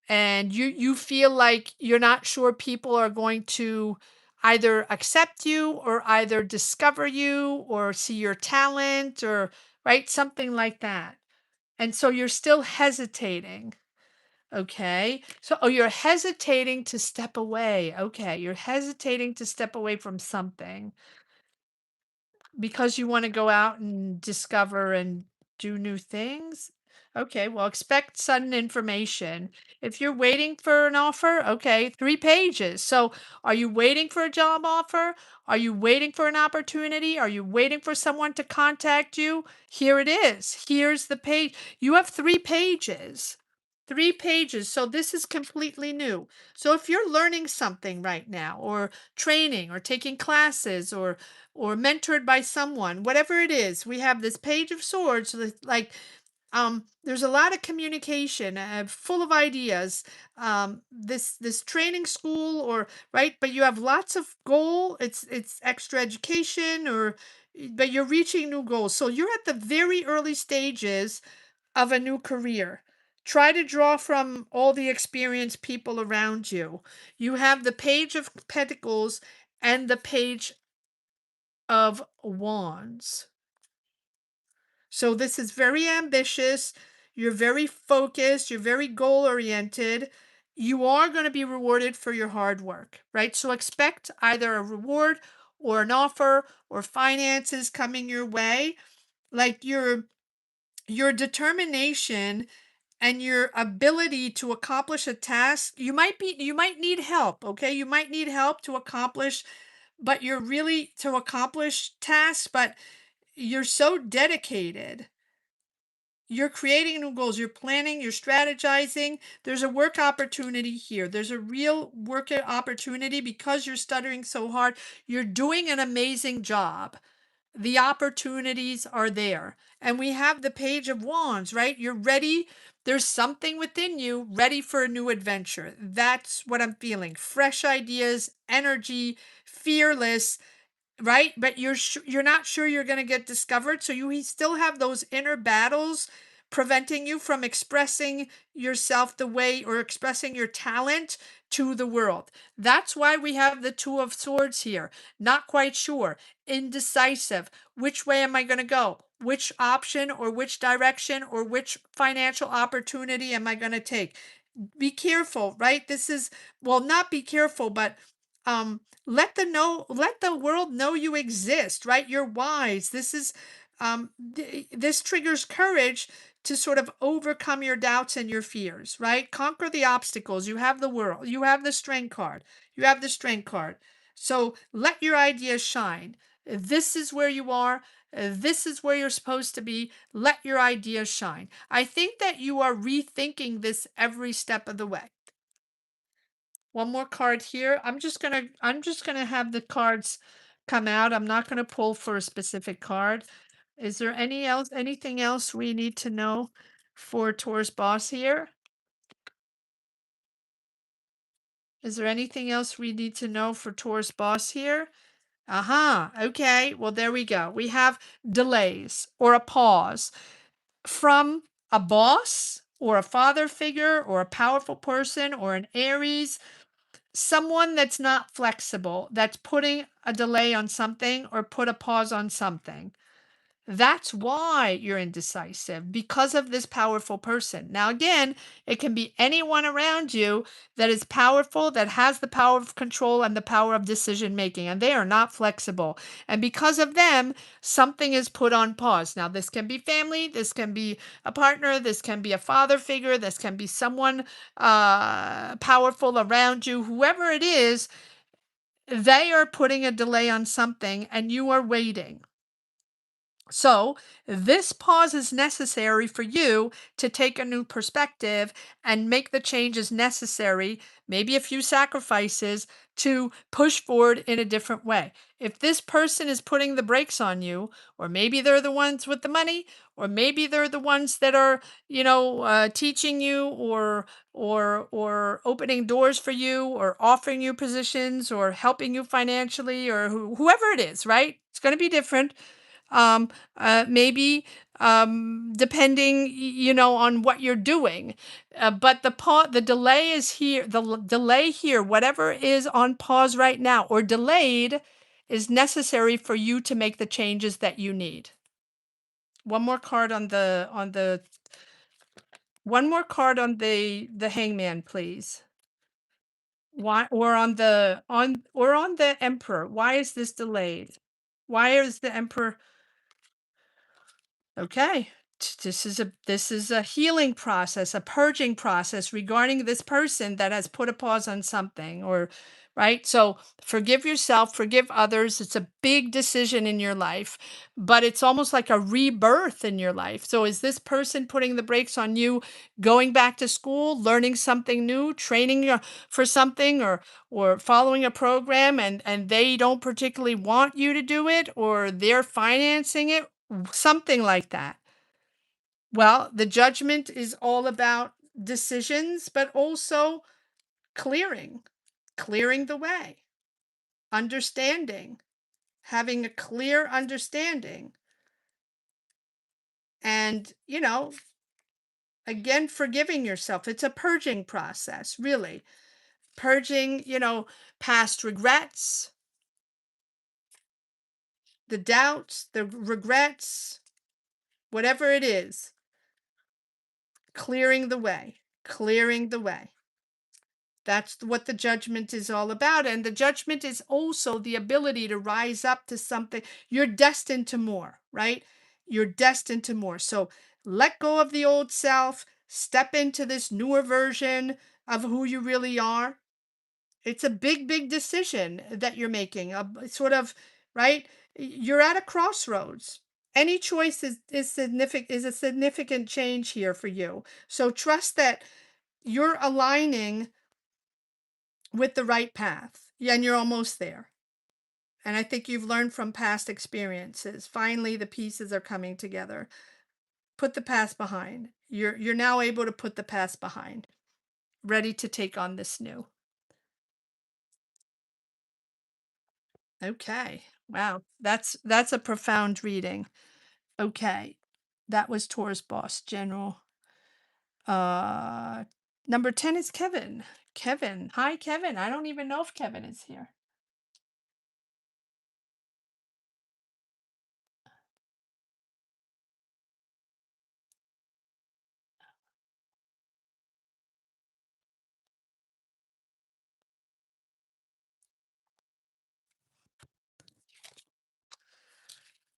And you feel like you're not sure people are going to either accept you or either discover you or see your talent, or right, something like that. And so you're still hesitating. Okay. So, oh, you're hesitating to step away. Okay. You're hesitating to step away from something because you want to go out and discover and do new things. Okay. Well, expect sudden information. If you're waiting for an offer, okay, 3 pages. So, are you waiting for a job offer? Are you waiting for an opportunity? Are you waiting for someone to contact you? Here it is. Here's the page. You have 3 pages. 3 pages. So this is completely new. So if you're learning something right now, or training, or taking classes, or mentored by someone, whatever it is, we have this page of swords like there's a lot of communication, full of ideas. This training school, or right, but you have lots of goal. It's extra education, or but you're reaching new goals. So you're at the very early stages of a new career. Try to draw from all the experienced people around you. You have the page of pentacles and the page of wands. So this is very ambitious. You're very focused. You're very goal oriented. You are going to be rewarded for your hard work, right? So expect either a reward or an offer or finances coming your way. Like your determination and your ability to accomplish a task, you might need help. Okay, you might need help to accomplish, but you're really to accomplish tasks, but you're so dedicated. You're creating new goals, you're planning, you're strategizing. There's a work opportunity here. There's a real work opportunity because you're stuttering so hard. You're doing an amazing job. The opportunities are there. And we have the page of wands, right? You're ready. There's something within you ready for a new adventure. That's what I'm feeling. Fresh ideas, energy, fearless, right? But you're not sure you're going to get discovered, so you still have those inner battles preventing you from expressing yourself the way, or expressing your talent to the world. That's why we have the two of swords here. Not quite sure, indecisive. Which way am I going to go? Which option, or which direction, or which financial opportunity am I going to take? Be careful, right? This is, well, not be careful, but let the world know you exist, right? You're wise. This is this triggers courage to sort of overcome your doubts and your fears, right? Conquer the obstacles. You have the world. You have the strength card. You have the strength card. So let your ideas shine. This is where you are. This is where you're supposed to be. Let your ideas shine. I think that you are rethinking this every step of the way. One more card here. I'm just gonna have the cards come out. I'm not gonna pull for a specific card. Is there anything else we need to know for Taurus boss here? Is there anything else we need to know for Taurus boss here? Aha. Okay. Well, there we go. We have delays or a pause from a boss, or a father figure, or a powerful person, or an Aries, someone that's not flexible, that's putting a delay on something or put a pause on something. That's why you're indecisive, because of this powerful person. Now, again, it can be anyone around you that is powerful, that has the power of control and the power of decision making, and they are not flexible. And because of them, something is put on pause. Now, this can be family, this can be a partner, this can be a father figure, this can be someone powerful around you, whoever it is, they are putting a delay on something and you are waiting. So, this pause is necessary for you to take a new perspective and make the changes necessary, maybe a few sacrifices to push forward in a different way. If this person is putting the brakes on you, or maybe they're the ones with the money, or maybe they're the ones that are, teaching you, or opening doors for you, or offering you positions, or helping you financially, or whoever it is, right? It's going to be different. Maybe depending, on what you're doing. But the delay is here. Delay here, whatever is on pause right now or delayed, is necessary for you to make the changes that you need. One more card on the One more card on the hangman, please. Why, or on the emperor? Why is this delayed? Why is the emperor? Okay. This is a healing process, a purging process regarding this person that has put a pause on something, or right? So forgive yourself, forgive others. It's a big decision in your life, but it's almost like a rebirth in your life. So is this person putting the brakes on you going back to school, learning something new, training for something, or following a program, and they don't particularly want you to do it, or they're financing it, something like that? Well, the judgment is all about decisions, but also clearing, clearing the way, understanding, having a clear understanding. And, again, forgiving yourself. It's a purging process, really. Purging, past regrets, the doubts, the regrets, whatever it is, clearing the way, clearing the way. That's what the judgment is all about. And the judgment is also the ability to rise up to something. You're destined to more, right? You're destined to more. So let go of the old self, step into this newer version of who you really are. It's a big, big decision that you're making, a sort of, right? You're at a crossroads. Any choice is significant, is a significant change here for you. So trust that you're aligning with the right path. Yeah, and you're almost there. And I think you've learned from past experiences. Finally, the pieces are coming together. Put the past behind. You're now able to put the past behind, ready to take on this new. Okay. Wow. That's a profound reading. Okay. That was Taurus Boss General. Uh Number 10 is Kevin. Kevin. Hi, Kevin. I don't even know if Kevin is here.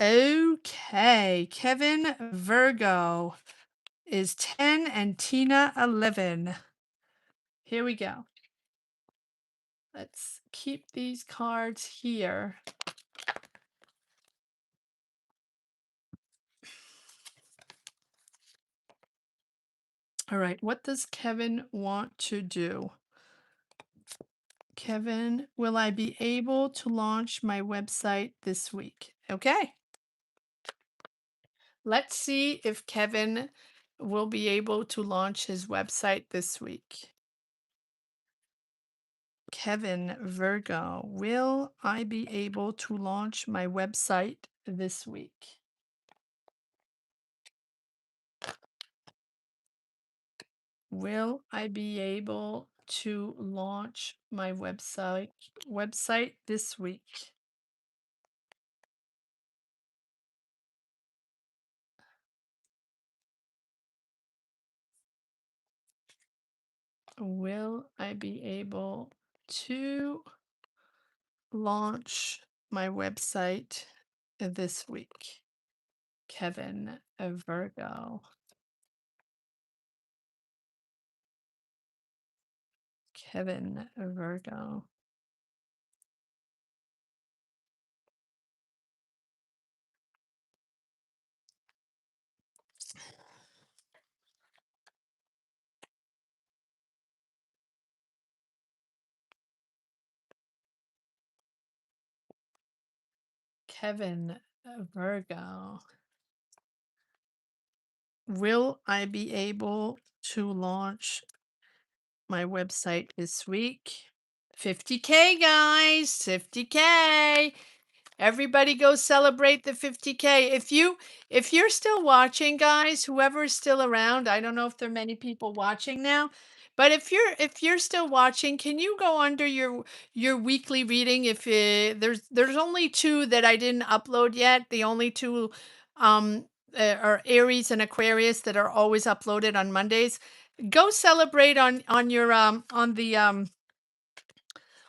Okay, Kevin Virgo is 10 and Tina 11. Here we go. Let's keep these cards here. All right, what does Kevin want to do? Kevin, will I be able to launch my website this week? Okay, let's see if Kevin will be able to launch his website this week. Kevin Virgo, will I be able to launch my website this week? Will I be able to launch my website this week? Will I be able to launch my website this week? Kevin Virgo. Kevin Virgo. Kevin Virgo. Will I be able to launch my website this week? 50K, guys, 50K. Everybody go celebrate the 50K. If you're still watching, guys, whoever is still around, I don't know if there are many people watching now, but if you're still watching, can you go under your weekly reading? If there's only two that I didn't upload yet. The only two are Aries and Aquarius that are always uploaded on Mondays. Go celebrate on your on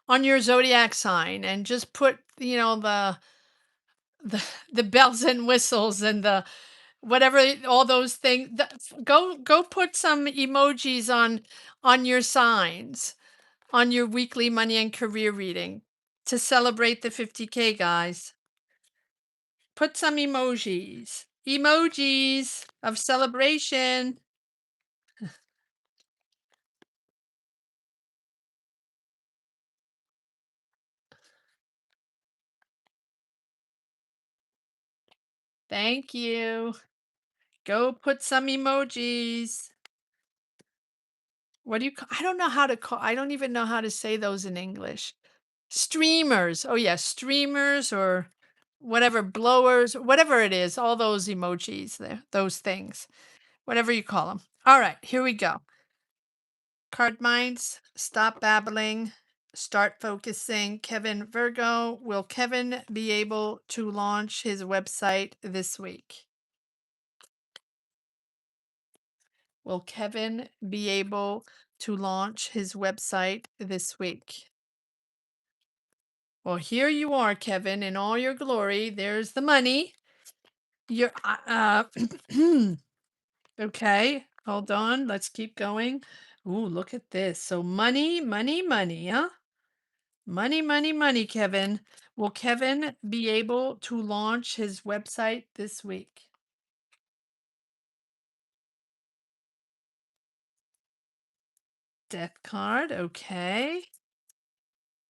your zodiac sign and just put, the the bells and whistles and the whatever, all those things. Go put some emojis on your signs on your weekly money and career reading to celebrate the 50K, guys. Put some emojis of celebration. Thank you. Go put some emojis. What do you call, I don't know how to call, I don't even know how to say those in English. Streamers. Oh yeah, streamers or whatever, blowers, whatever it is, all those emojis there, those things, whatever you call them. All right, here we go. Card minds, stop babbling, start focusing. Kevin Virgo, will Kevin be able to launch his website this week? Will Kevin be able to launch his website this week? Well, here you are, Kevin, in all your glory. There's the money. You're okay. Hold on. Let's keep going. Ooh, look at this. So money, money, money, huh? Money, money, money, Kevin. Will Kevin be able to launch his website this week? Death card. Okay.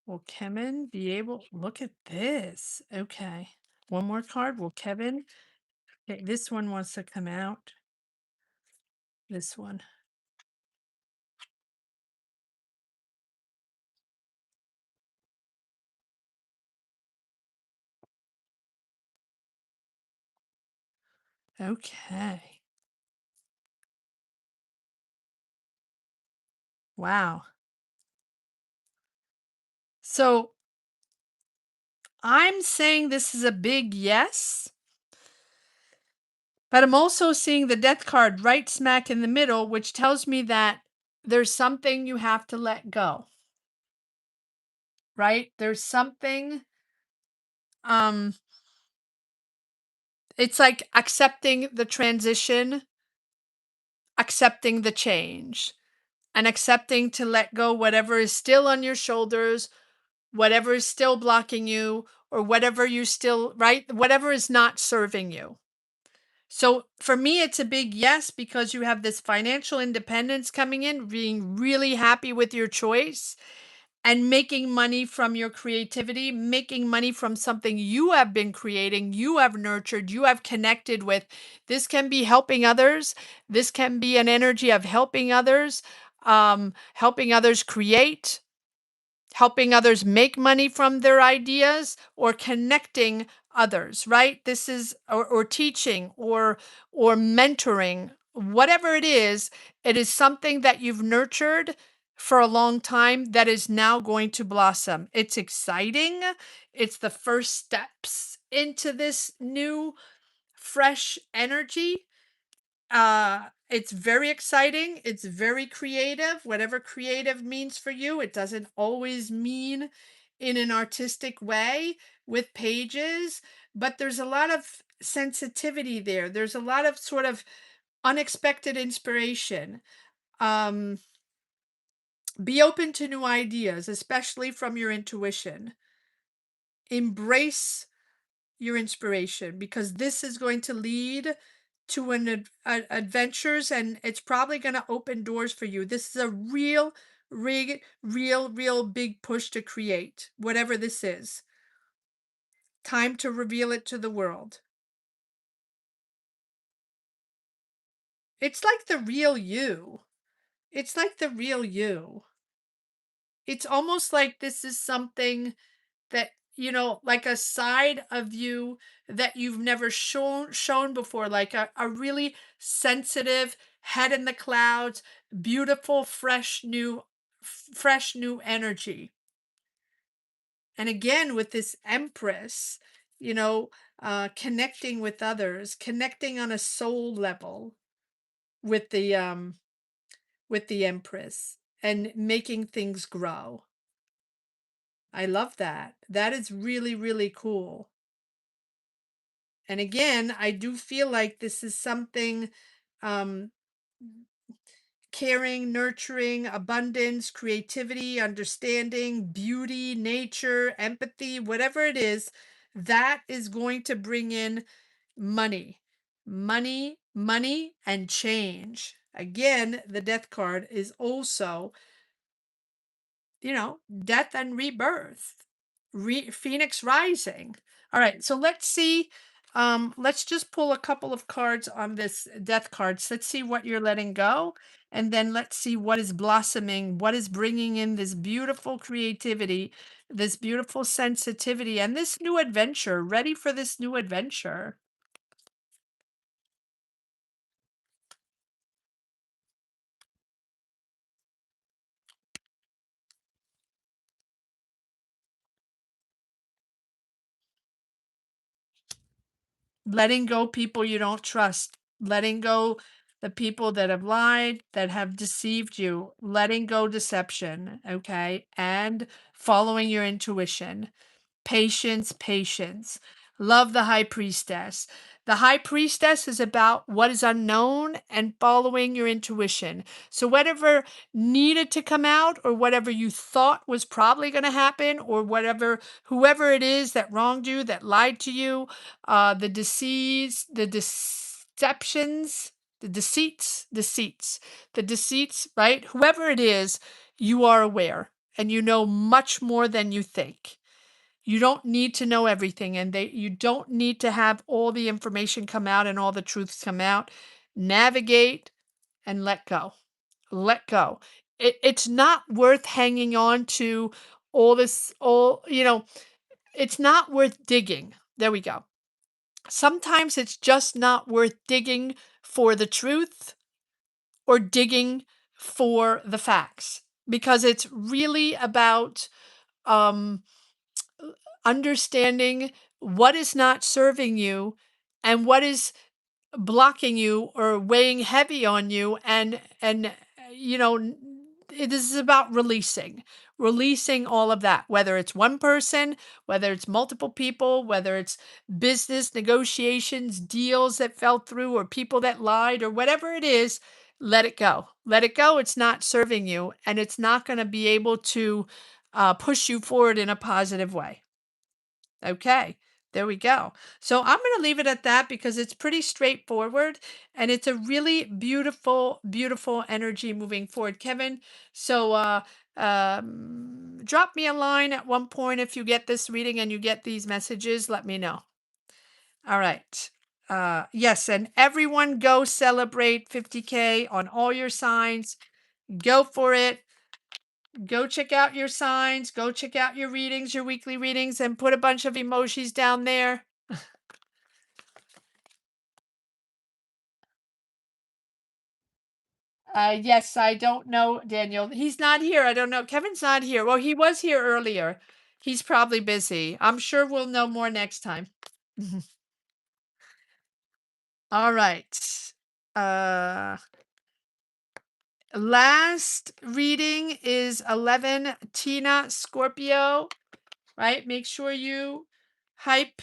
Will Kevin be able? Look at this. Okay. One more card. Will Kevin? Okay, this one wants to come out. This one. Okay. Wow. So I'm saying this is a big yes, but I'm also seeing the death card right smack in the middle, which tells me that there's something you have to let go, right? There's something, um, it's like accepting the transition, accepting the change, and accepting to let go whatever is still on your shoulders, whatever is still blocking you, or whatever you still, right? Whatever is not serving you. So for me, it's a big yes, because you have this financial independence coming in, being really happy with your choice and making money from your creativity, making money from something you have been creating, you have nurtured, you have connected with. This can be helping others. This can be an energy of helping others create, helping others make money from their ideas, or connecting others, right? This is, or teaching, or mentoring, whatever it is something that you've nurtured for a long time that is now going to blossom. It's exciting. It's the first steps into this new fresh energy. It's very exciting, it's very creative, whatever creative means for you. It doesn't always mean in an artistic way with pages, but there's a lot of sensitivity there. There's a lot of sort of unexpected inspiration. um be open to new ideas, especially from your intuition. Embrace your inspiration, because this is going to lead to adventures, and it's probably going to open doors for you. This is a real big push to create whatever this is. Time to reveal it to the world. It's like the real you. It's like the real you. It's almost like this is something that, like a side of you that you've never shown before, like a really sensitive, head in the clouds, beautiful, fresh new energy. And again, with this Empress, connecting with others, connecting on a soul level with the Empress and making things grow. I love that. That is really, really cool. And again, I do feel like this is something um, caring, nurturing, abundance, creativity, understanding, beauty, nature, empathy, whatever it is, that is going to bring in money, money, and change. Again, the death card is also, death and rebirth, phoenix rising. All right, so let's see. Let's just pull a couple of cards on this death cards. Let's see what you're letting go, and then let's see what is blossoming, what is bringing in this beautiful creativity, this beautiful sensitivity, and this new adventure. Ready for this new adventure? Letting go people you don't trust, letting go the people that have lied, that have deceived you, letting go deception, okay? And following your intuition. Patience, patience. Love the high priestess. The high priestess is about what is unknown and following your intuition. So, whatever needed to come out, or whatever you thought was probably going to happen, or whatever, whoever it is that wronged you, that lied to you, the deceits, the deceptions, the deceits, right? Whoever it is, you are aware and you know much more than you think. You don't need to know everything, and you don't need to have all the information come out and all the truths come out. Navigate and let go. Let go. It's not worth hanging on to all this, it's not worth digging. There we go. Sometimes it's just not worth digging for the truth or digging for the facts, because it's really about um, understanding what is not serving you and what is blocking you or weighing heavy on you, and it is about releasing all of that, whether it's one person, whether it's multiple people, whether it's business negotiations, deals that fell through, or people that lied, or whatever it is. Let it go. Let it go. It's not serving you, and it's not going to be able to push you forward in a positive way. Okay, there we go. So I'm going to leave it at that because it's pretty straightforward, and it's a really beautiful, beautiful energy moving forward, Kevin. So drop me a line at one point if you get this reading and you get these messages. Let me know. All right. Yes, and everyone go celebrate 50K on all your signs. Go for it. Go check out your signs, go check out your readings, your weekly readings, and put a bunch of emojis down there. Yes, I don't know, Daniel. He's not here. I don't know. Kevin's not here. Well, he was here earlier. He's probably busy. I'm sure we'll know more next time. All right. Last reading is 11, Tina Scorpio, right? Hype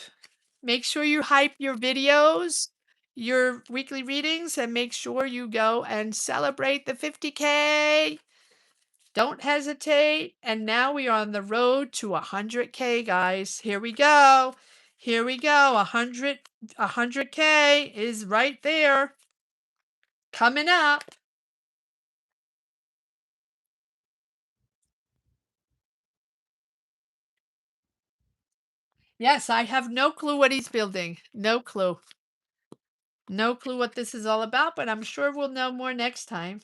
Make sure you hype your videos, your weekly readings, and make sure you go and celebrate the 50K. Don't hesitate. And now we are on the road to 100K, guys. Here we go. Here we go. 100K is right there. Coming up. Yes, I have no clue what he's building. No clue. No clue what this is all about, but I'm sure we'll know more next time.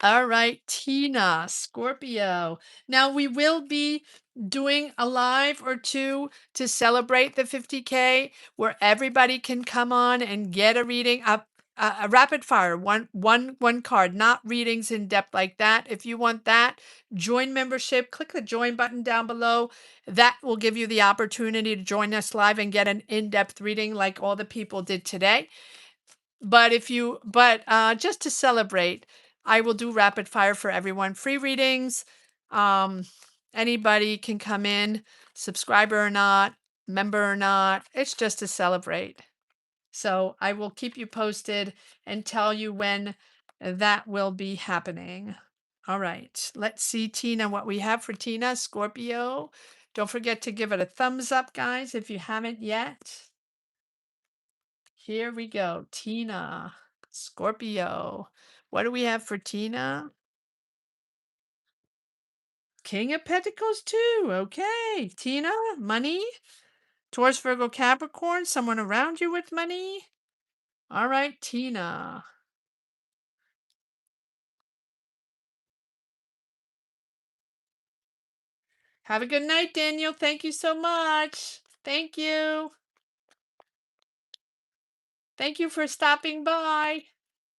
All right, Tina, Scorpio. Now we will be doing a live or two to celebrate the 50K, where everybody can come on and get a reading up. a rapid fire, one card, not readings in depth like that. If you want that, join membership, click the join button down below. That will give you the opportunity to join us live and get an in-depth reading like all the people did today. But just to celebrate, I will do rapid fire for everyone. Free readings. Um, Anybody can come in, subscriber or not, member or not. It's just to celebrate. So I will keep you posted and tell you when that will be happening. All right, let's see, Tina, what we have for Tina, Scorpio. Don't forget to give it a thumbs up, guys, if you haven't yet. Here we go. Tina, Scorpio. What do we have for Tina? King of Pentacles too. Okay. Tina, money. Taurus, Virgo, Capricorn. Someone around you with money. All right, Tina. Have a good night, Daniel. Thank you so much. Thank you. Thank you for stopping by.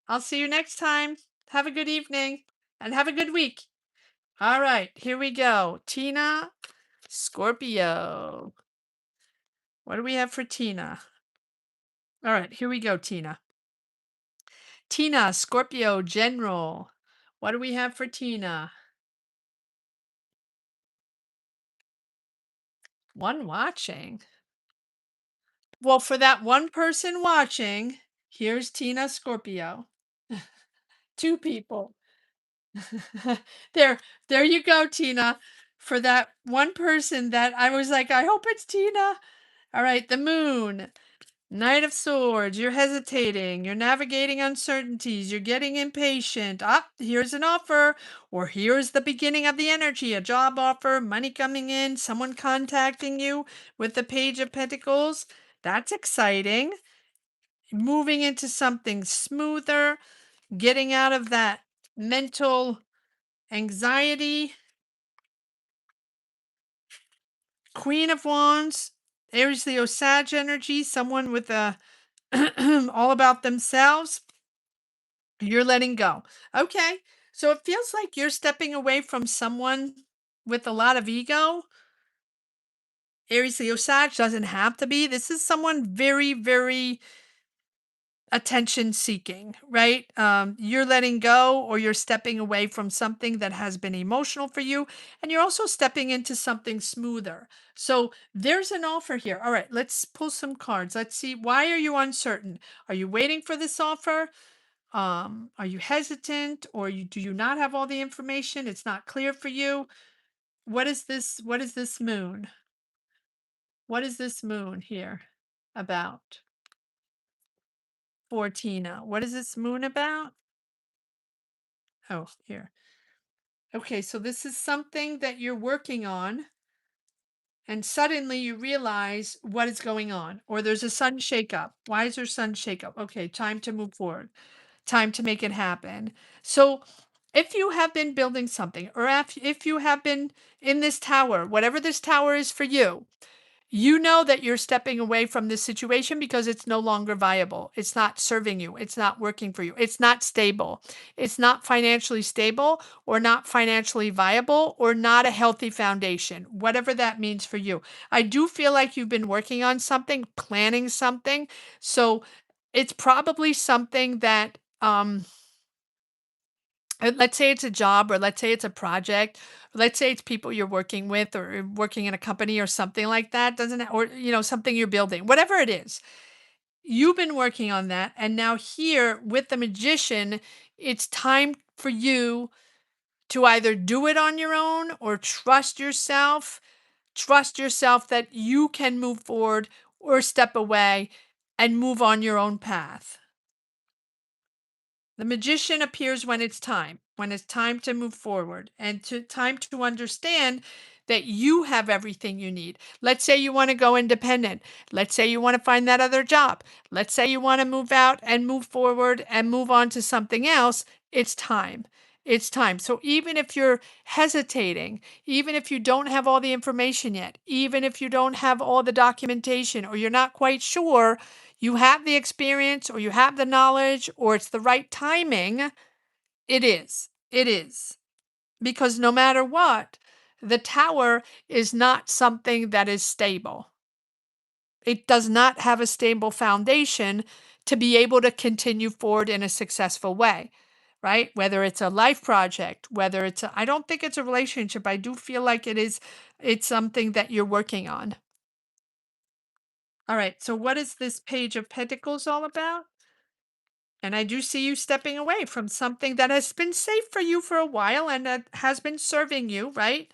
I'll see you next time. Have a good evening and have a good week. All right, here we go. Tina, Scorpio. What do we have for Tina? All right, here we go, Tina. Tina, Scorpio, General. What do we have for Tina? One watching. Well, for that one person watching, here's Tina, Scorpio. Two people. there, there you go, Tina. For that one person that I was like, I hope it's Tina. All right, the moon. Knight of Swords, you're hesitating, you're navigating uncertainties, you're getting impatient. Ah, here's an offer, or here's the beginning of the energy, a job offer, money coming in, someone contacting you with the Page of Pentacles. That's exciting. Moving into something smoother, getting out of that mental anxiety. Queen of Wands, Aries, Leo, Sag energy, someone with a all about themselves. You're letting go. Okay. So it feels like you're stepping away from someone with a lot of ego. Aries, Leo, Sag doesn't have to be. This is someone very, very attention seeking, right? You're letting go or you're stepping away from something that has been emotional for you. And you're also stepping into something smoother. So there's an offer here. All right, let's pull some cards. Let's see. Why are you uncertain? Are you waiting for this offer? Are you hesitant or do you not have all the information? It's not clear for you. What is this moon? What is this moon here about for Tina? What is this moon about? Oh, here. Okay, so this is something that you're working on and suddenly you realize what is going on or there's a sudden shakeup. Why is there sudden shakeup? Okay, time to move forward. Time to make it happen. So if you have been building something or if you have been in this tower, whatever this tower is for you, you know that you're stepping away from this situation because it's no longer viable. It's not serving you. It's not working for you. It's not stable. It's not financially stable or not financially viable or not a healthy foundation, whatever that means for you. I do feel like you've been working on something, planning something. So it's probably something that, let's say it's a job or let's say it's a project, let's say it's people you're working with or working in a company or something like that, doesn't it? Or something you're building, whatever it is, you've been working on that, and now here with the Magician, it's time for you to either do it on your own or trust yourself that you can move forward or step away and move on your own path. The Magician appears when it's time to move forward and time to understand that you have everything you need. Let's say you want to go independent. Let's say you want to find that other job. Let's say you want to move out and move forward and move on to something else. It's time. It's time. So even if you're hesitating, even if you don't have all the information yet, even if you don't have all the documentation or you're not quite sure, you have the experience or you have the knowledge or it's the right timing, it is. It is. Because no matter what, the tower is not something that is stable. It does not have a stable foundation to be able to continue forward in a successful way, right? Whether it's a life project, whether it's I don't think it's a relationship. I do feel like it's something that you're working on. All right. So what is this Page of Pentacles all about? And I do see you stepping away from something that has been safe for you for a while and that has been serving you, right?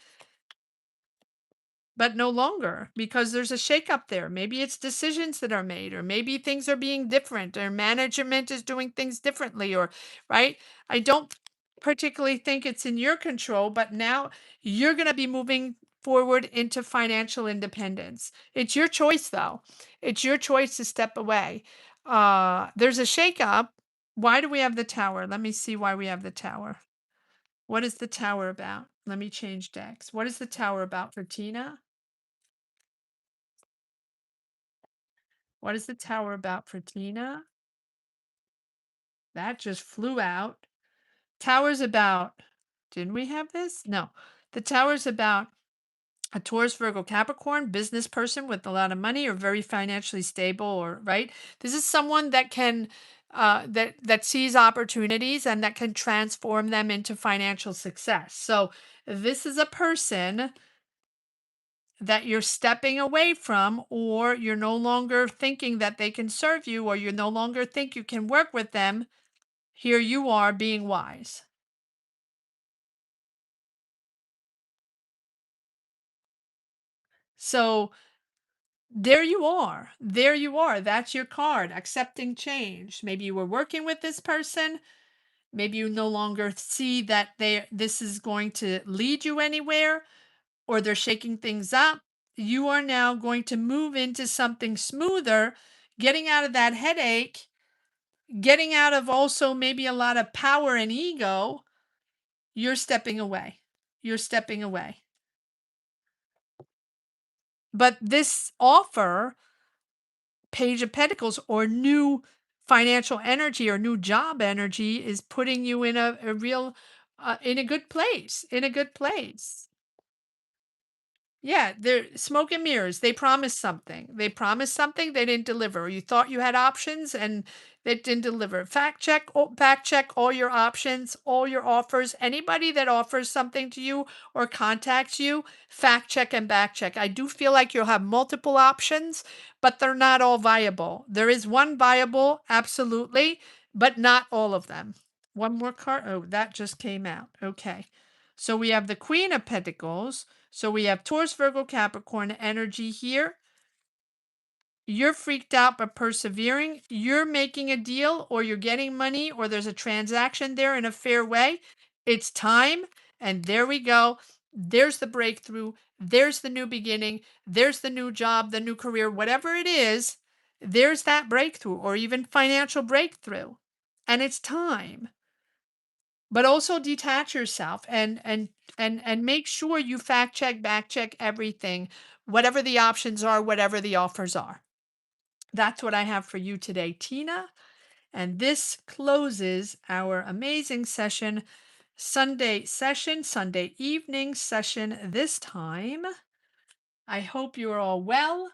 But no longer because there's a shakeup there. Maybe it's decisions that are made, or maybe things are being different, or management is doing things differently, or right. I don't particularly think it's in your control, but now you're going to be moving forward into financial independence. It's your choice, though. It's your choice to step away. There's a shakeup. Why do we have the tower? Let me see why we have the tower. What is the tower about? Let me change decks. What is the tower about for Tina? What is the tower about for Tina? That just flew out. Tower's about, didn't we have this? No. The tower's about a Taurus, Virgo, Capricorn, business person with a lot of money or very financially stable, or right. This is someone that can that sees opportunities and that can transform them into financial success. So this is a person that you're stepping away from, or you're no longer thinking that they can serve you, or you no longer think you can work with them. Here you are being wise. So there you are. There you are. That's your card, accepting change. Maybe you were working with this person. Maybe you no longer see that this is going to lead you anywhere, or they're shaking things up. You are now going to move into something smoother, getting out of that headache, getting out of also maybe a lot of power and ego. You're stepping away. You're stepping away. But this offer, Page of Pentacles, or new financial energy or new job energy, is putting you in a real, in a good place, in a good place. Yeah, they're smoke and mirrors. They promised something. They promised something, they didn't deliver. You thought you had options and they didn't deliver. Fact check, back check all your options, all your offers. Anybody that offers something to you or contacts you, fact check and back check. I do feel like you'll have multiple options, but they're not all viable. There is one viable, absolutely, but not all of them. One more card. Oh, that just came out. Okay. So we have the Queen of Pentacles. So we have Taurus, Virgo, Capricorn energy here. You're freaked out but persevering. You're making a deal, or you're getting money, or there's a transaction there in a fair way. It's time. And there we go. There's the breakthrough. There's the new beginning. There's the new job, the new career, whatever it is. There's that breakthrough, or even financial breakthrough. And it's time. But also detach yourself and make sure you fact check, back check everything, whatever the options are, whatever the offers are. That's what I have for you today, Tina. And this closes our amazing Sunday evening session this time. I hope you are all well.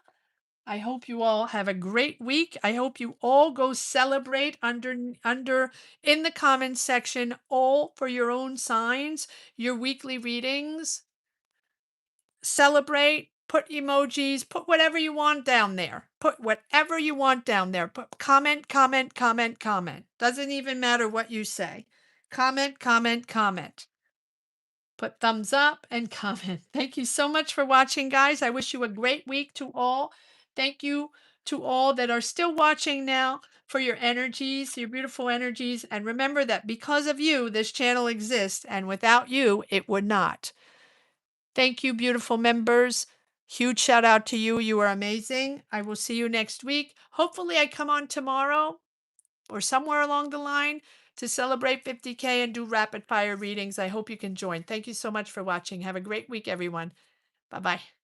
I hope you all have a great week. I hope you all go celebrate under in the comments section, all for your own signs, your weekly readings. Celebrate, put emojis, put whatever you want down there. Put whatever you want down there. Put comment, comment, comment, comment. Doesn't even matter what you say. Comment, comment, comment. Put thumbs up and comment. Thank you so much for watching, guys. I wish you a great week to all. Thank you to all that are still watching now for your energies, your beautiful energies. And remember that because of you, this channel exists, and without you, it would not. Thank you, beautiful members. Huge shout out to you. You are amazing. I will see you next week. Hopefully, I come on tomorrow or somewhere along the line to celebrate 50K and do rapid fire readings. I hope you can join. Thank you so much for watching. Have a great week, everyone. Bye bye.